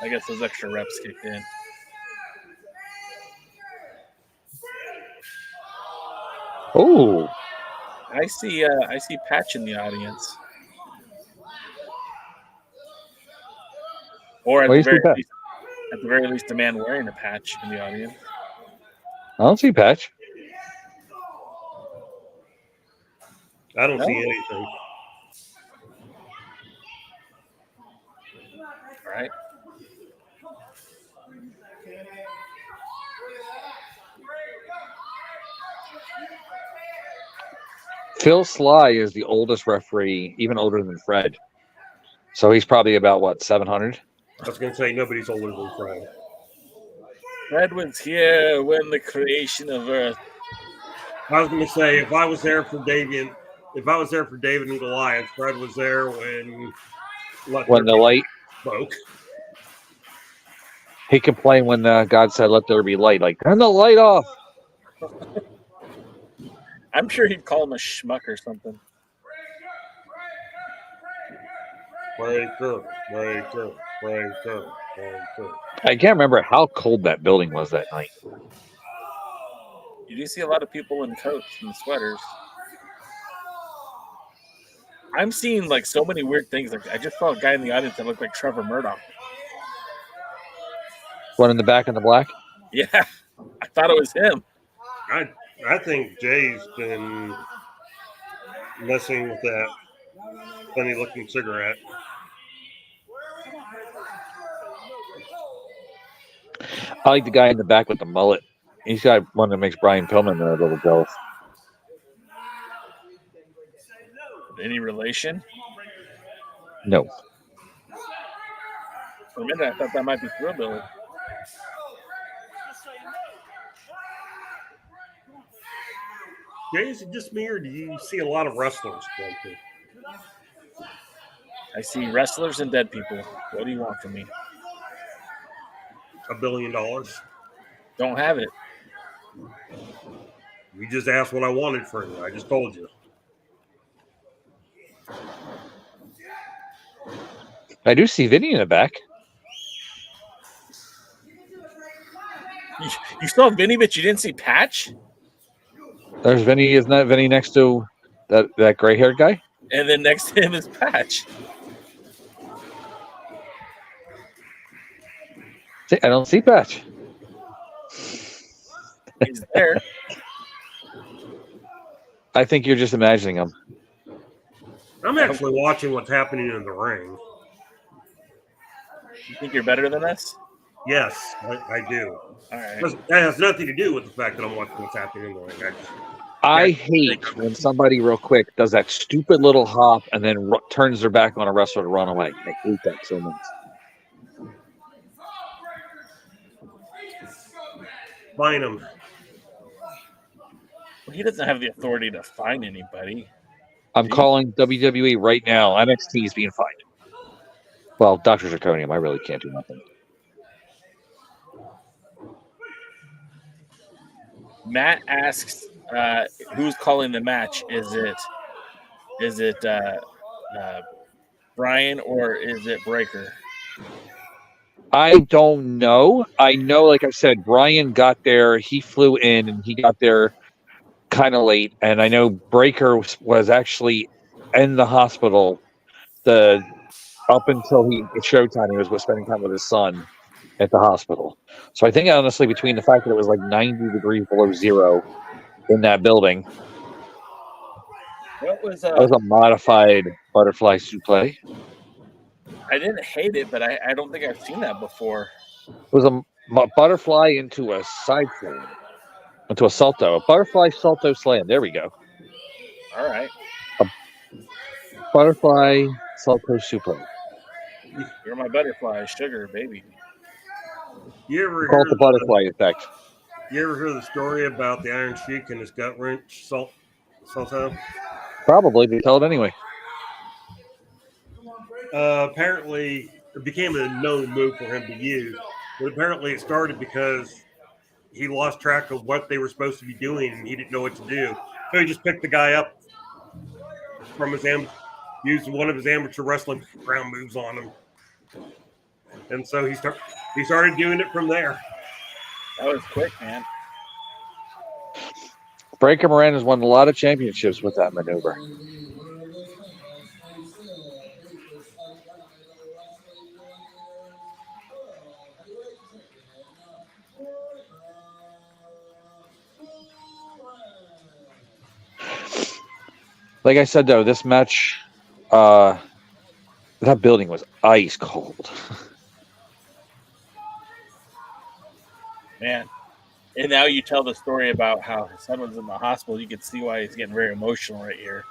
Speaker 7: I guess those extra reps kicked in.
Speaker 9: Oh,
Speaker 7: I see Patch in the audience. Or at the very least, a man wearing a patch in the audience.
Speaker 9: I don't see Patch.
Speaker 8: I don't see anything.
Speaker 7: All right.
Speaker 9: Phil Sly is the oldest referee, even older than Fred. So he's probably about, 700?
Speaker 8: I was going to say nobody's older than Fred.
Speaker 7: Fred was here when the creation of Earth.
Speaker 8: I was going to say, if I was there for David and Goliath, Fred was there when
Speaker 9: the light
Speaker 8: broke.
Speaker 9: He complained when God said, "Let there be light." Like, turn the light off.
Speaker 7: I'm sure he'd call him a schmuck or something.
Speaker 8: Breaker.
Speaker 9: I can't remember how cold that building was that night.
Speaker 7: You do see a lot of people in coats and sweaters. I'm seeing like so many weird things. Like I just saw a guy in the audience that looked like Trevor Murdoch.
Speaker 9: One in the back in the black?
Speaker 7: Yeah, I thought it was him.
Speaker 8: I think Jay's been messing with that funny-looking cigarette.
Speaker 9: I like the guy in the back with the mullet. He's got one that makes Brian Pillman a little jealous.
Speaker 7: Any relation?
Speaker 9: No.
Speaker 7: For a minute, I thought that might be Thrillbilly.
Speaker 8: Jay, is it just me, or do you see a lot of wrestlers?
Speaker 7: I see wrestlers and dead people. What do you want from me?
Speaker 8: $1 billion.
Speaker 7: Don't have it.
Speaker 8: You just asked what I wanted from you. I just told you.
Speaker 9: I do see Vinny in the back.
Speaker 7: You saw Vinny, but you didn't see Patch?
Speaker 9: There's Vinny. Isn't that Vinny next to that gray-haired guy?
Speaker 7: And then next to him is Patch.
Speaker 9: See, I don't see Patch.
Speaker 7: He's there.
Speaker 9: I think you're just imagining him.
Speaker 8: I'm actually watching what's happening in the ring.
Speaker 7: You think you're better than us?
Speaker 8: Yes, I do.
Speaker 7: All right.
Speaker 8: That has nothing to do with the fact that I'm watching what's happening in the ring.
Speaker 9: I hate when somebody real quick does that stupid little hop and then turns their back on a wrestler to run away. I hate that so much.
Speaker 8: Fine him.
Speaker 7: Well, he doesn't have the authority to fine anybody.
Speaker 9: I'm calling WWE right now. NXT is being fined. Well, Dr. Zirconium, I really can't do nothing.
Speaker 7: Matt asks, who's calling the match? Is it Brian or is it Breaker?
Speaker 9: I don't know. I know, like I said, Brian got there. He flew in and he got there kind of late. And I know Breaker was actually in the hospital up until it's showtime. He was spending time with his son at the hospital. So I think, honestly, between the fact that it was like 90 degrees below zero in that building,
Speaker 7: What was
Speaker 9: that was a modified butterfly suplex.
Speaker 7: I didn't hate it, but I don't think I've seen that before.
Speaker 9: It was a butterfly into a side slam, into a salto, a butterfly salto slam. There we go.
Speaker 7: All right.
Speaker 9: A butterfly salto suplex.
Speaker 7: You're my butterfly, sugar baby.
Speaker 8: You ever
Speaker 9: Call it the butterfly effect.
Speaker 8: You ever hear the story about the Iron Sheik and his gut wrench salto?
Speaker 9: Probably, but tell it anyway.
Speaker 8: Apparently, it became a known move for him to use, but apparently it started because he lost track of what they were supposed to be doing and he didn't know what to do. So he just picked the guy up from used one of his amateur wrestling ground moves on him. And so he started doing it from there.
Speaker 7: That was quick, man.
Speaker 9: Breaker Moran has won a lot of championships with that maneuver. Like I said, though, this match, that building was ice cold.
Speaker 7: Man. And now you tell the story about how his son was in the hospital. You can see why he's getting very emotional right here.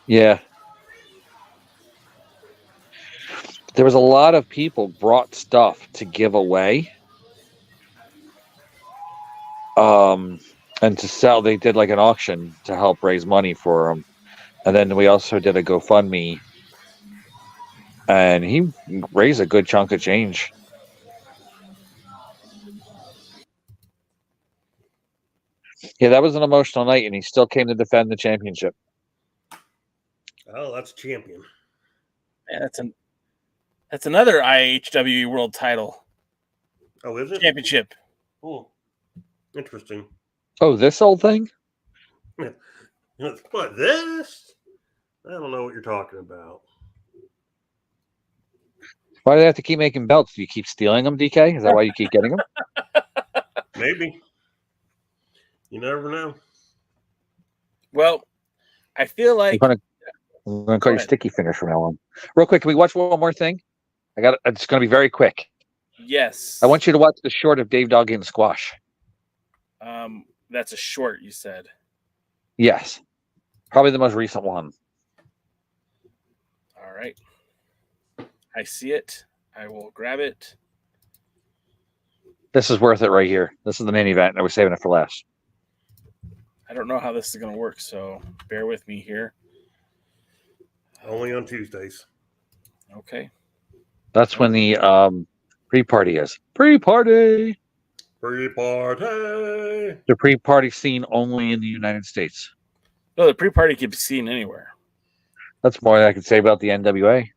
Speaker 9: Yeah. There was a lot of people brought stuff to give away. And to sell. They did like an auction to help raise money for them. And then we also did a GoFundMe. And he raised a good chunk of change. Yeah, that was an emotional night, and he still came to defend the championship.
Speaker 8: Oh, that's champion.
Speaker 7: Yeah, that's another IHWE World Title.
Speaker 8: Oh, is it?
Speaker 7: Championship.
Speaker 8: Oh, interesting.
Speaker 9: Oh, this old thing?
Speaker 8: What, this? I don't know what you're talking about.
Speaker 9: Why do they have to keep making belts? Do you keep stealing them, DK? Is that why you keep getting them?
Speaker 8: Maybe. You never know.
Speaker 7: Well, I feel like
Speaker 9: I'm gonna call you Sticky Fingers from now on. Real quick, can we watch one more thing? It's gonna be very quick.
Speaker 7: Yes.
Speaker 9: I want you to watch the short of Dave Dawg getting squash.
Speaker 7: That's a short, you said.
Speaker 9: Yes. Probably the most recent one.
Speaker 7: All right. I see it. I will grab it.
Speaker 9: This is worth it right here. This is the main event. I was saving it for last.
Speaker 7: I don't know how this is going to work, so bear with me here.
Speaker 8: Only on Tuesdays.
Speaker 7: Okay.
Speaker 9: That's when the pre-party is. Pre-party!
Speaker 8: Pre-party!
Speaker 9: The pre-party scene only in the United States.
Speaker 7: No, the pre-party can be seen anywhere.
Speaker 9: That's more than I could say about the NWA.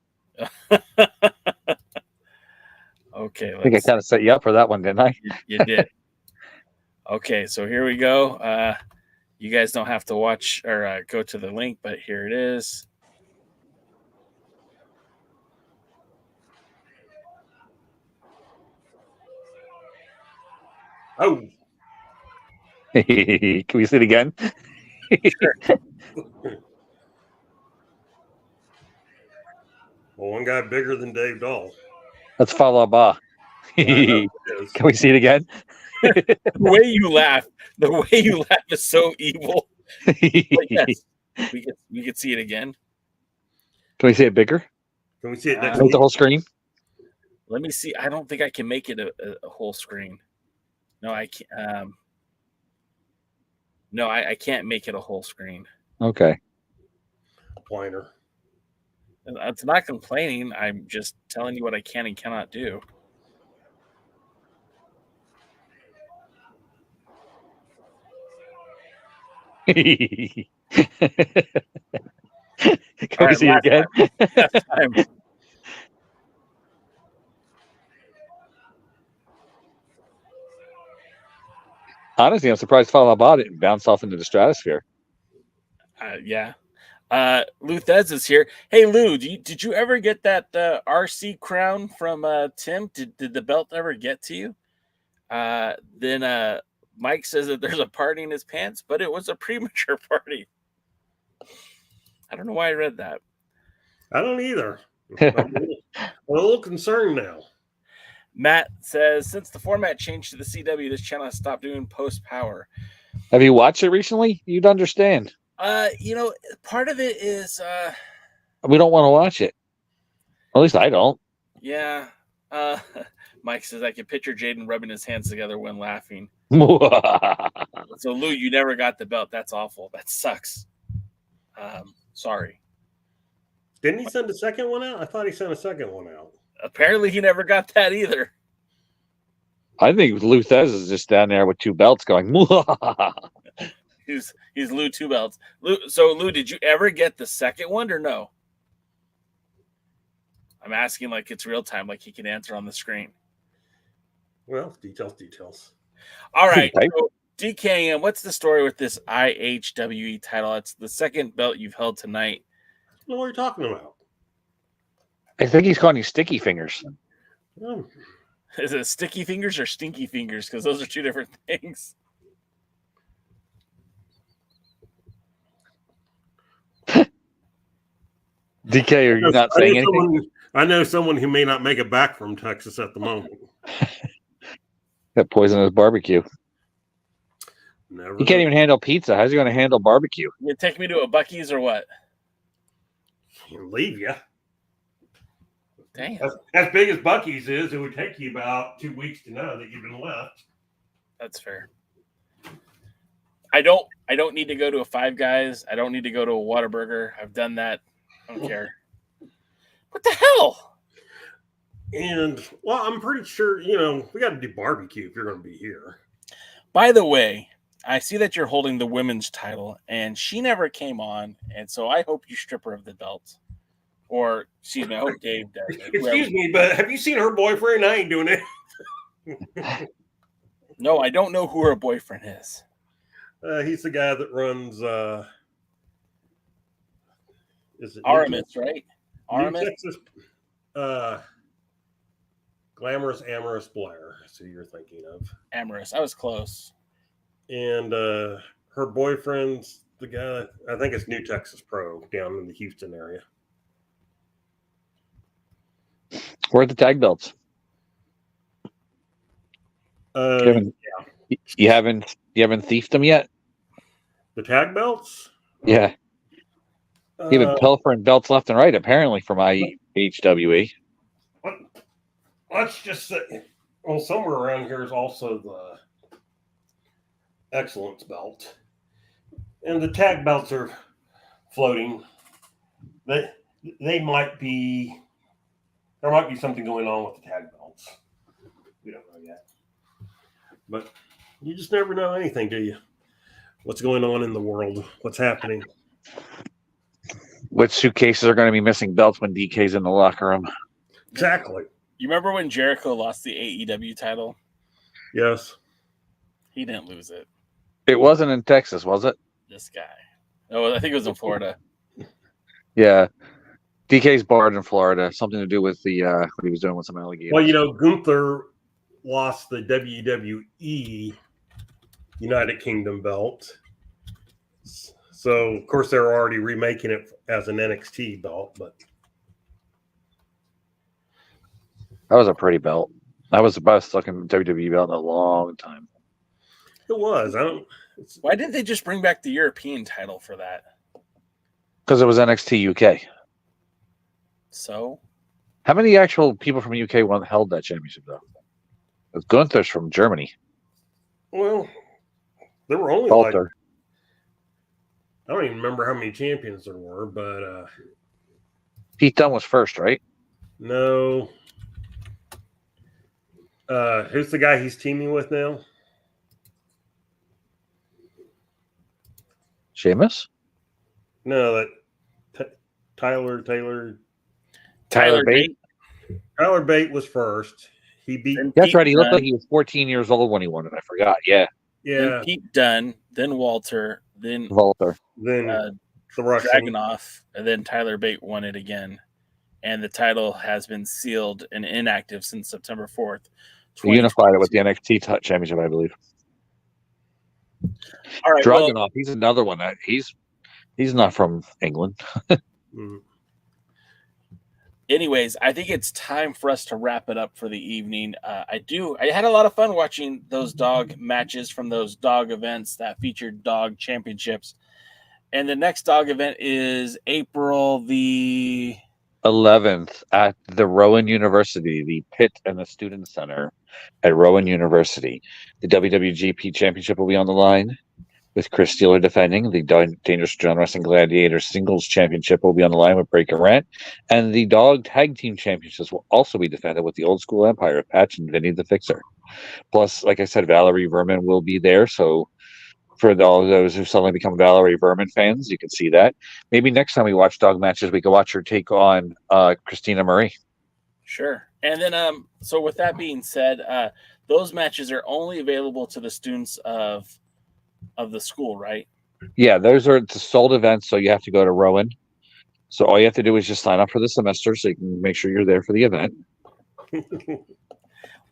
Speaker 7: Okay.
Speaker 9: I think I kind of set you up for that one, didn't I?
Speaker 7: You did. Okay, so here we go. You guys don't have to watch or go to the link, but here it is.
Speaker 8: Oh.
Speaker 9: Can we see it again?
Speaker 7: Sure.
Speaker 8: Well, one guy bigger than Dave Dawg.
Speaker 9: That's Falaba. Can we see it again?
Speaker 7: The way you laugh is so evil. But yes, we can see it again.
Speaker 9: Can we see it bigger?
Speaker 8: Can we see it next
Speaker 9: Make the whole screen?
Speaker 7: Let me see. I don't think I can make it a whole screen. No, I can't. No, I can't make it a whole screen.
Speaker 9: Okay.
Speaker 8: Pointer.
Speaker 7: It's not complaining. I'm just telling you what I can and cannot do.
Speaker 9: Can we see it again?
Speaker 7: Time.
Speaker 9: Honestly, I'm surprised Falaba didn't bounce off into the stratosphere.
Speaker 7: Yeah. Lou Thez is here. Hey, Lou, did you ever get that RC crown from Tim? Did the belt ever get to you? Then Mike says that there's a party in his pants, but it was a premature party. I don't know why I read that.
Speaker 8: I don't either. I'm a little concerned now.
Speaker 7: Matt says, since the format changed to the CW, this channel has stopped doing post power.
Speaker 9: Have you watched it recently? You'd understand.
Speaker 7: Part of it is
Speaker 9: we don't want to watch it. At least I don't.
Speaker 7: Yeah. Mike says I can picture Jaden rubbing his hands together when laughing. So Lou, you never got the belt. That's awful. That sucks. Sorry.
Speaker 8: Didn't he send a second one out? I thought he sent a second one out.
Speaker 7: Apparently he never got that either.
Speaker 9: I think Lou Thez is just down there with two belts going.
Speaker 7: He's Lou two belts. Lou, did you ever get the second one or no? I'm asking like it's real time, like he can answer on the screen.
Speaker 8: Well, details.
Speaker 7: All right. So DKM, what's the story with this IHWE title? It's the second belt you've held tonight.
Speaker 8: I don't know what you're talking about.
Speaker 9: I think he's calling you Sticky Fingers.
Speaker 7: Is it Sticky Fingers or Stinky Fingers? Because those are two different things.
Speaker 9: DK, are you not saying anything?
Speaker 8: I know someone who may not make it back from Texas at the moment.
Speaker 9: That poisonous barbecue.
Speaker 8: Never.
Speaker 9: He can't even handle pizza. How's he going to handle barbecue?
Speaker 7: You take me to a Buc-ee's or what?
Speaker 8: He'll leave you.
Speaker 7: Damn.
Speaker 8: As big as Buc-ee's is, it would take you about 2 weeks to know that you've been left.
Speaker 7: That's fair. I don't need to go to a Five Guys. I don't need to go to a Whataburger. I've done that. I don't care. What the hell?
Speaker 8: And, well, I'm pretty sure, we got to do barbecue if you're going to be here.
Speaker 7: By the way, I see that you're holding the women's title, and she never came on, and so I hope you strip her of the belt. Or, excuse me, I hope Dave does.
Speaker 8: Excuse me, but have you seen her boyfriend? I ain't doing it.
Speaker 7: No, I don't know who her boyfriend is.
Speaker 8: He's the guy that runs. Is it
Speaker 7: Aramis, right?
Speaker 8: Aramis? Texas, Glamorous Amorous Blair. That's who you're thinking of.
Speaker 7: Amorous. I was close.
Speaker 8: And her boyfriend's the guy. I think it's New Texas Pro down in the Houston area.
Speaker 9: Where are the tag belts?
Speaker 8: Yeah.
Speaker 9: You haven't thiefed them yet?
Speaker 8: The tag belts?
Speaker 9: Yeah. You've been pilfering belts left and right, apparently, from IHWE.
Speaker 8: Let's just say, well, somewhere around here is also the Excellence belt. And the tag belts are floating. They might be, there might be something going on with the tag belts. We don't know yet. But you just never know anything, do you? What's going on in the world? What's happening?
Speaker 9: Which suitcases are going to be missing belts when DK's in the locker room?
Speaker 8: Exactly.
Speaker 7: You remember when Jericho lost the AEW title?
Speaker 8: Yes.
Speaker 7: He didn't lose it.
Speaker 9: It wasn't in Texas, was it?
Speaker 7: This guy. Oh, I think it was in Florida.
Speaker 9: Yeah. DK's barred in Florida. Something to do with the what he was doing with some alligators.
Speaker 8: Well, you know, Gunther lost the WWE United Kingdom belt. So, of course, they're already remaking it as an NXT belt, but
Speaker 9: that was a pretty belt. That was the best looking WWE belt in a long time.
Speaker 8: It was.
Speaker 7: Why didn't they just bring back the European title for that?
Speaker 9: Because it was NXT UK.
Speaker 7: So?
Speaker 9: How many actual people from UK held that championship, though? Because Gunther's from Germany.
Speaker 8: Well, there were only
Speaker 9: Walter.
Speaker 8: I don't even remember how many champions there were, but
Speaker 9: Pete Dunne was first, right?
Speaker 8: No. Who's the guy he's teaming with now?
Speaker 9: Sheamus?
Speaker 8: No, that Tyler
Speaker 9: Bate.
Speaker 8: Tyler Bate was first. He beat.
Speaker 9: That's right. He looked like he was 14 years old when he won it. I forgot. Yeah.
Speaker 8: Yeah.
Speaker 7: Then Pete Dunne, then Walter, then
Speaker 8: then the
Speaker 7: Dragunov, and then Tyler Bate won it again. And the title has been sealed and inactive since September 4th.
Speaker 9: They unified it with the NXT championship, I believe.
Speaker 7: All right,
Speaker 9: Dragunov, he's another one. He's not from England.
Speaker 7: Anyways, I think it's time for us to wrap it up for the evening. I had a lot of fun watching those Dawg matches from those Dawg events that featured Dawg championships. And the next Dawg event is April the
Speaker 9: 11th at the Rowan University, the Pit and the Student Center at Rowan University. The WWGP Championship will be on the line, with Chris Steeler defending. The Dangerous John Wrestling Gladiator Singles Championship will be on the line with Breaker Rant. And the Dawg Tag Team Championships will also be defended with the Old School Empire, Patch and Vinny the Fixer. Plus, like I said, Valerie Vermin will be there. So for all those who suddenly become Valerie Vermin fans, you can see that. Maybe next time we watch Dawg matches, we can watch her take on Christina Marie.
Speaker 7: Sure. And then, so with that being said, those matches are only available to the students of the school, right?
Speaker 9: Yeah, those are sold events, so you have to go to Rowan. So all you have to do is just sign up for the semester so you can make sure you're there for the event.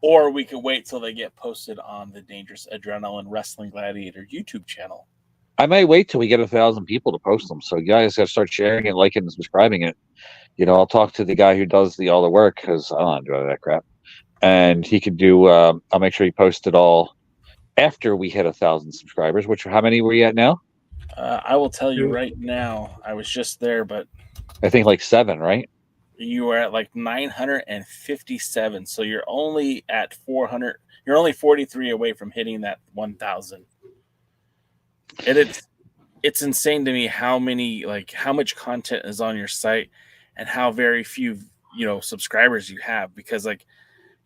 Speaker 7: Or we could wait till they get posted on the Dangerous Adrenaline Wrestling Gladiator YouTube channel.
Speaker 9: I might wait till we get 1,000 people to post them. So you guys got to start sharing it, liking, and subscribing it. You know, I'll talk to the guy who does all the work because I don't do that crap. And he could do, I'll make sure he posts it all after we hit 1,000 subscribers. Which, how many were you at now?
Speaker 7: I will tell you right now. I was just there, but
Speaker 9: I think like 7, right?
Speaker 7: You were at like 957. So you're only at 400. You're only 43 away from hitting that 1,000. And it's insane to me how much content is on your site and how very few, subscribers you have, because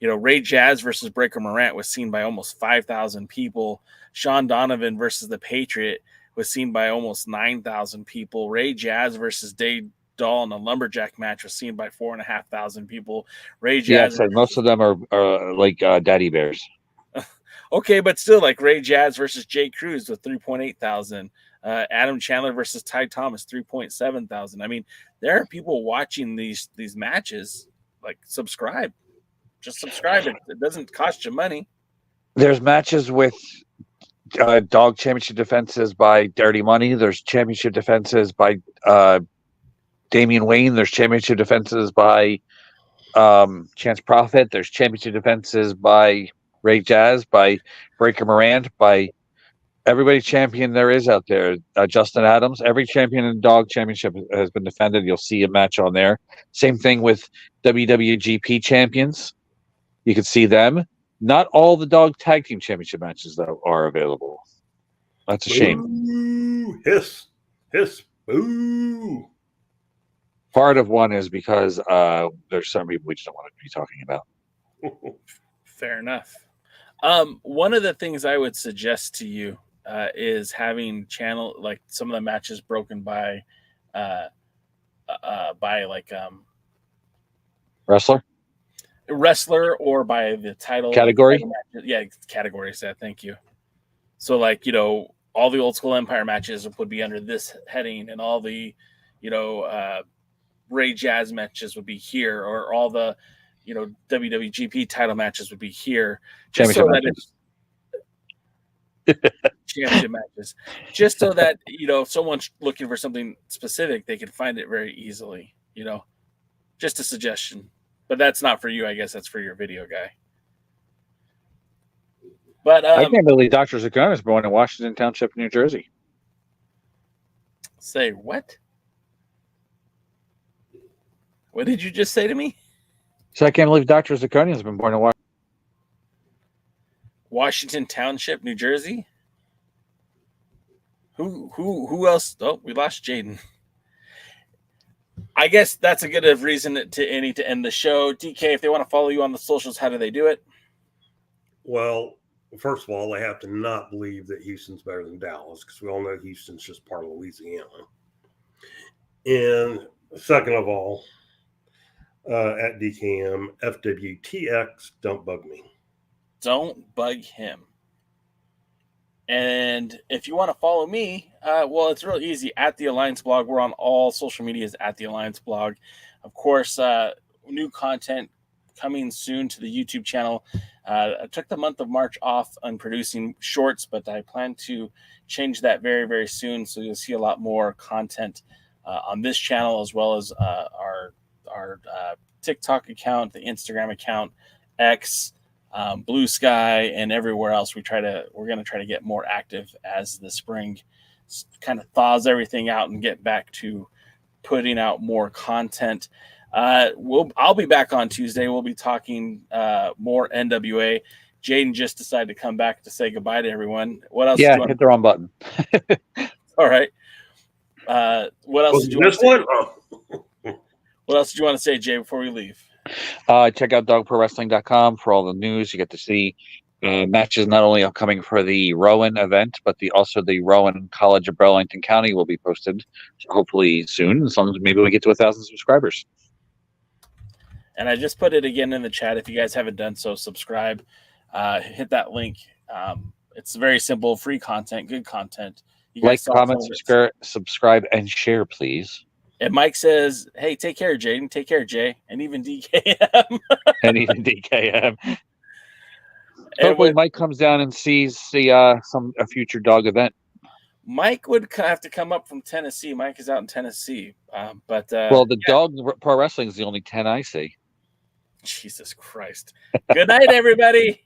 Speaker 7: Ray Jazz versus Breaker Morant was seen by almost 5,000 people. Sean Donovan versus the Patriot was seen by almost 9,000 people. Ray Jazz versus Dave Dahl in a lumberjack match was seen by 4,500 people. Ray Jazz.
Speaker 9: Yeah, so most of them are like daddy bears.
Speaker 7: Okay, but still, like Ray Jazz versus Jay Cruz with 3,800. Adam Chandler versus Ty Thomas, 3,700. I mean, there are people watching these matches. Like, subscribe. Just subscribe. It doesn't cost you money.
Speaker 9: There's matches with Dawg championship defenses by Dirty Money. There's championship defenses by Damian Wayne. There's championship defenses by Chance Profit. There's championship defenses by Ray Jazz, by Breaker Morant, by everybody champion there is out there. Justin Adams, every champion in the Dawg championship has been defended. You'll see a match on there. Same thing with WWGP champions. You can see them. Not all the Dawg tag team championship matches, though, are available. That's a shame.
Speaker 8: Boo, hiss, hiss, boo.
Speaker 9: Part of one is because there's some people we just don't want to be talking about.
Speaker 7: Fair enough. One of the things I would suggest to you is having like some of the matches broken by wrestler or by the title
Speaker 9: category.
Speaker 7: Category set. Thank you. So like, all the old school Empire matches would be under this heading, and all the, Ray Jazz matches would be here, or all the, WWGP title matches would be here. Championship matches. Just so that, if someone's looking for something specific, they can find it very easily, just a suggestion. But that's not for you. I guess that's for your video guy. But
Speaker 9: I can't believe Dr. Zagona is born in Washington Township, New Jersey.
Speaker 7: Say what? What did you just say to me?
Speaker 9: So I can't believe Dr. Zagona has been born in
Speaker 7: Washington Township, New Jersey. Who else? Oh, we lost Jaden. I guess that's a good reason to end the show. DK, if they want to follow you on the socials, how do they do it?
Speaker 8: Well, first of all, they have to not believe that Houston's better than Dallas, because we all know Houston's just part of Louisiana. And second of all, at DKM, FWTX, don't bug me.
Speaker 7: Don't bug him. And if you want to follow me, well, it's real easy. At the Alliance Blog, we're on all social medias at the Alliance Blog. Of course, new content coming soon to the YouTube channel. I took the month of March off on producing shorts, but I plan to change that very, very soon. So you'll see a lot more content on this channel, as well as our TikTok account, the Instagram account, X, Blue Sky, and everywhere else. We're going to try to get more active as the spring kind of thaws everything out and get back to putting out more content. I'll be back on Tuesday. We'll be talking more NWA. Jaden just decided to come back to say goodbye to everyone. What else?
Speaker 9: Yeah, hit the wrong button.
Speaker 7: All right. What else did you want to say? What else did you want to say, Jay, before we leave?
Speaker 9: Check out dogprowrestling.com for all the news. You get to see matches not only upcoming for the Rowan event, but also the Rowan College of Burlington County will be posted hopefully soon, as long as maybe we get to 1,000 subscribers.
Speaker 7: And I just put it again in the chat. If you guys haven't done so, subscribe. Hit that link. It's very simple, free content, good content. You
Speaker 9: like, comment, subscribe, and share, please.
Speaker 7: And Mike says, hey, take care, Jaden. Take care, Jay. And even DKM.
Speaker 9: Hopefully Mike comes down and sees a future Dawg event.
Speaker 7: Mike would have to come up from Tennessee. Mike is out in Tennessee.
Speaker 9: The Dawg Pro Wrestling is the only 10 I see.
Speaker 7: Jesus Christ. Good night, everybody.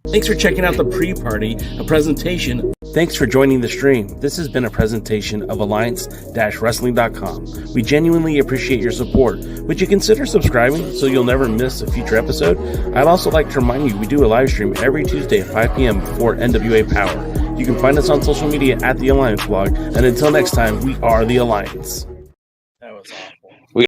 Speaker 7: Thanks for checking out the pre-party, a presentation. Thanks for joining the stream. This has been a presentation of Alliance-Wrestling.com. We genuinely appreciate your support. Would you consider subscribing so you'll never miss a future episode? I'd also like to remind you we do a live stream every Tuesday at 5 p.m. before NWA Power. You can find us on social media at The Alliance Blog. And until next time, we are The Alliance.